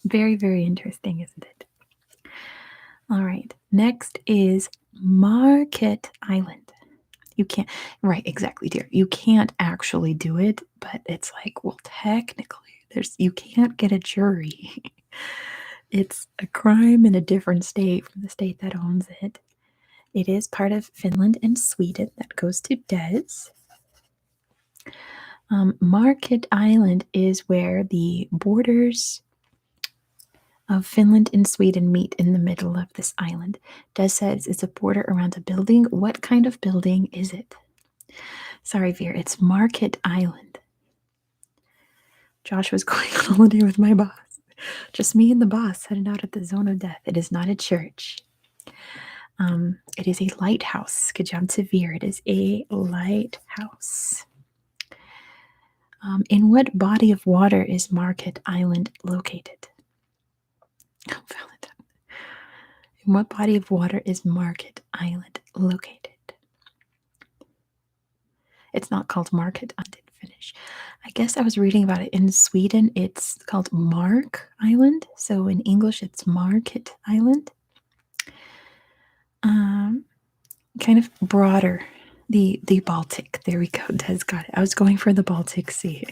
Speaker 1: Very, very interesting, isn't it? All right. Next is Market Island. You can't, right, exactly, dear. You can't actually do it, but it's like, well, technically, you can't get a jury. It's a crime in a different state from the state that owns it. It is part of Finland and Sweden. That goes to Des. Market Island is where the borders of Finland and Sweden meet in the middle of this island. Des says it's a border around a building. What kind of building is it? Sorry, Veer, it's Market Island. Josh was going on holiday with my boss. Just me and the boss headed out at the zone of death. It is not a church. It is a lighthouse. Good job to Veer. It is a lighthouse. In what body of water is Market Island located? Oh, Valentine. In what body of water is Market Island located? It's not called Market. I didn't finish. I guess I was reading about it. In Sweden, it's called Mark Island. So in English, it's Market Island. Kind of broader The Baltic. There we go. Des got it. I was going for the Baltic Sea.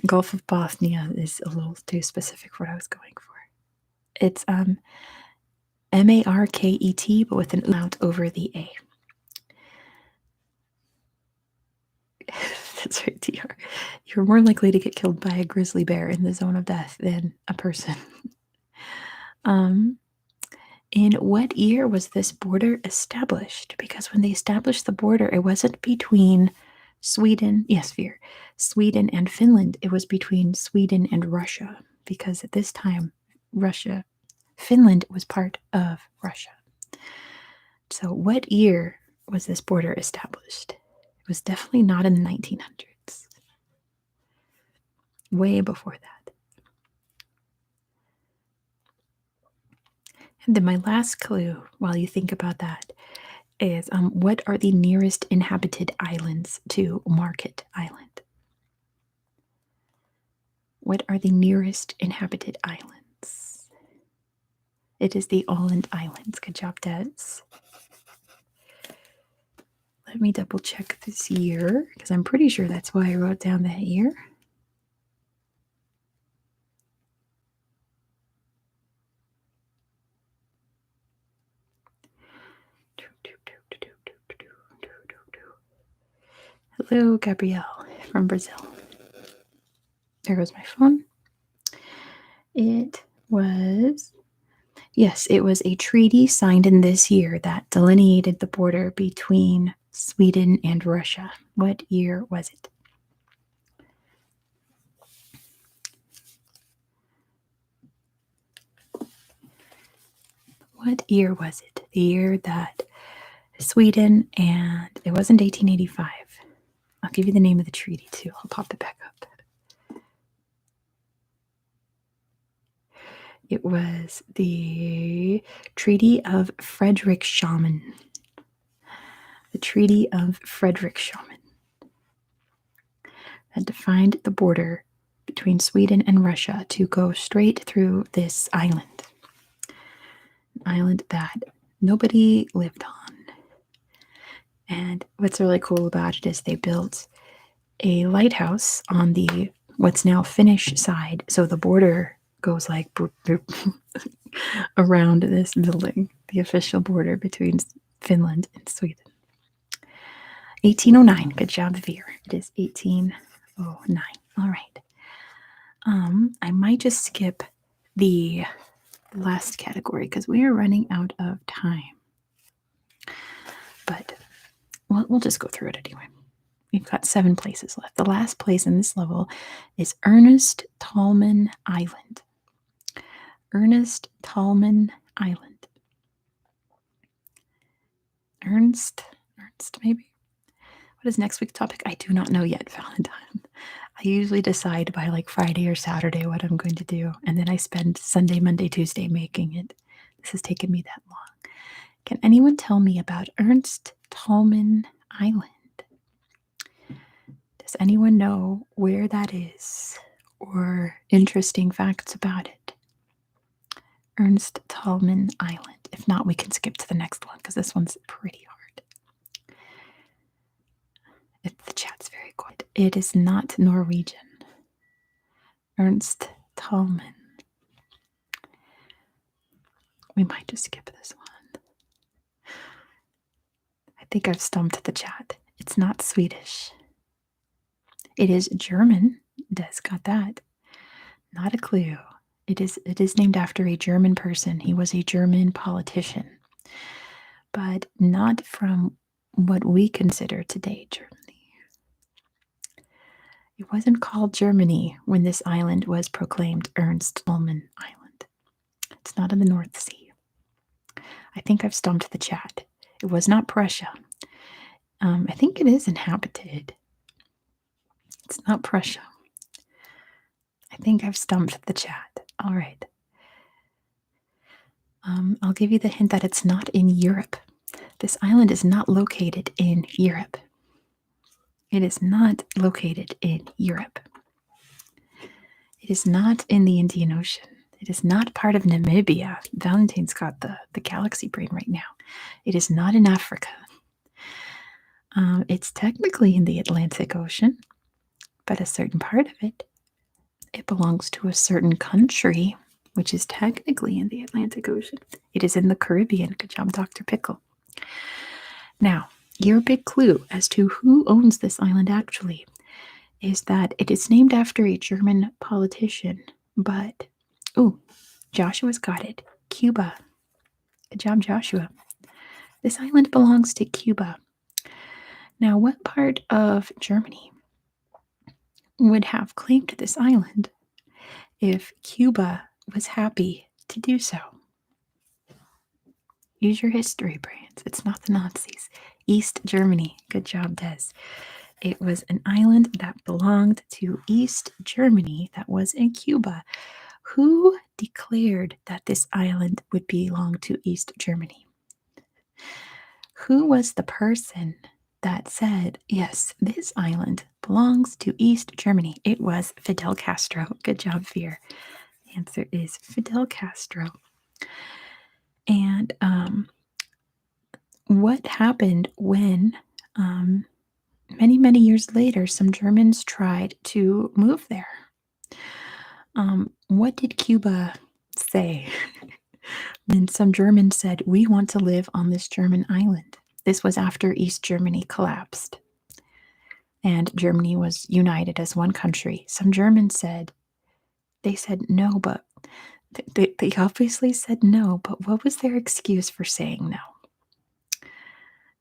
Speaker 1: Gulf of Bothnia is a little too specific for what I was going for. It's Market, but with an umlaut over the A. That's right, TR. You're more likely to get killed by a grizzly bear in the zone of death than a person. In what year was this border established? Because when they established the border, it wasn't between Sweden, yes, Veer, Sweden and Finland. It was between Sweden and Russia. Because at this time, Finland was part of Russia. So, what year was this border established? It was definitely not in the 1900s. Way before that. And then my last clue, while you think about that, is what are the nearest inhabited islands to Market Island? What are the nearest inhabited islands? It is the Åland Islands. Good job, Des. Let me double check this year, because I'm pretty sure that's why I wrote down that year. Hello, Gabrielle from Brazil. There goes my phone. It was a treaty signed in this year that delineated the border between Sweden and Russia. What year was it? What year was it? The year that Sweden, and it wasn't 1885. I'll give you the name of the treaty too. I'll pop it back up. It was the Treaty of Frederikshamn. The Treaty of Frederikshamn that defined the border between Sweden and Russia to go straight through this island. An island that nobody lived on. And what's really cool about it is they built a lighthouse on the what's now Finnish side, so the border goes like boop, boop, around this building, the official border between Finland and Sweden. 1809. Good job, Veer. It is 1809. All right. I might just skip the last category because we are running out of time. But we'll just go through it anyway. We've got 7 places left. The last place in this level is Ernest Tallman Island. Ernest Tallman Island. Ernst, maybe? What is next week's topic? I do not know yet, Valentine. I usually decide by like Friday or Saturday what I'm going to do, and then I spend Sunday, Monday, Tuesday making it. This has taken me that long. Can anyone tell me about Ernst Tallman Island? Does anyone know where that is or interesting facts about it? Ernst Tallman Island. If not, we can skip to the next one because this one's pretty hard. The chat's very quiet. It is not Norwegian. Ernst Tallman. We might just skip this one. I think I've stumped the chat. It's not Swedish. It is German. Des got that. Not a clue. It is named after a German person. He was a German politician. But not from what we consider today Germany. It wasn't called Germany when this island was proclaimed Ernst Tallman Island. It's not in the North Sea. I think I've stumped the chat. It was not Prussia. I think it is inhabited. It's not Prussia. I think I've stumped the chat. All right. I'll give you the hint that it's not in Europe. This island is not located in Europe. It is not located in Europe. It is not in the Indian Ocean. It is not part of Namibia. Valentine's got the galaxy brain right now. It is not in Africa. It's technically in the Atlantic Ocean, but a certain part of it belongs to a certain country, which is technically in the Atlantic Ocean. It is in the Caribbean. Good job, Dr. Pickle. Now, your big clue as to who owns this island actually is that it is named after a German politician, but, oh, Joshua's got it. Cuba. Good job, Joshua. This island belongs to Cuba. Now, what part of Germany would have claimed this island if Cuba was happy to do so? Use your history brains. It's not the Nazis. East Germany. Good job, Des. It was an island that belonged to East Germany that was in Cuba. Who declared that this island would belong to East Germany? Who was the person that said, yes, this island belongs to East Germany? It was Fidel Castro. Good job, Fear. The answer is Fidel Castro. And what happened when many, many years later, some Germans tried to move there? What did Cuba say when some Germans said, we want to live on this German island? This was after East Germany collapsed and Germany was united as one country. Some Germans said, they said no, but they obviously said no, but what was their excuse for saying no?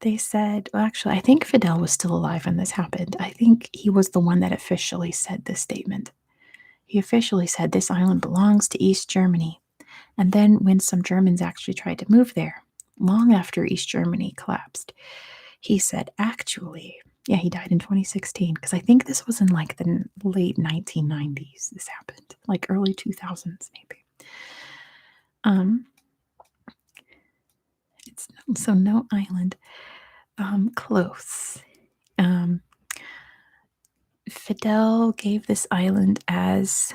Speaker 1: They said, well, actually, I think Fidel was still alive when this happened. I think he was the one that officially said this statement. He officially said this island belongs to East Germany. And then when some Germans actually tried to move there, long after East Germany collapsed, he said, actually, yeah, he died in 2016, because I think this was in like the late 1990s. This happened, like early 2000s, maybe. It's so no island. Close. Fidel gave this island as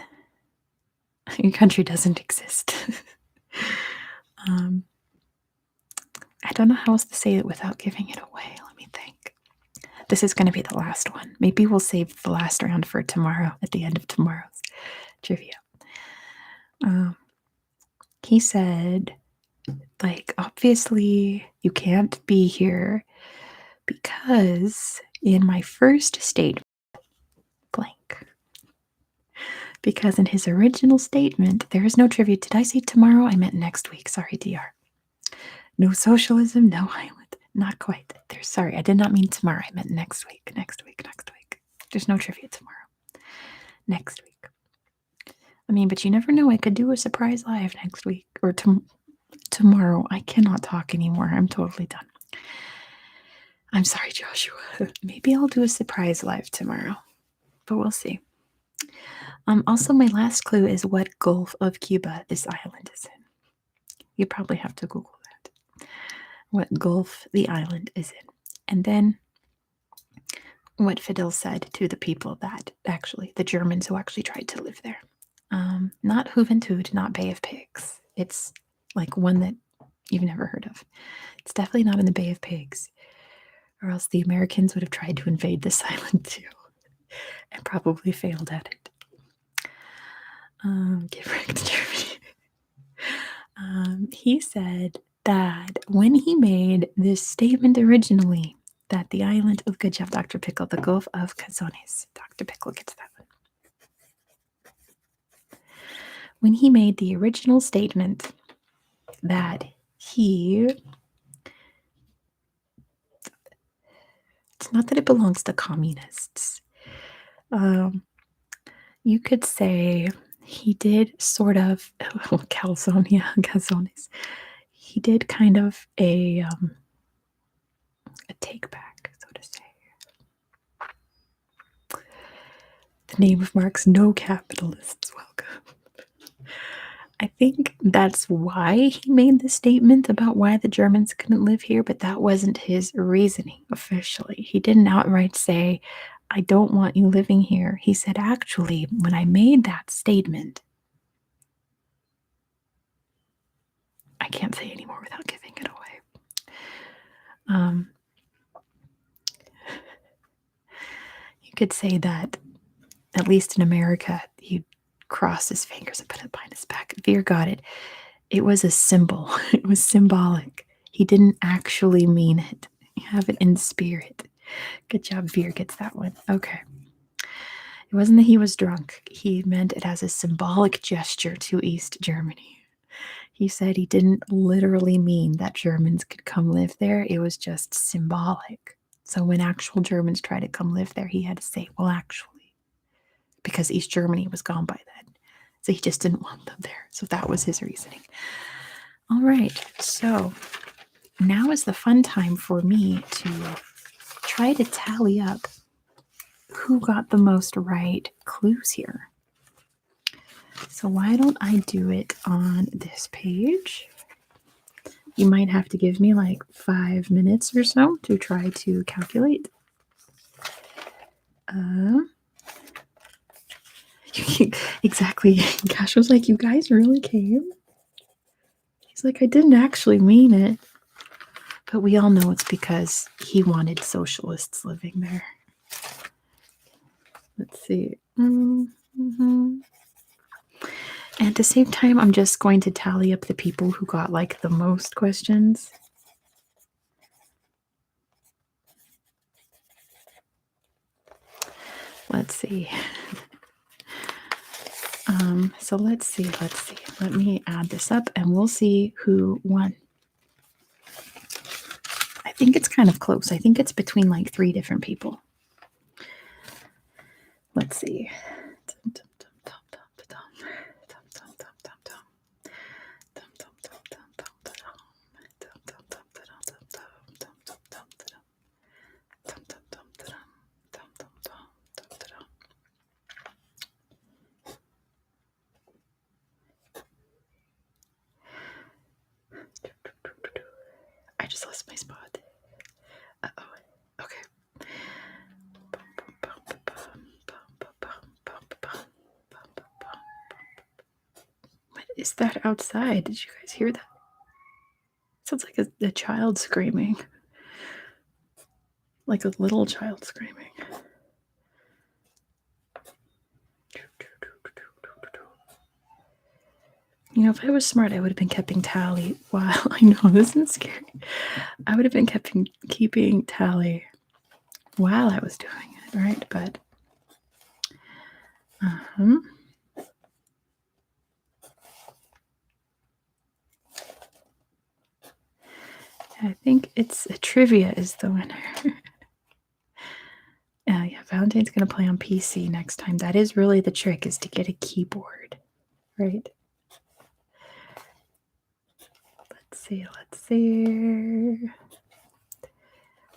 Speaker 1: your country doesn't exist. I don't know how else to say it without giving it away. Let me think. This is going to be the last one. Maybe we'll save the last round for tomorrow at the end of tomorrow's trivia. He said, like, obviously you can't be here because in my first statement, blank. Because in his original statement, there is no trivia. Did I say tomorrow? I meant next week. Sorry, DR. No socialism, no island. Not quite. Sorry, I did not mean tomorrow. I meant next week. Next week. Next week. There's no trivia tomorrow. Next week. I mean, but you never know. I could do a surprise live next week or tomorrow. I cannot talk anymore. I'm totally done. I'm sorry, Joshua. Maybe I'll do a surprise live tomorrow, but we'll see. Also, my last clue is what Gulf of Cuba this island is in. You probably have to Google that. What Gulf the island is in. And then what Fidel said to the people that actually, the Germans who actually tried to live there. Not Juventud, not Bay of Pigs. It's like one that you've never heard of. It's definitely not in the Bay of Pigs, or else the Americans would have tried to invade this island too and probably failed at it. Give Rick to Germany. He said that when he made this statement originally, that the island of, good job, Dr. Pickle, the Gulf of Cazones. Dr. Pickle gets that one. When he made the original statement that it's not that it belongs to communists. You could say he did sort of, calzones. He did kind of a take back, so to say. The name of Marx, no capitalists welcome. I think that's why he made the statement about why the Germans couldn't live here, but that wasn't his reasoning officially. He didn't outright say, I don't want you living here. He said, actually, when I made that statement, I can't say anymore without giving it away. could say that, at least in America, he'd cross his fingers and put it behind his back. Veer got it. It was a symbol. It was symbolic. He didn't actually mean it. You have it in spirit. Good job, Veer gets that one. Okay. It wasn't that he was drunk. He meant it as a symbolic gesture to East Germany. He said he didn't literally mean that Germans could come live there. It was just symbolic. So when actual Germans tried to come live there, he had to say, well, actually, because East Germany was gone by then. So he just didn't want them there. So that was his reasoning. All right. So now is the fun time for me to try to tally up who got the most right clues here. So why don't I do it on this page? You might have to give me like 5 minutes or so to try to calculate. Exactly. Cash was like, you guys really came? He's like, I didn't actually mean it. But we all know it's because he wanted socialists living there. Let's see. Mm-hmm. And at the same time, I'm just going to tally up the people who got like the most questions. Let's see. So let's see. Let me add this up and we'll see who won. I think it's kind of close. I think it's between like 3 different people. Let's see. I just lost my spot. Uh-oh. Okay. What is that outside? Did you guys hear that? Sounds like a child screaming. Like a little child screaming. You know, if I was smart, I would have been keeping tally while I know this is scary. I would have been keeping tally while I was doing it, right? But I think it's trivia is the winner. Yeah, Valentine's gonna play on PC next time. That is really the trick, is to get a keyboard, right? Let's see.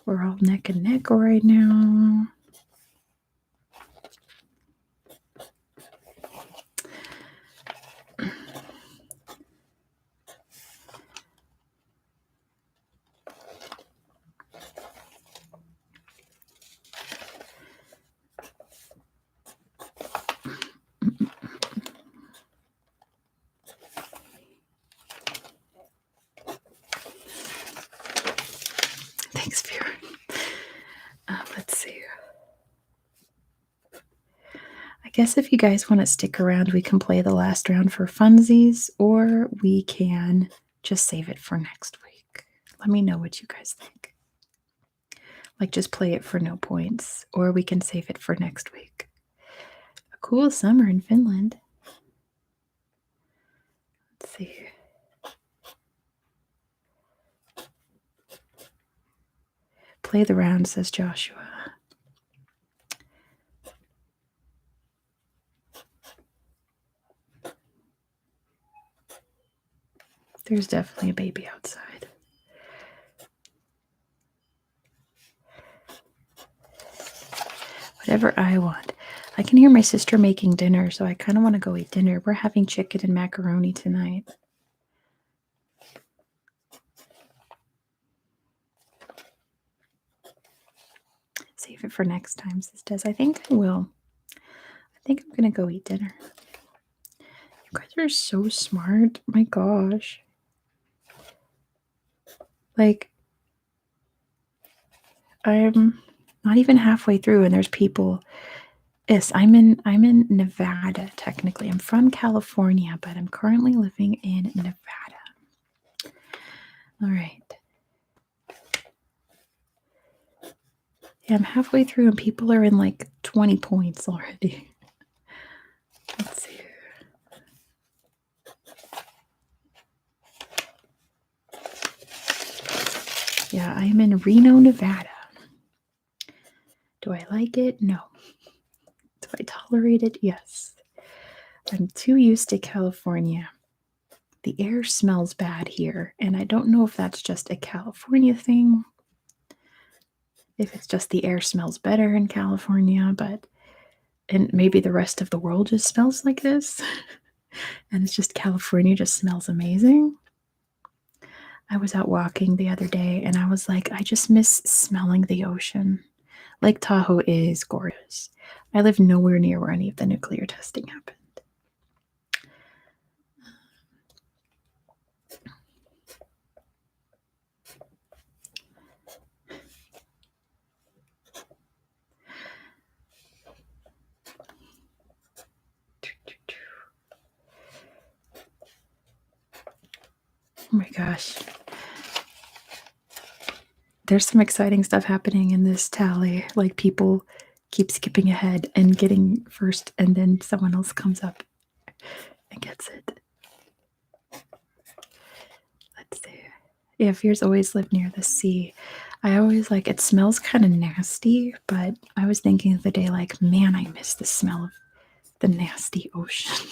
Speaker 1: We're all neck and neck right now. Thanks, Vera. Let's see. I guess if you guys want to stick around, we can play the last round for funsies, or we can just save it for next week. Let me know what you guys think. Like, just play it for no points, or we can save it for next week. A cool summer in Finland. Let's see. Play the round, says Joshua. There's definitely a baby outside. Whatever I want. I can hear my sister making dinner, so I kind of want to go eat dinner. We're having chicken and macaroni tonight. Save it for next time, says Des. I think I will. I think I'm going to go eat dinner. You guys are so smart. My gosh. Like, I'm not even halfway through, and there's people. Yes, I'm in Nevada technically. I'm from California, but I'm currently living in Nevada. All right. Yeah, I'm halfway through and people are in like 20 points already. Let's see. Yeah, I'm in Reno, Nevada. Do I like it? No. Do I tolerate it? Yes. I'm too used to California. The air smells bad here, and I don't know if that's just a California thing, if it's just the air smells better in California, and maybe the rest of the world just smells like this, and it's just California just smells amazing. I was out walking the other day, and I was like, I just miss smelling the ocean. Lake Tahoe is gorgeous. I live nowhere near where any of the nuclear testing happened. Oh my gosh. There's some exciting stuff happening in this tally. Like people keep skipping ahead and getting first, and then someone else comes up and gets it. Let's see. Yeah, Fears always live near the sea. I always like it smells kind of nasty, but I was thinking the other day, like, man, I miss the smell of the nasty ocean.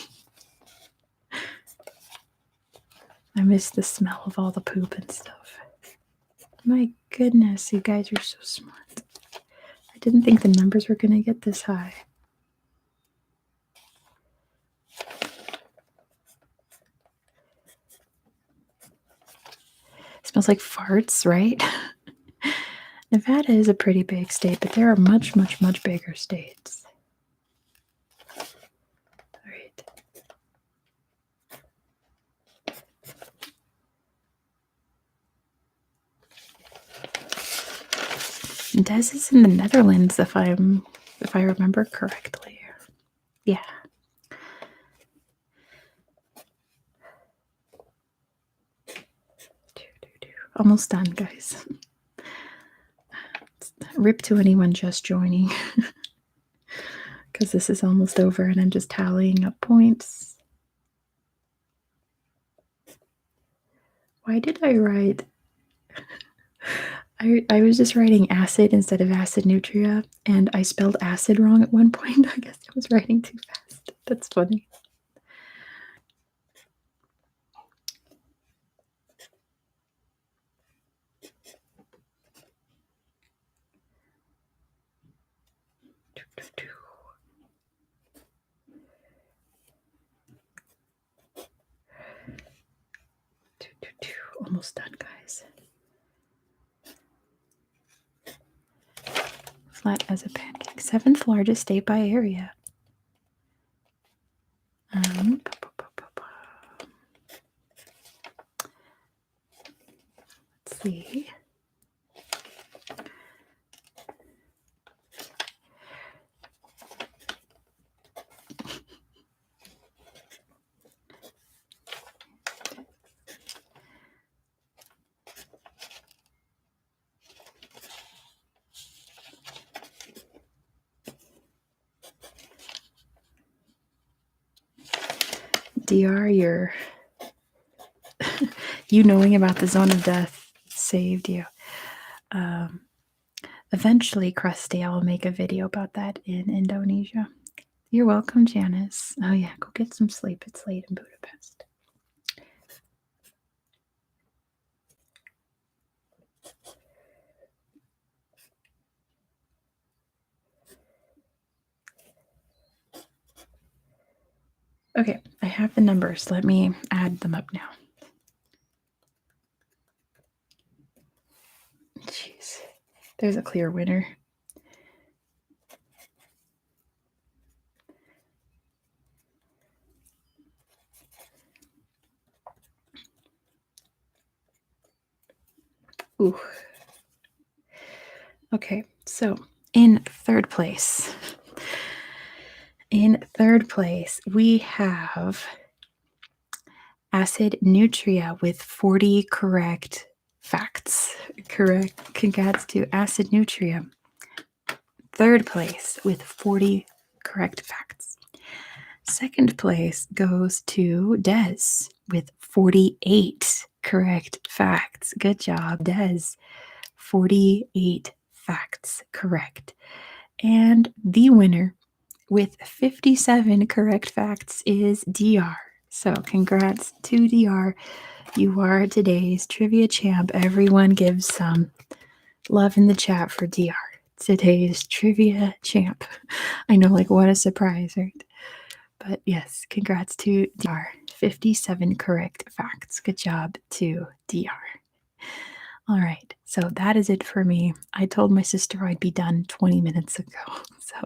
Speaker 1: I miss the smell of all the poop and stuff. My goodness, you guys are so smart. I didn't think the numbers were going to get this high. It smells like farts, right? Nevada is a pretty big state, but there are much, much, much bigger states. All right. Des is in the Netherlands, if I remember correctly. Yeah. Almost done, guys. Rip to anyone just joining, because this is almost over and I'm just tallying up points. Why did I write? I was just writing acid instead of acid nutria, and I spelled acid wrong at one point. I guess I was writing too fast. That's funny. Almost done, guys. Flat as a pancake. 7th largest state by area. Let's see. DR, you knowing about the zone of death saved you. Eventually, Krusty, I will make a video about that in Indonesia. You're welcome, Janice. Oh yeah, go get some sleep. It's late in Budapest. Okay, I have the numbers. Let me add them up now. Jeez, there's a clear winner. Ooh. Okay, so in third place. In third place, we have Acid Nutria with 40 correct facts. Correct. Congrats to Acid Nutria. Third place with 40 correct facts. Second place goes to Des with 48 correct facts. Good job, Des. 48 facts correct. And the winner with 57 correct facts is DR. So congrats to DR. You are today's trivia champ. Everyone gives some love in the chat for DR. Today's trivia champ. I know, like, what a surprise, right? But yes, congrats to DR. 57 correct facts. Good job to DR. All right, so that is it for me. I told my sister I'd be done 20 minutes ago, so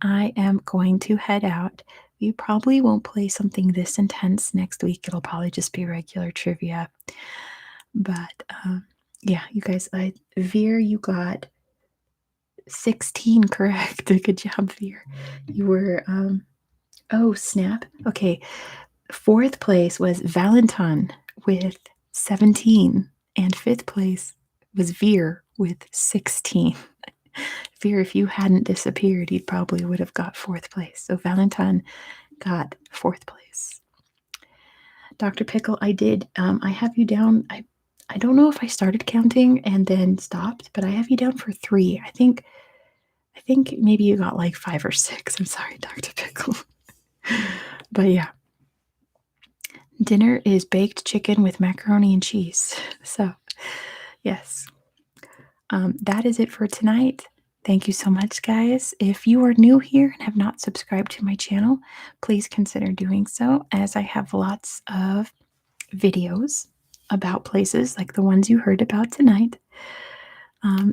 Speaker 1: I am going to head out. We probably won't play something this intense next week. It'll probably just be regular trivia. But yeah, you guys, Veer, you got 16 correct. Good job, Veer. You were, oh, snap. Okay, fourth place was Valentine with 17, and fifth place was Veer with 16. Veer, if you hadn't disappeared, you probably would have got fourth place. So Valentine got fourth place. Dr. Pickle, I did. I have you down. I don't know if I started counting and then stopped, but I have you down for 3. I think maybe you got like 5 or 6. I'm sorry, Dr. Pickle. But yeah. Dinner is baked chicken with macaroni and cheese. So, yes. That is it for tonight. Thank you so much, guys. If you are new here and have not subscribed to my channel, please consider doing so, as I have lots of videos about places like the ones you heard about tonight.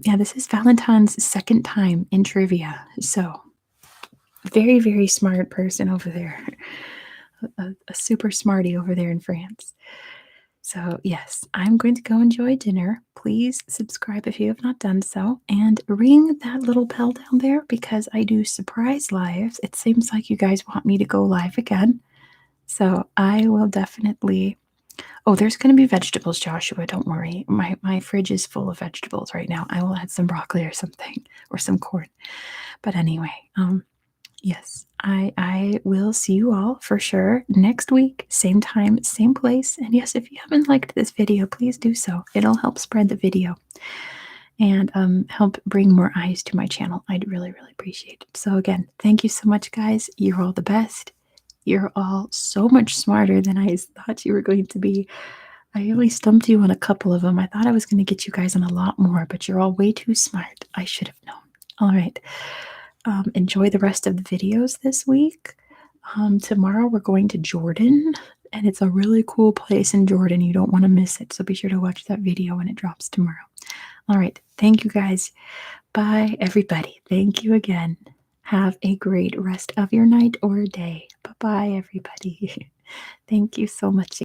Speaker 1: Yeah, this is Valentine's second time in trivia. So, very, very smart person over there. A super smarty over there in France. So, yes, I'm going to go enjoy dinner. Please subscribe if you have not done so, and ring that little bell down there because I do surprise lives. It seems like you guys want me to go live again. So, I will definitely. Oh, there's going to be vegetables, Joshua. Don't worry. My fridge is full of vegetables right now. I will add some broccoli or something, or some corn. But anyway, yes, I will see you all for sure next week, same time, same place. And yes, if you haven't liked this video, please do so. It'll help spread the video and help bring more eyes to my channel. I'd really, really appreciate it. So again, thank you so much, guys. You're all the best. You're all so much smarter than I thought you were going to be. I only stumped you on a couple of them. I thought I was going to get you guys on a lot more, but you're all way too smart. I should have known. All right. Enjoy the rest of the videos this week. Tomorrow we're going to Jordan, and it's a really cool place in Jordan. You don't want to miss it, so be sure to watch that video when it drops tomorrow. All right. Thank you, guys. Bye, everybody. Thank you again. Have a great rest of your night or day. Bye-bye, everybody. Thank you so much.